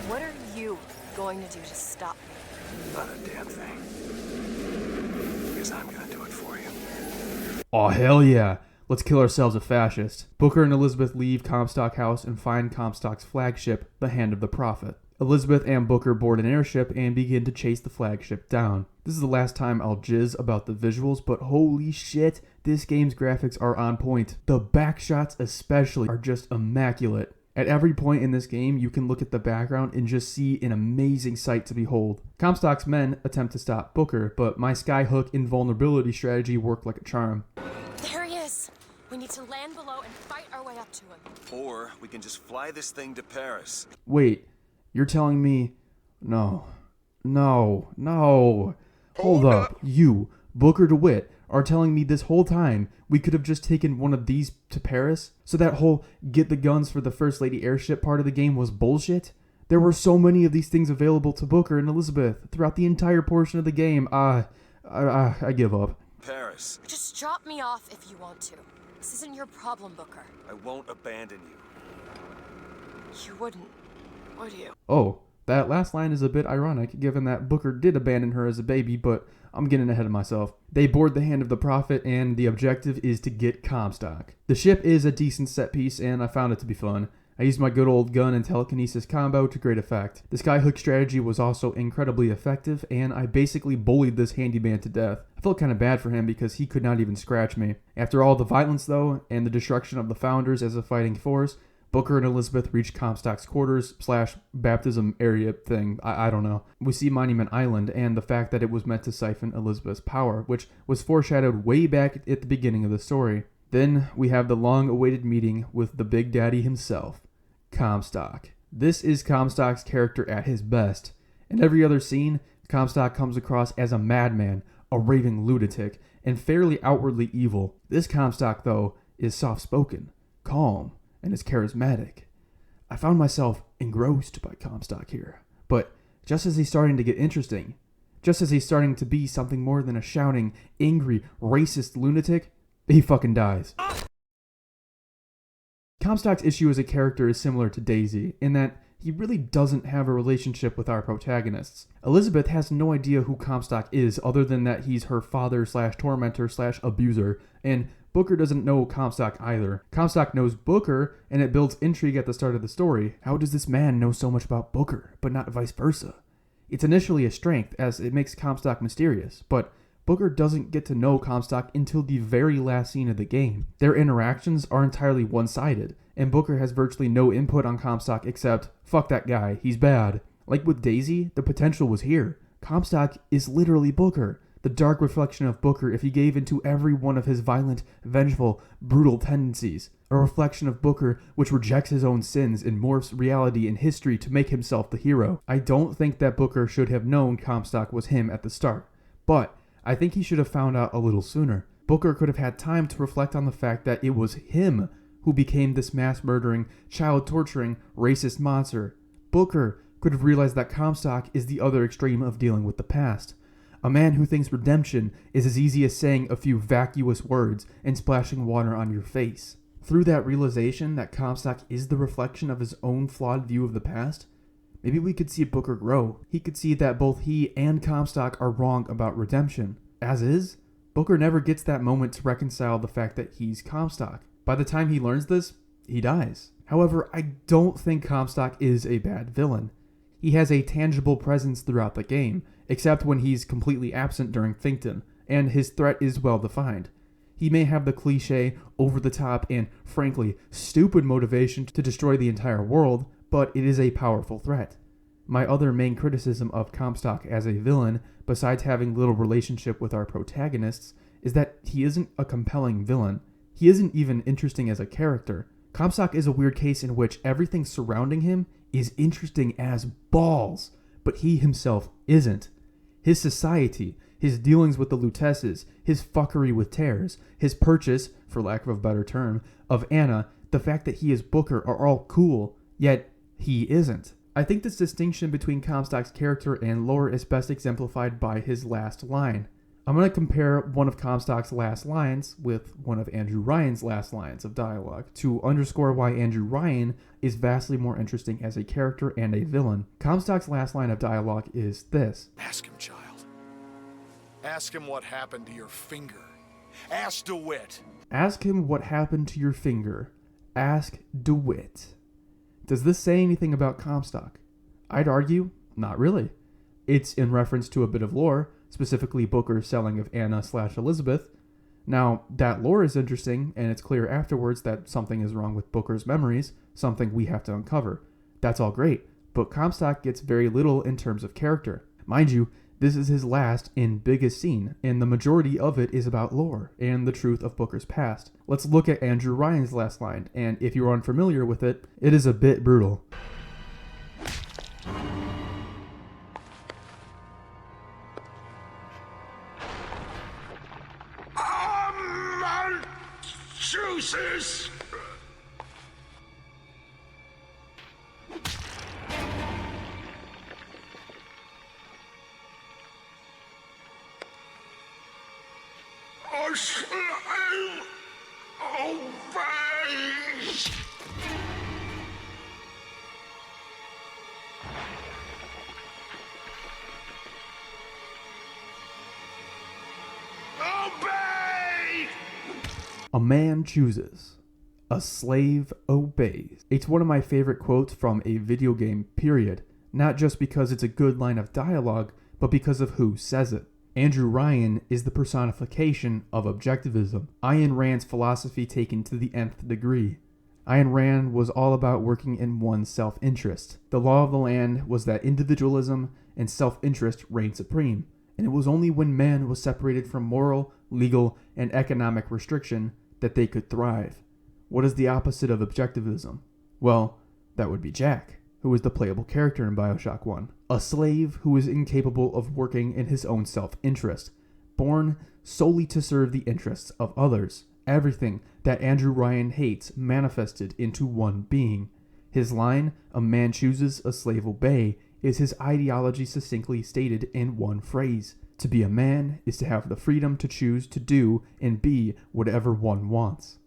What are you going to do to stop me? Not a damn thing. Because I'm going to do it for you. Oh, hell yeah. Let's kill ourselves a fascist. Booker and Elizabeth leave Comstock House and find Comstock's flagship, the Hand of the Prophet. Elizabeth and Booker board an airship and begin to chase the flagship down. This is the last time I'll jizz about the visuals, but holy shit, this game's graphics are on point. The back shots especially are just immaculate. At every point in this game, you can look at the background and just see an amazing sight to behold. Comstock's men attempt to stop Booker, but my skyhook invulnerability strategy worked like a charm. There he is. We need to land below and fight our way up to him. Or we can just fly this thing to Paris. Wait, you're telling me... No. Hold up. You, Booker DeWitt, are telling me this whole time we could have just taken one of these to Paris? So that whole get the guns for the First Lady airship part of the game was bullshit? There were so many of these things available to Booker and Elizabeth throughout the entire portion of the game. I give up. Paris. Just drop me off if you want to. This isn't your problem, Booker. I won't abandon you. You wouldn't, would you? Oh, that last line is a bit ironic given that Booker did abandon her as a baby, but I'm getting ahead of myself. They board the Hand of the Prophet and the objective is to get Comstock. The ship is a decent set piece and I found it to be fun. I used my good old gun and telekinesis combo to great effect. The skyhook strategy was also incredibly effective, and I basically bullied this handyman to death. I felt kind of bad for him because he could not even scratch me. After all the violence though, and the destruction of the Founders as a fighting force, Booker and Elizabeth reach Comstock's quarters / baptism area thing, I don't know. We see Monument Island and the fact that it was meant to siphon Elizabeth's power, which was foreshadowed way back at the beginning of the story. Then we have the long-awaited meeting with the Big Daddy himself, Comstock. This is Comstock's character at his best. In every other scene, Comstock comes across as a madman, a raving lunatic, and fairly outwardly evil. This Comstock, though, is soft-spoken, calm, and is charismatic. I found myself engrossed by Comstock here. But just as he's starting to get interesting, just as he's starting to be something more than a shouting, angry, racist lunatic, he fucking dies. Comstock's issue as a character is similar to Daisy, in that he really doesn't have a relationship with our protagonists. Elizabeth has no idea who Comstock is other than that he's her father/tormentor/abuser, and Booker doesn't know Comstock either. Comstock knows Booker, and it builds intrigue at the start of the story. How does this man know so much about Booker, but not vice versa? It's initially a strength, as it makes Comstock mysterious, but Booker doesn't get to know Comstock until the very last scene of the game. Their interactions are entirely one-sided, and Booker has virtually no input on Comstock except, fuck that guy, he's bad. Like with Daisy, the potential was here. Comstock is literally Booker, the dark reflection of Booker if he gave into every one of his violent, vengeful, brutal tendencies. A reflection of Booker which rejects his own sins and morphs reality and history to make himself the hero. I don't think that Booker should have known Comstock was him at the start, but I think he should have found out a little sooner. Booker could have had time to reflect on the fact that it was him who became this mass-murdering, child-torturing, racist monster. Booker could have realized that Comstock is the other extreme of dealing with the past. A man who thinks redemption is as easy as saying a few vacuous words and splashing water on your face. Through that realization that Comstock is the reflection of his own flawed view of the past, maybe we could see Booker grow. He could see that both he and Comstock are wrong about redemption. As is, Booker never gets that moment to reconcile the fact that he's Comstock. By the time he learns this, he dies. However, I don't think Comstock is a bad villain. He has a tangible presence throughout the game, except when he's completely absent during Finkton, and his threat is well defined. He may have the cliche, over-the-top, and frankly, stupid motivation to destroy the entire world, but it is a powerful threat. My other main criticism of Comstock as a villain, besides having little relationship with our protagonists, is that he isn't a compelling villain. He isn't even interesting as a character. Comstock is a weird case in which everything surrounding him is interesting as balls, but he himself isn't. His society, his dealings with the Lutesses, his fuckery with Tears, his purchase, for lack of a better term, of Anna, the fact that he is Booker are all cool, yet he isn't. I think this distinction between Comstock's character and lore is best exemplified by his last line. I'm going to compare one of Comstock's last lines with one of Andrew Ryan's last lines of dialogue to underscore why Andrew Ryan is vastly more interesting as a character and a villain. Comstock's last line of dialogue is this. Ask him, child. Ask him what happened to your finger. Ask DeWitt. Ask him what happened to your finger. Ask DeWitt. Does this say anything about Comstock? I'd argue, not really. It's in reference to a bit of lore, specifically Booker's selling of Anna/Elizabeth. Now, that lore is interesting, and it's clear afterwards that something is wrong with Booker's memories, something we have to uncover. That's all great, but Comstock gets very little in terms of character. Mind you, this is his last and biggest scene, and the majority of it is about lore and the truth of Booker's past. Let's look at Andrew Ryan's last line, and if you're unfamiliar with it, it is a bit brutal. Juices! A man chooses. A slave obeys. It's one of my favorite quotes from a video game, period. Not just because it's a good line of dialogue, but because of who says it. Andrew Ryan is the personification of objectivism. Ayn Rand's philosophy taken to the nth degree. Ayn Rand was all about working in one's self-interest. The law of the land was that individualism and self-interest reigned supreme, and it was only when man was separated from moral, legal, and economic restriction that they could thrive. What is the opposite of objectivism? Well, that would be Jack, who is the playable character in Bioshock 1. A slave who is incapable of working in his own self-interest, born solely to serve the interests of others. Everything that Andrew Ryan hates manifested into one being. His line, "A man chooses, a slave obey," is his ideology succinctly stated in one phrase. To be a man is to have the freedom to choose to do and be whatever one wants.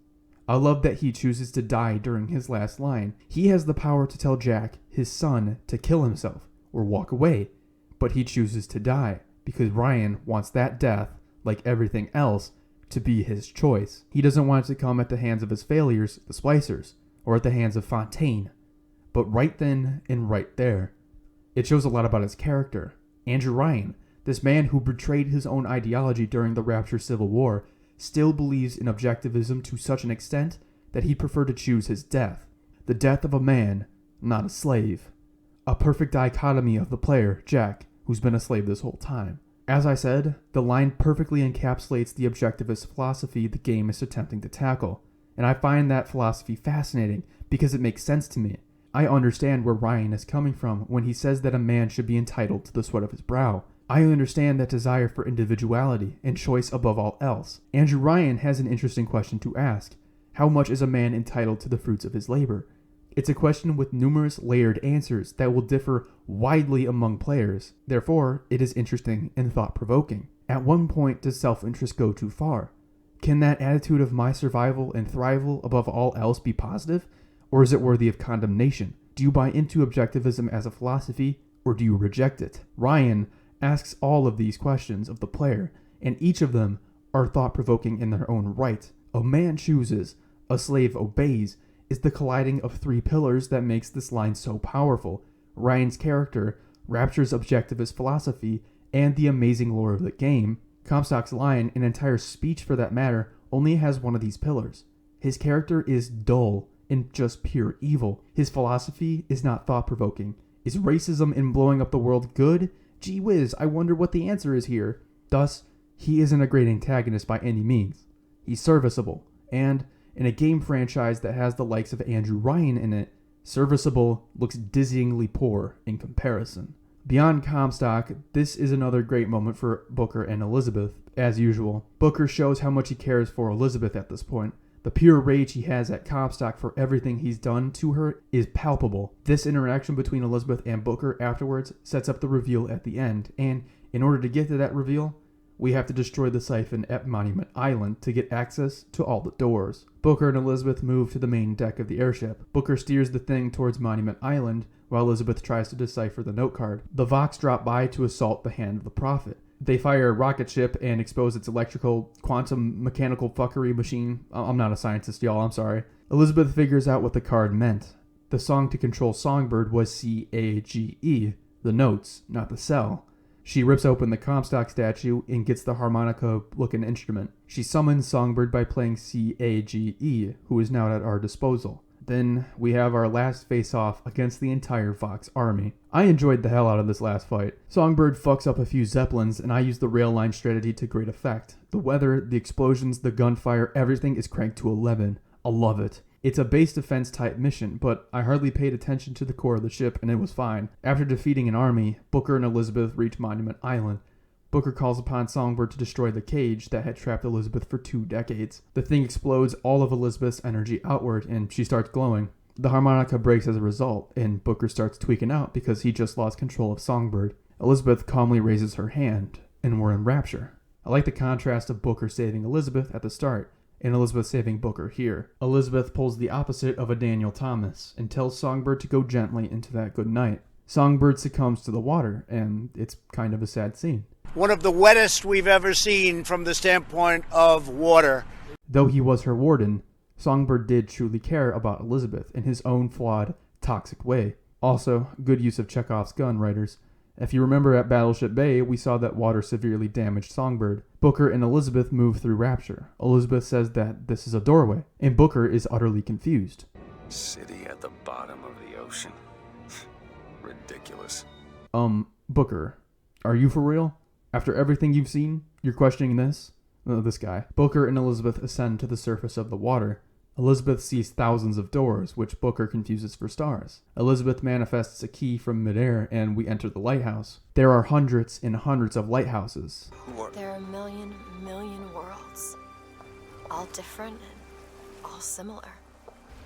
I love that he chooses to die during his last line. He has the power to tell Jack, his son, to kill himself or walk away, but he chooses to die because Ryan wants that death, like everything else, to be his choice. He doesn't want it to come at the hands of his failures, the Splicers, or at the hands of Fontaine, but right then and right there. It shows a lot about his character. Andrew Ryan, this man who betrayed his own ideology during the Rapture Civil War, still believes in objectivism to such an extent that he'd prefer to choose his death. The death of a man, not a slave. A perfect dichotomy of the player, Jack, who's been a slave this whole time. As I said, the line perfectly encapsulates the objectivist philosophy the game is attempting to tackle, and I find that philosophy fascinating because it makes sense to me. I understand where Ryan is coming from when he says that a man should be entitled to the sweat of his brow. I understand that desire for individuality and choice above all else. Andrew Ryan has an interesting question to ask. How much is a man entitled to the fruits of his labor? It's a question with numerous layered answers that will differ widely among players. Therefore, it is interesting and thought-provoking. At one point, does self-interest go too far? Can that attitude of my survival and thrival above all else be positive? Or is it worthy of condemnation? Do you buy into objectivism as a philosophy, or do you reject it? Ryan asks all of these questions of the player, and each of them are thought-provoking in their own right. A man chooses, a slave obeys, is the colliding of three pillars that makes this line so powerful. Ryan's character, Rapture's objectivist philosophy, and the amazing lore of the game. Comstock's line, an entire speech for that matter, only has one of these pillars. His character is dull and just pure evil. His philosophy is not thought-provoking. Is racism and blowing up the world good? Gee whiz, I wonder what the answer is here. Thus, he isn't a great antagonist by any means. He's serviceable, and in a game franchise that has the likes of Andrew Ryan in it, serviceable looks dizzyingly poor in comparison. Beyond Comstock, this is another great moment for Booker and Elizabeth. As usual, Booker shows how much he cares for Elizabeth at this point. The pure rage he has at Comstock for everything he's done to her is palpable. This interaction between Elizabeth and Booker afterwards sets up the reveal at the end, and in order to get to that reveal, we have to destroy the siphon at Monument Island to get access to all the doors. Booker and Elizabeth move to the main deck of the airship. Booker steers the thing towards Monument Island, while Elizabeth tries to decipher the note card. The Vox drop by to assault the Hand of the Prophet. They fire a rocket ship and expose its electrical, quantum, mechanical fuckery machine. I'm not a scientist, y'all, I'm sorry. Elizabeth figures out what the card meant. The song to control Songbird was C-A-G-E, the notes, not the cell. She rips open the Comstock statue and gets the harmonica-looking instrument. She summons Songbird by playing C-A-G-E, who is now at our disposal. Then we have our last face-off against the entire Vox army. I enjoyed the hell out of this last fight. Songbird fucks up a few Zeppelins, and I use the rail line strategy to great effect. The weather, the explosions, the gunfire, everything is cranked to 11. I love it. It's a base defense type mission, but I hardly paid attention to the core of the ship and it was fine. After defeating an army, Booker and Elizabeth reach Monument Island. Booker calls upon Songbird to destroy the cage that had trapped Elizabeth for 2 decades. The thing explodes all of Elizabeth's energy outward and she starts glowing. The harmonica breaks as a result, and Booker starts tweaking out because he just lost control of Songbird. Elizabeth calmly raises her hand, and we're in Rapture. I like the contrast of Booker saving Elizabeth at the start, and Elizabeth saving Booker here. Elizabeth pulls the opposite of a Daniel Thomas, and tells Songbird to go gently into that good night. Songbird succumbs to the water, and it's kind of a sad scene. One of the wettest we've ever seen from the standpoint of water. Though he was her warden, Songbird did truly care about Elizabeth in his own flawed, toxic way. Also, good use of Chekhov's gun, writers. If you remember at Battleship Bay, we saw that water severely damaged Songbird. Booker and Elizabeth move through Rapture. Elizabeth says that this is a doorway, and Booker is utterly confused. City at the bottom of the ocean. Ridiculous. Booker, are you for real? After everything you've seen, you're questioning this? This guy. Booker and Elizabeth ascend to the surface of the water. Elizabeth sees thousands of doors, which Booker confuses for stars. Elizabeth manifests a key from midair, and we enter the lighthouse. There are hundreds and hundreds of lighthouses. There are a million worlds. All different and all similar.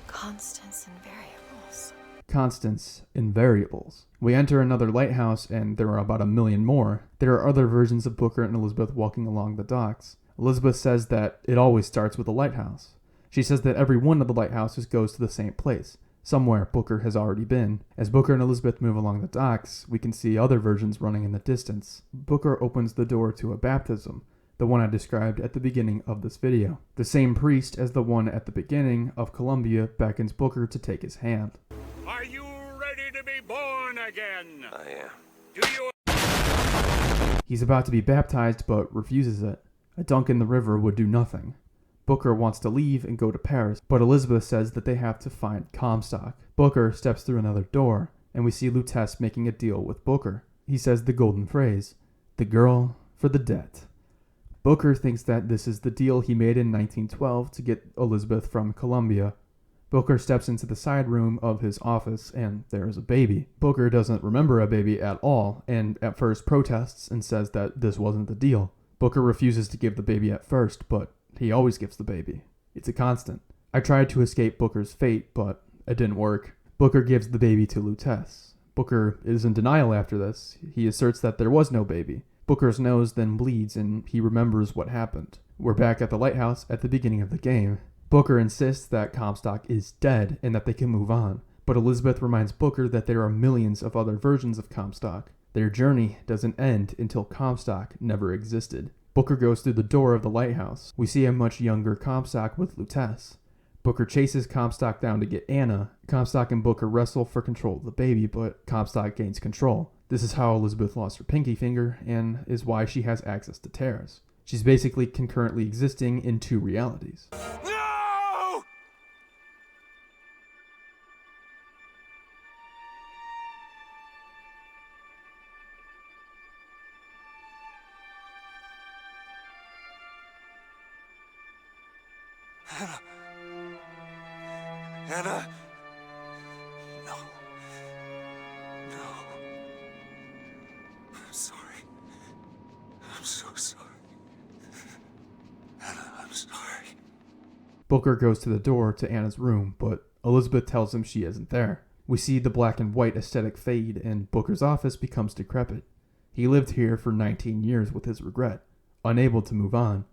Constants and variables. constants, and variables. We enter another lighthouse, and there are about 1 million more. There are other versions of Booker and Elizabeth walking along the docks. Elizabeth says that it always starts with a lighthouse. She says that every one of the lighthouses goes to the same place. Somewhere Booker has already been. As Booker and Elizabeth move along the docks, we can see other versions running in the distance. Booker opens the door to a baptism, the one I described at the beginning of this video. The same priest as the one at the beginning of Columbia beckons Booker to take his hand. Are you ready to be born again? I am. Do you? He's about to be baptized but refuses it. A dunk in the river would do nothing. Booker wants to leave and go to Paris, but Elizabeth says that they have to find Comstock. Booker steps through another door, and we see Lutece making a deal with Booker. He says the golden phrase, "The girl for the debt." Booker thinks that this is the deal he made in 1912 to get Elizabeth from Columbia. Booker steps into the side room of his office, and there is a baby. Booker doesn't remember a baby at all, and at first protests and says that this wasn't the deal. Booker refuses to give the baby at first, but he always gives the baby. It's a constant. I tried to escape Booker's fate, but it didn't work. Booker gives the baby to Lutece. Booker is in denial after this. He asserts that there was no baby. Booker's nose then bleeds, and he remembers what happened. We're back at the lighthouse at the beginning of the game. Booker insists that Comstock is dead and that they can move on, but Elizabeth reminds Booker that there are millions of other versions of Comstock. Their journey doesn't end until Comstock never existed. Booker goes through the door of the lighthouse. We see a much younger Comstock with Lutece. Booker chases Comstock down to get Anna. Comstock and Booker wrestle for control of the baby, but Comstock gains control. This is how Elizabeth lost her pinky finger, and is why she has access to tears. She's basically concurrently existing in two realities. No! Anna. Anna. No. No. I'm sorry. I'm so sorry. Anna, I'm sorry. Booker goes to the door to Anna's room, but Elizabeth tells him she isn't there. We see the black and white aesthetic fade, and Booker's office becomes decrepit. He lived here for 19 years with his regret, unable to move on.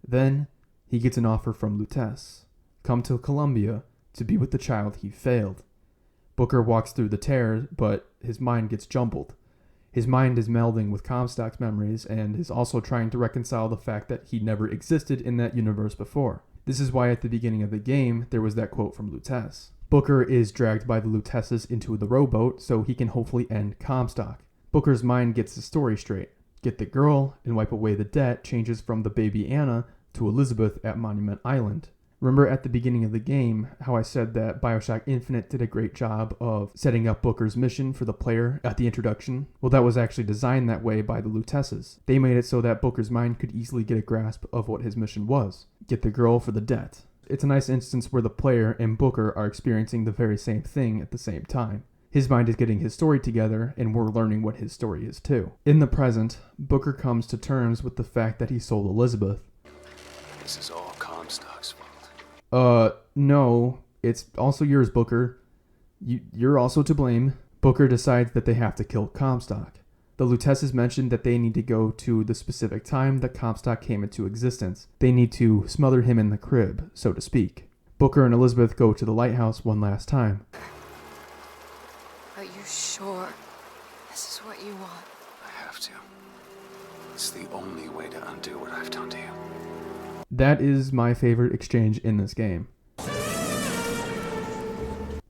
Then, he gets an offer from Lutece. Come to Columbia to be with the child he failed. Booker walks through the tears, but his mind gets jumbled. His mind is melding with Comstock's memories and is also trying to reconcile the fact that he never existed in that universe before. This is why at the beginning of the game, there was that quote from Lutece. Booker is dragged by the Luteces into the rowboat so he can hopefully end Comstock. Booker's mind gets the story straight. Get the girl and wipe away the debt changes from the baby Anna to Elizabeth at Monument Island. Remember at the beginning of the game how I said that Bioshock Infinite did a great job of setting up Booker's mission for the player at the introduction? Well, that was actually designed that way by the Luteces. They made it so that Booker's mind could easily get a grasp of what his mission was. Get the girl for the debt. It's a nice instance where the player and Booker are experiencing the very same thing at the same time. His mind is getting his story together, and we're learning what his story is too. In the present, Booker comes to terms with the fact that he sold Elizabeth. This is all Comstock's fault. No. It's also yours, Booker. You're also to blame. Booker decides that they have to kill Comstock. The Luteces mentioned that they need to go to the specific time that Comstock came into existence. They need to smother him in the crib, so to speak. Booker and Elizabeth go to the lighthouse one last time. Are you sure this is what you want? I have to. It's the only way to undo what I've done to you. That is my favorite exchange in this game.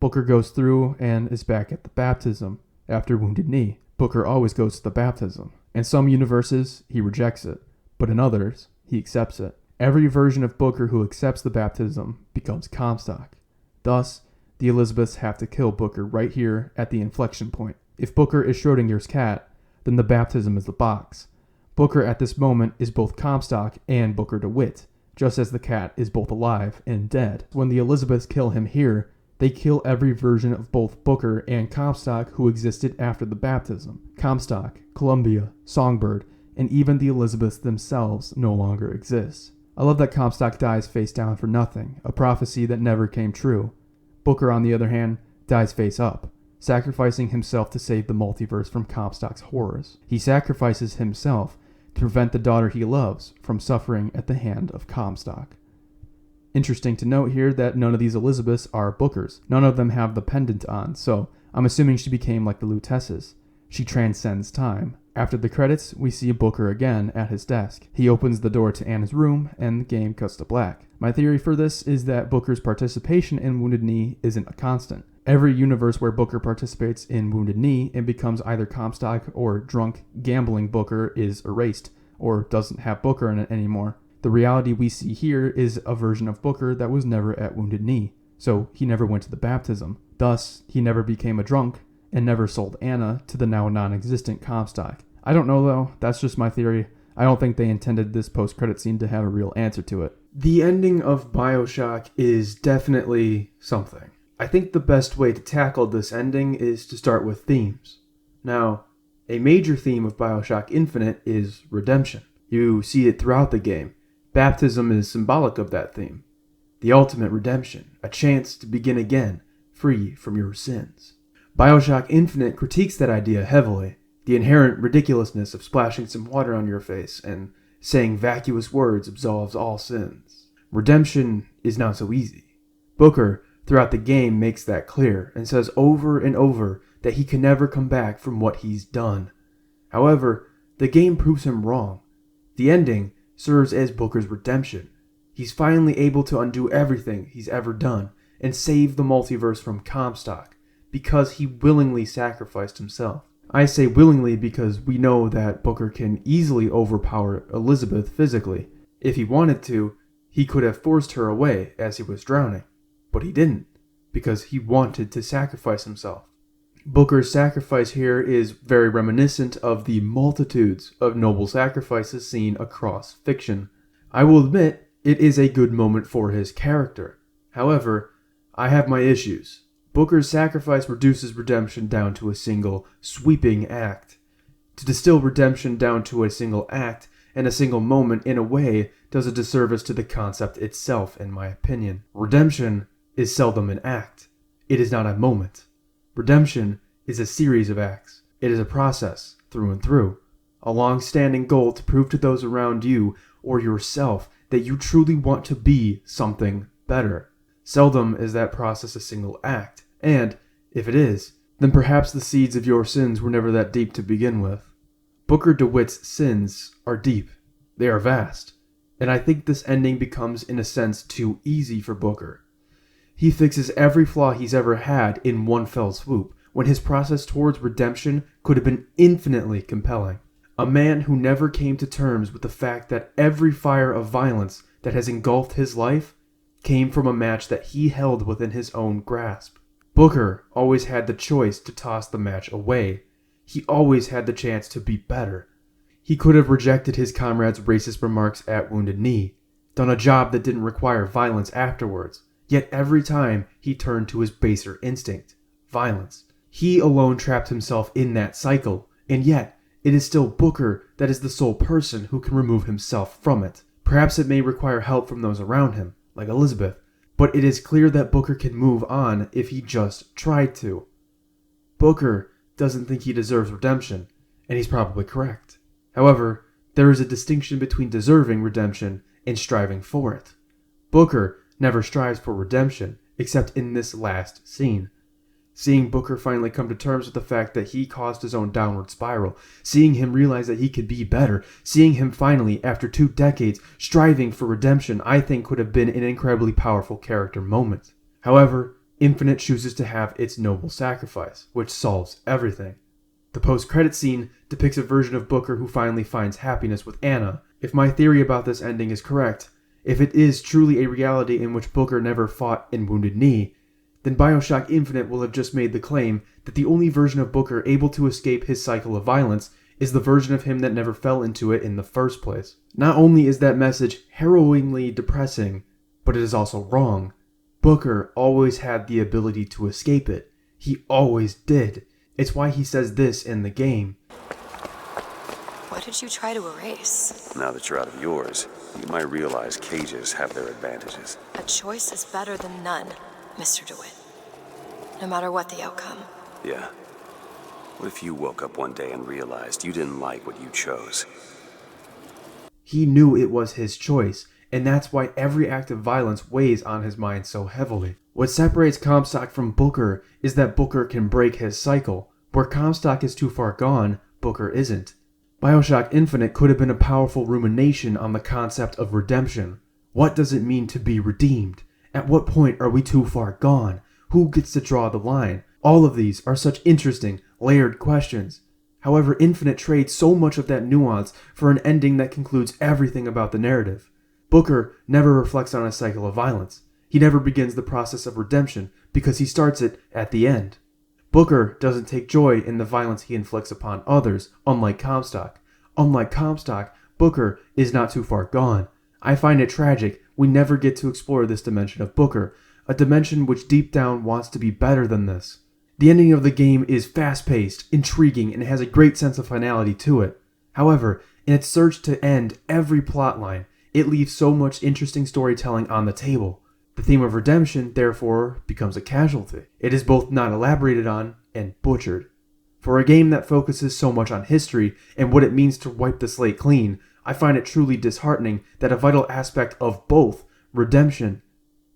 Booker goes through and is back at the baptism after Wounded Knee. Booker always goes to the baptism. In some universes, he rejects it, but in others, he accepts it. Every version of Booker who accepts the baptism becomes Comstock. Thus, the Elizabeths have to kill Booker right here at the inflection point. If Booker is Schrodinger's cat, then the baptism is the box. Booker at this moment is both Comstock and Booker DeWitt, just as the cat is both alive and dead. When the Elizabeths kill him here, they kill every version of both Booker and Comstock who existed after the baptism. Comstock, Columbia, Songbird, and even the Elizabeths themselves no longer exist. I love that Comstock dies face down for nothing, a prophecy that never came true. Booker, on the other hand, dies face up, sacrificing himself to save the multiverse from Comstock's horrors. He sacrifices himself to prevent the daughter he loves from suffering at the hand of Comstock. Interesting to note here that none of these Elizabeths are Bookers. None of them have the pendant on, so I'm assuming she became like the Lutesses. She transcends time. After the credits, we see Booker again at his desk. He opens the door to Anna's room, and the game cuts to black. My theory for this is that Booker's participation in Wounded Knee isn't a constant. Every universe where Booker participates in Wounded Knee and becomes either Comstock or drunk, gambling Booker is erased, or doesn't have Booker in it anymore. The reality we see here is a version of Booker that was never at Wounded Knee, so he never went to the baptism. Thus, he never became a drunk, and never sold Anna to the now non-existent Comstock. I don't know though, that's just my theory. I don't think they intended this post-credit scene to have a real answer to it. The ending of Bioshock is definitely something. I think the best way to tackle this ending is to start with themes. Now, a major theme of Bioshock Infinite is redemption. You see it throughout the game. Baptism is symbolic of that theme. The ultimate redemption, a chance to begin again, free from your sins. Bioshock Infinite critiques that idea heavily. The inherent ridiculousness of splashing some water on your face and saying vacuous words absolves all sins. Redemption is not so easy. Booker, throughout the game, makes that clear and says over and over that he can never come back from what he's done. However, the game proves him wrong. The ending serves as Booker's redemption. He's finally able to undo everything he's ever done and save the multiverse from Comstock because he willingly sacrificed himself. I say willingly because we know that Booker can easily overpower Elizabeth physically. If he wanted to, he could have forced her away as he was drowning. But he didn't, because he wanted to sacrifice himself. Booker's sacrifice here is very reminiscent of the multitudes of noble sacrifices seen across fiction. I will admit, it is a good moment for his character. However, I have my issues. Booker's sacrifice reduces redemption down to a single, sweeping act. To distill redemption down to a single act and a single moment in a way does a disservice to the concept itself, in my opinion. Redemption is seldom an act. It is not a moment. Redemption is a series of acts. It is a process, through and through. A long-standing goal to prove to those around you or yourself that you truly want to be something better. Seldom is that process a single act. And, if it is, then perhaps the seeds of your sins were never that deep to begin with. Booker DeWitt's sins are deep. They are vast. And I think this ending becomes, in a sense, too easy for Booker. He fixes every flaw he's ever had in one fell swoop, when his process towards redemption could have been infinitely compelling. A man who never came to terms with the fact that every fire of violence that has engulfed his life came from a match that he held within his own grasp. Booker always had the choice to toss the match away. He always had the chance to be better. He could have rejected his comrade's racist remarks at Wounded Knee, done a job that didn't require violence afterwards, yet every time he turned to his baser instinct, violence. He alone trapped himself in that cycle, and yet it is still Booker that is the sole person who can remove himself from it. Perhaps it may require help from those around him, like Elizabeth, but it is clear that Booker can move on if he just tried to. Booker doesn't think he deserves redemption, and he's probably correct. However, there is a distinction between deserving redemption and striving for it. Booker never strives for redemption, except in this last scene. Seeing Booker finally come to terms with the fact that he caused his own downward spiral, seeing him realize that he could be better, seeing him finally, after 2 decades, striving for redemption, I think could have been an incredibly powerful character moment. However, Infinite chooses to have its noble sacrifice, which solves everything. The post-credit scene depicts a version of Booker who finally finds happiness with Anna. If my theory about this ending is correct, if it is truly a reality in which Booker never fought in Wounded Knee, then Bioshock Infinite will have just made the claim that the only version of Booker able to escape his cycle of violence is the version of him that never fell into it in the first place. Not only is that message harrowingly depressing, but it is also wrong. Booker always had the ability to escape it. He always did. It's why he says this in the game. What did you try to erase? Now that you're out of yours, you might realize cages have their advantages. A choice is better than none, Mr. DeWitt. no matter what the outcome. Yeah. What if you woke up one day and realized you didn't like what you chose? He knew it was his choice, and that's why every act of violence weighs on his mind so heavily. What separates Comstock from Booker is that Booker can break his cycle. Where Comstock is too far gone, Booker isn't. Bioshock Infinite could have been a powerful rumination on the concept of redemption. What does it mean to be redeemed? At what point are we too far gone? Who gets to draw the line? All of these are such interesting, layered questions. However, Infinite trades so much of that nuance for an ending that concludes everything about the narrative. Booker never reflects on a cycle of violence. He never begins the process of redemption because he starts it at the end. Booker doesn't take joy in the violence he inflicts upon others, unlike Comstock. Unlike Comstock, Booker is not too far gone. I find it tragic we never get to explore this dimension of Booker, a dimension which deep down wants to be better than this. The ending of the game is fast-paced, intriguing, and has a great sense of finality to it. However, in its search to end every plotline, it leaves so much interesting storytelling on the table. The theme of redemption, therefore, becomes a casualty. It is both not elaborated on and butchered. For a game that focuses so much on history and what it means to wipe the slate clean, I find it truly disheartening that a vital aspect of both redemption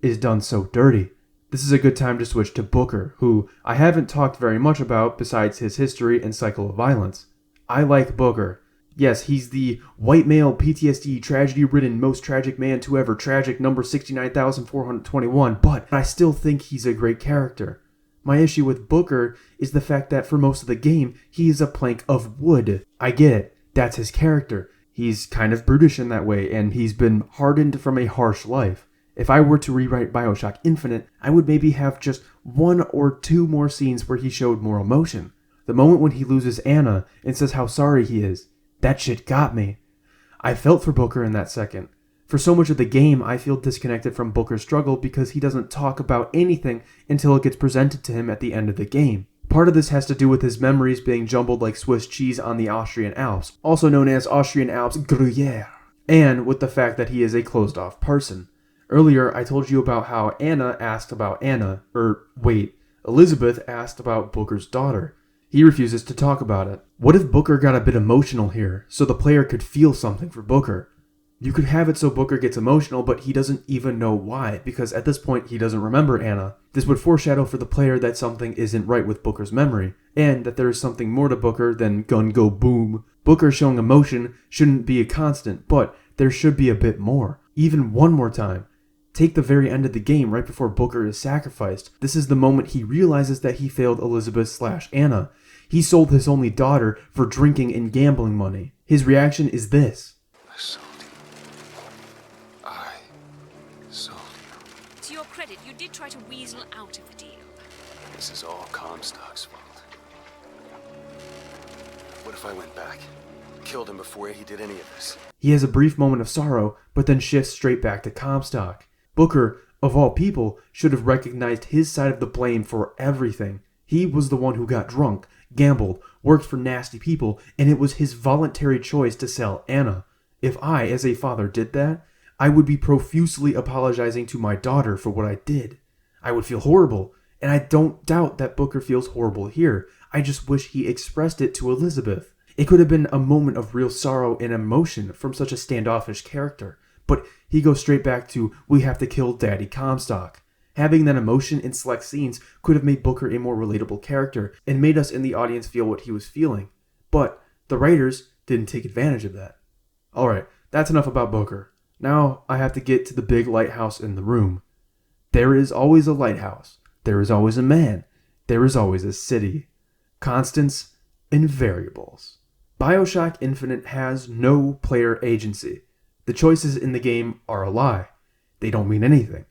is done so dirty. This is a good time to switch to Booker, who I haven't talked very much about besides his history and cycle of violence. I like Booker. Yes, he's the white male PTSD tragedy-ridden most tragic man to ever tragic number 69,421, but I still think he's a great character. My issue with Booker is the fact that for most of the game, he is a plank of wood. I get it, that's his character. He's kind of brutish in that way, and he's been hardened from a harsh life. If I were to rewrite Bioshock Infinite, I would maybe have just 1 or 2 more scenes where he showed more emotion. The moment when he loses Anna and says how sorry he is, that shit got me. I felt for Booker in that second. For so much of the game, I feel disconnected from Booker's struggle because he doesn't talk about anything until it gets presented to him at the end of the game. Part of this has to do with his memories being jumbled like Swiss cheese on the Austrian Alps, also known as Austrian Alps Gruyere, and with the fact that he is a closed-off person. Earlier, I told you about how Elizabeth asked about Booker's daughter. He refuses to talk about it. What if Booker got a bit emotional here, so the player could feel something for Booker? You could have it so Booker gets emotional, but he doesn't even know why, because at this point he doesn't remember Anna. This would foreshadow for the player that something isn't right with Booker's memory, and that there is something more to Booker than gun go boom. Booker showing emotion shouldn't be a constant, but there should be a bit more. Even one more time. Take the very end of the game right before Booker is sacrificed. This is the moment he realizes that he failed Elizabeth/Anna. He sold his only daughter for drinking and gambling money. His reaction is this. To your credit, you did try to weasel out of the deal. This is all Comstock's fault. What if I went back? Killed him before he did any of this? He has a brief moment of sorrow, but then shifts straight back to Comstock. Booker, of all people, should have recognized his side of the blame for everything. He was the one who got drunk, gambled, worked for nasty people, and it was his voluntary choice to sell Anna. If I, as a father, did that, I would be profusely apologizing to my daughter for what I did. I would feel horrible, and I don't doubt that Booker feels horrible here. I just wish he expressed it to Elizabeth. It could have been a moment of real sorrow and emotion from such a standoffish character, but he goes straight back to, we have to kill Daddy Comstock. Having that emotion in select scenes could have made Booker a more relatable character and made us in the audience feel what he was feeling. But the writers didn't take advantage of that. Alright, that's enough about Booker. Now I have to get to the big lighthouse in the room. There is always a lighthouse. There is always a man. There is always a city. Constants and variables. Bioshock Infinite has no player agency. The choices in the game are a lie. They don't mean anything.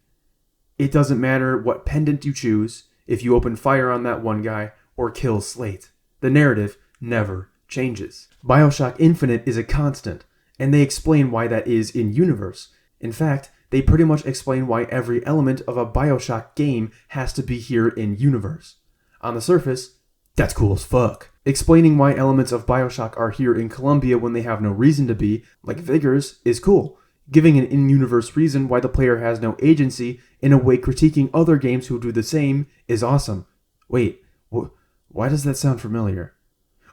It doesn't matter what pendant you choose, if you open fire on that one guy, or kill Slate. The narrative never changes. Bioshock Infinite is a constant, and they explain why that is in-universe. In fact, they pretty much explain why every element of a Bioshock game has to be here in-universe. On the surface, that's cool as fuck. Explaining why elements of Bioshock are here in Columbia when they have no reason to be, like Vigors, is cool. Giving an in-universe reason why the player has no agency, in a way critiquing other games who do the same, is awesome. Wait, why does that sound familiar?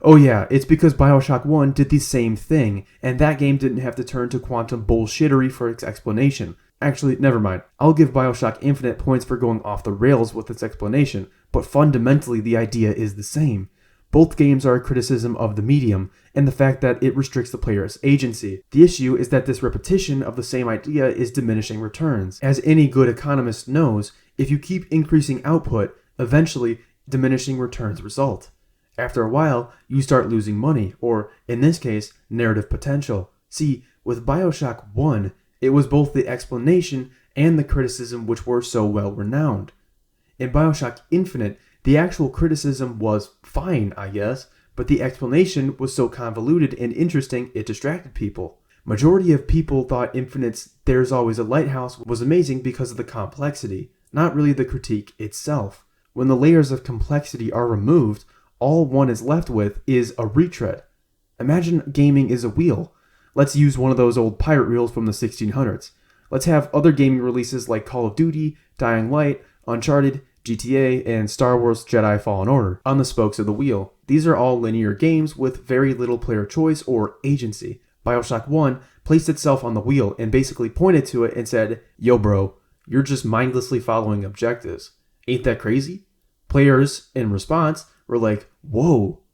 Oh yeah, it's because Bioshock 1 did the same thing, and that game didn't have to turn to quantum bullshittery for its explanation. Actually, never mind. I'll give Bioshock Infinite points for going off the rails with its explanation, but fundamentally the idea is the same. Both games are a criticism of the medium, and the fact that it restricts the player's agency. The issue is that this repetition of the same idea is diminishing returns. As any good economist knows, if you keep increasing output, eventually diminishing returns result. After a while, you start losing money, or, in this case, narrative potential. See, with Bioshock 1, it was both the explanation and the criticism which were so well renowned. In Bioshock Infinite, the actual criticism was fine, I guess, but the explanation was so convoluted and interesting it distracted people. Majority of people thought Infinite's "There's Always a Lighthouse" was amazing because of the complexity, not really the critique itself. When the layers of complexity are removed, all one is left with is a retread. Imagine gaming is a wheel. Let's use one of those old pirate reels from the 1600s. Let's have other gaming releases like Call of Duty, Dying Light, Uncharted, GTA, and Star Wars Jedi Fallen Order on the spokes of the wheel. These are all linear games with very little player choice or agency. Bioshock 1 placed itself on the wheel and basically pointed to it and said, "Yo bro, you're just mindlessly following objectives. Ain't that crazy?" Players, in response, were like, "Whoa,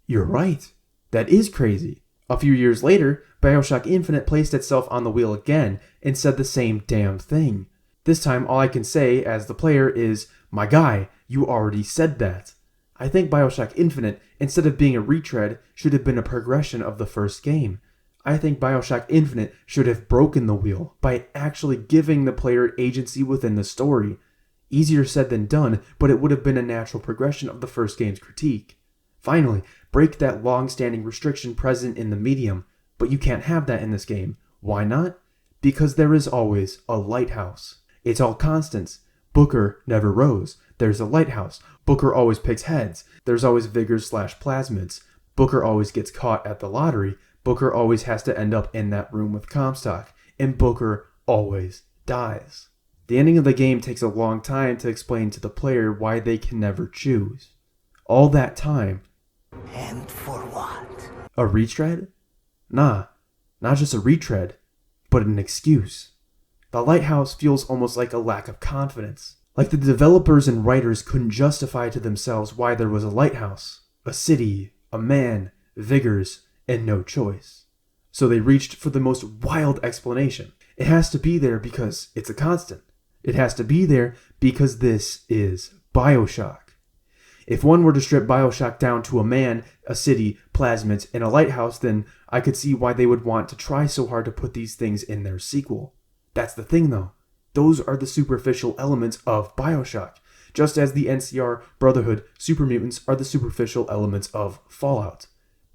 you're right. That is crazy." A few years later, Bioshock Infinite placed itself on the wheel again and said the same damn thing. This time, all I can say as the player is, "My guy, you already said that." I think Bioshock Infinite, instead of being a retread, should have been a progression of the first game. I think Bioshock Infinite should have broken the wheel by actually giving the player agency within the story. Easier said than done, but it would have been a natural progression of the first game's critique. Finally, break that long-standing restriction present in the medium, but you can't have that in this game. Why not? Because there is always a lighthouse. It's all constants. Booker never rose. There's a lighthouse. Booker always picks heads. There's always Vigors/plasmids. Booker always gets caught at the lottery. Booker always has to end up in that room with Comstock. And Booker always dies. The ending of the game takes a long time to explain to the player why they can never choose. All that time. And for what? A retread? Nah, not just a retread, but an excuse. The lighthouse feels almost like a lack of confidence. Like the developers and writers couldn't justify to themselves why there was a lighthouse, a city, a man, Vigors, and no choice. So they reached for the most wild explanation. It has to be there because it's a constant. It has to be there because this is Bioshock. If one were to strip Bioshock down to a man, a city, plasmids, and a lighthouse, then I could see why they would want to try so hard to put these things in their sequel. That's the thing though. Those are the superficial elements of Bioshock, just as the NCR, Brotherhood, Super Mutants are the superficial elements of Fallout.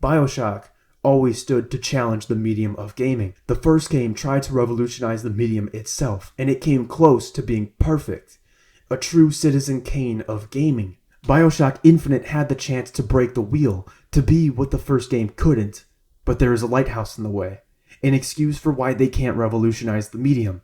Bioshock always stood to challenge the medium of gaming. The first game tried to revolutionize the medium itself, and it came close to being perfect. A true Citizen Kane of gaming. Bioshock Infinite had the chance to break the wheel, to be what the first game couldn't, but there is a lighthouse in the way, an excuse for why they can't revolutionize the medium.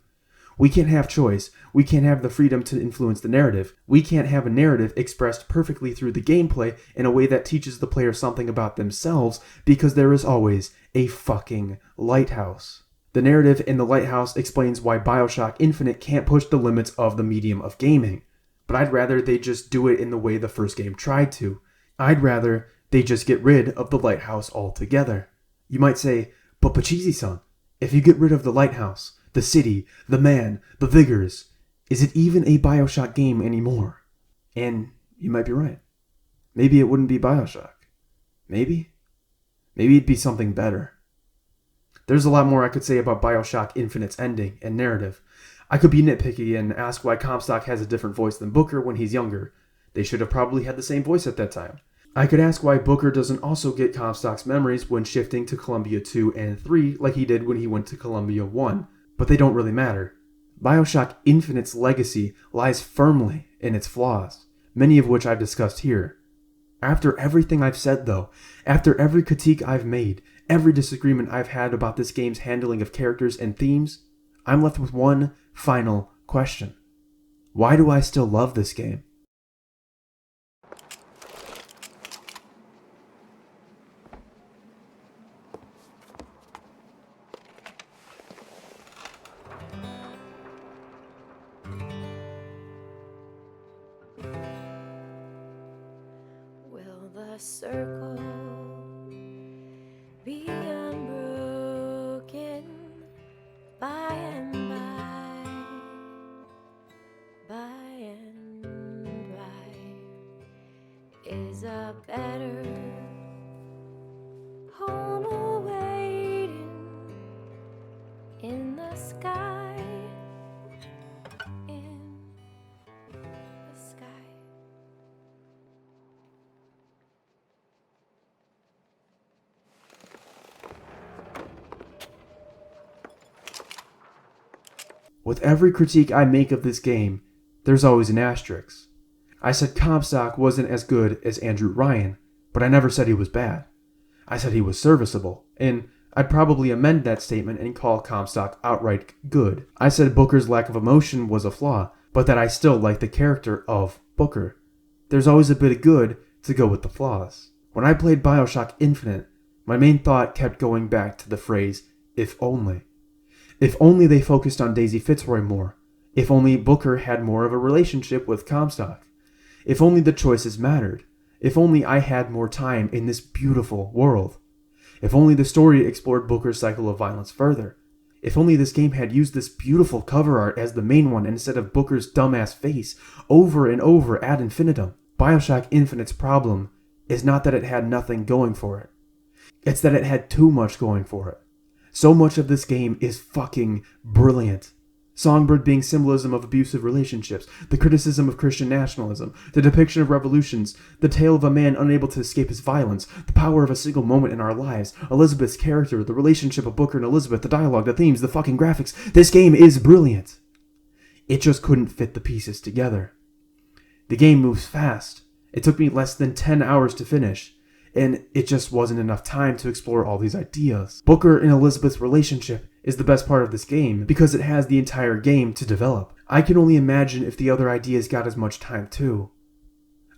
We can't have choice, we can't have the freedom to influence the narrative, we can't have a narrative expressed perfectly through the gameplay in a way that teaches the player something about themselves because there is always a fucking lighthouse. The narrative in the lighthouse explains why Bioshock Infinite can't push the limits of the medium of gaming. But I'd rather they just do it in the way the first game tried to. I'd rather they just get rid of the lighthouse altogether. You might say, but Pachisi-san, if you get rid of the lighthouse, the city, the man, the Vigors, is it even a Bioshock game anymore? And you might be right. Maybe it wouldn't be Bioshock. Maybe it'd be something better. There's a lot more I could say about Bioshock Infinite's ending and narrative. I could be nitpicky and ask why Comstock has a different voice than Booker when he's younger. They should have probably had the same voice at that time. I could ask why Booker doesn't also get Comstock's memories when shifting to Columbia 2 and 3 like he did when he went to Columbia 1, but they don't really matter. Bioshock Infinite's legacy lies firmly in its flaws, many of which I've discussed here. After everything I've said though, after every critique I've made, every disagreement I've had about this game's handling of characters and themes, I'm left with one final question. Why do I still love this game? circle, be unbroken by and by and by is a better home awaiting in the sky, in the sky. With every critique I make of this game, there's always an asterisk. I said Comstock wasn't as good as Andrew Ryan, but I never said he was bad. I said he was serviceable, and I'd probably amend that statement and call Comstock outright good. I said Booker's lack of emotion was a flaw, but that I still like the character of Booker. There's always a bit of good to go with the flaws. When I played Bioshock Infinite, my main thought kept going back to the phrase, if only. If only they focused on Daisy Fitzroy more. If only Booker had more of a relationship with Comstock. If only the choices mattered. If only I had more time in this beautiful world. If only the story explored Booker's cycle of violence further. If only this game had used this beautiful cover art as the main one instead of Booker's dumbass face over and over ad infinitum. Bioshock Infinite's problem is not that it had nothing going for it. It's that it had too much going for it. So much of this game is fucking brilliant. Songbird being symbolism of abusive relationships, the criticism of Christian nationalism, the depiction of revolutions, the tale of a man unable to escape his violence, the power of a single moment in our lives, Elizabeth's character, the relationship of Booker and Elizabeth, the dialogue, the themes, the fucking graphics. This game is brilliant. It just couldn't fit the pieces together. The game moves fast. It took me less than 10 hours to finish, and it just wasn't enough time to explore all these ideas. Booker and Elizabeth's relationship is the best part of this game because it has the entire game to develop. I can only imagine if the other ideas got as much time too.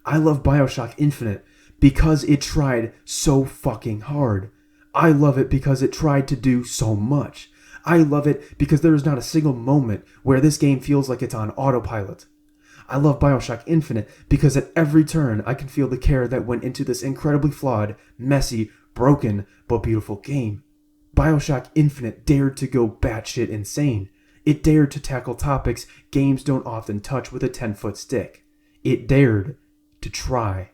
I love Bioshock Infinite because it tried so fucking hard. I love it because it tried to do so much. I love it because there is not a single moment where this game feels like it's on autopilot. I love Bioshock Infinite because at every turn I can feel the care that went into this incredibly flawed, messy, broken, but beautiful game. Bioshock Infinite dared to go batshit insane. It dared to tackle topics games don't often touch with a 10-foot stick. It dared to try.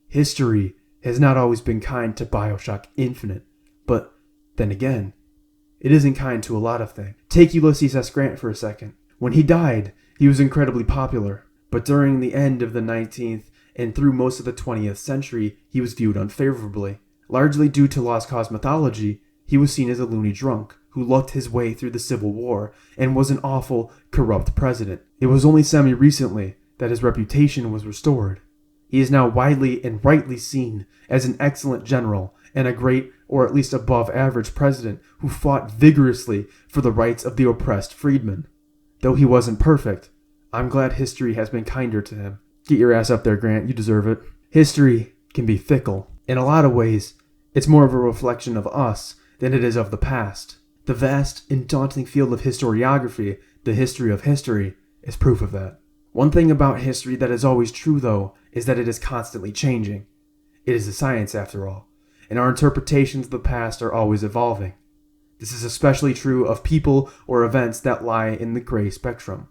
History has not always been kind to Bioshock Infinite, but then again, it isn't kind to a lot of things. Take Ulysses S. Grant for a second. When he died, he was incredibly popular, but during the end of the 19th and through most of the 20th century, he was viewed unfavorably. Largely due to Lost Cause mythology, he was seen as a loony drunk who lucked his way through the Civil War and was an awful, corrupt president. It was only semi-recently that his reputation was restored. He is now widely and rightly seen as an excellent general and a great, or at least above average president who fought vigorously for the rights of the oppressed freedmen. Though he wasn't perfect, I'm glad history has been kinder to him. Get your ass up there, Grant. You deserve it. History can be fickle. In a lot of ways, it's more of a reflection of us than it is of the past. The vast and daunting field of historiography, the history of history, is proof of that. One thing about history that is always true, though, is that it is constantly changing. It is a science, after all, and our interpretations of the past are always evolving. This is especially true of people or events that lie in the gray spectrum.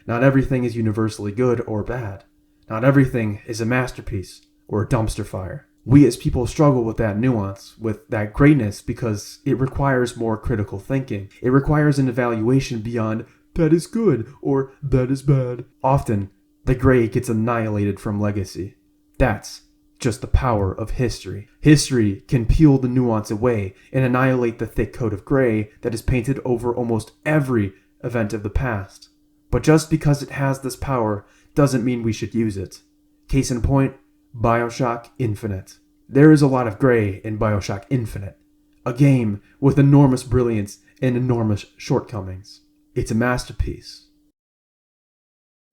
Not everything is universally good or bad. Not everything is a masterpiece or a dumpster fire. We as people struggle with that nuance, with that grayness, because it requires more critical thinking. It requires an evaluation beyond, that is good, or that is bad. Often, the gray gets annihilated from legacy. That's just the power of history. History can peel the nuance away and annihilate the thick coat of gray that is painted over almost every event of the past. But just because it has this power doesn't mean we should use it. Case in point, Bioshock Infinite. There is a lot of gray in Bioshock Infinite. A game with enormous brilliance and enormous shortcomings. It's a masterpiece.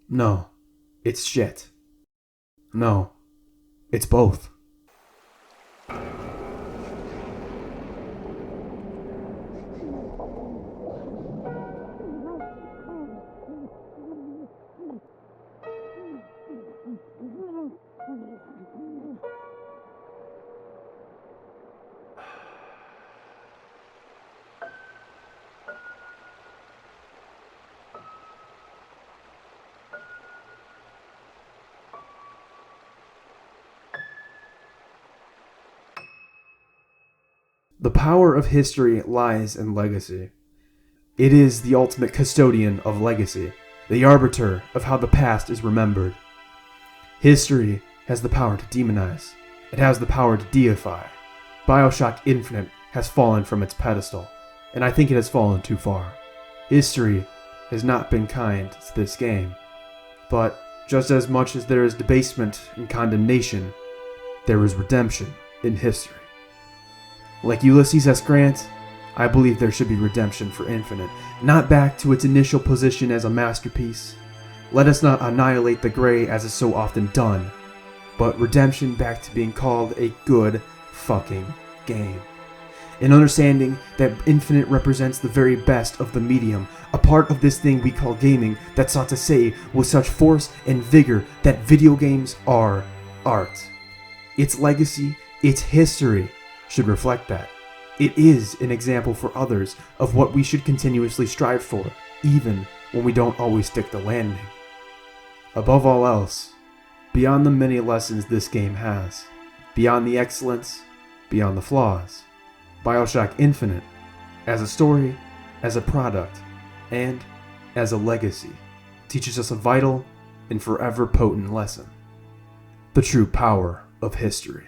No, it's shit. No, it's both. The power of history lies in legacy. It is the ultimate custodian of legacy, the arbiter of how the past is remembered. History has the power to demonize. It has the power to deify. Bioshock Infinite has fallen from its pedestal, and I think it has fallen too far. History has not been kind to this game, but just as much as there is debasement and condemnation, there is redemption in history. Like Ulysses S. Grant, I believe there should be redemption for Infinite, not back to its initial position as a masterpiece. Let us not annihilate the gray as is so often done, but redemption back to being called a good fucking game. An understanding that Infinite represents the very best of the medium, a part of this thing we call gaming that sought to say with such force and vigor that video games are art. Its legacy, its history, should reflect that. It is an example for others of what we should continuously strive for, even when we don't always stick the landing. Above all else, beyond the many lessons this game has, beyond the excellence, beyond the flaws, Bioshock Infinite, as a story, as a product, and as a legacy, teaches us a vital and forever potent lesson: the true power of history.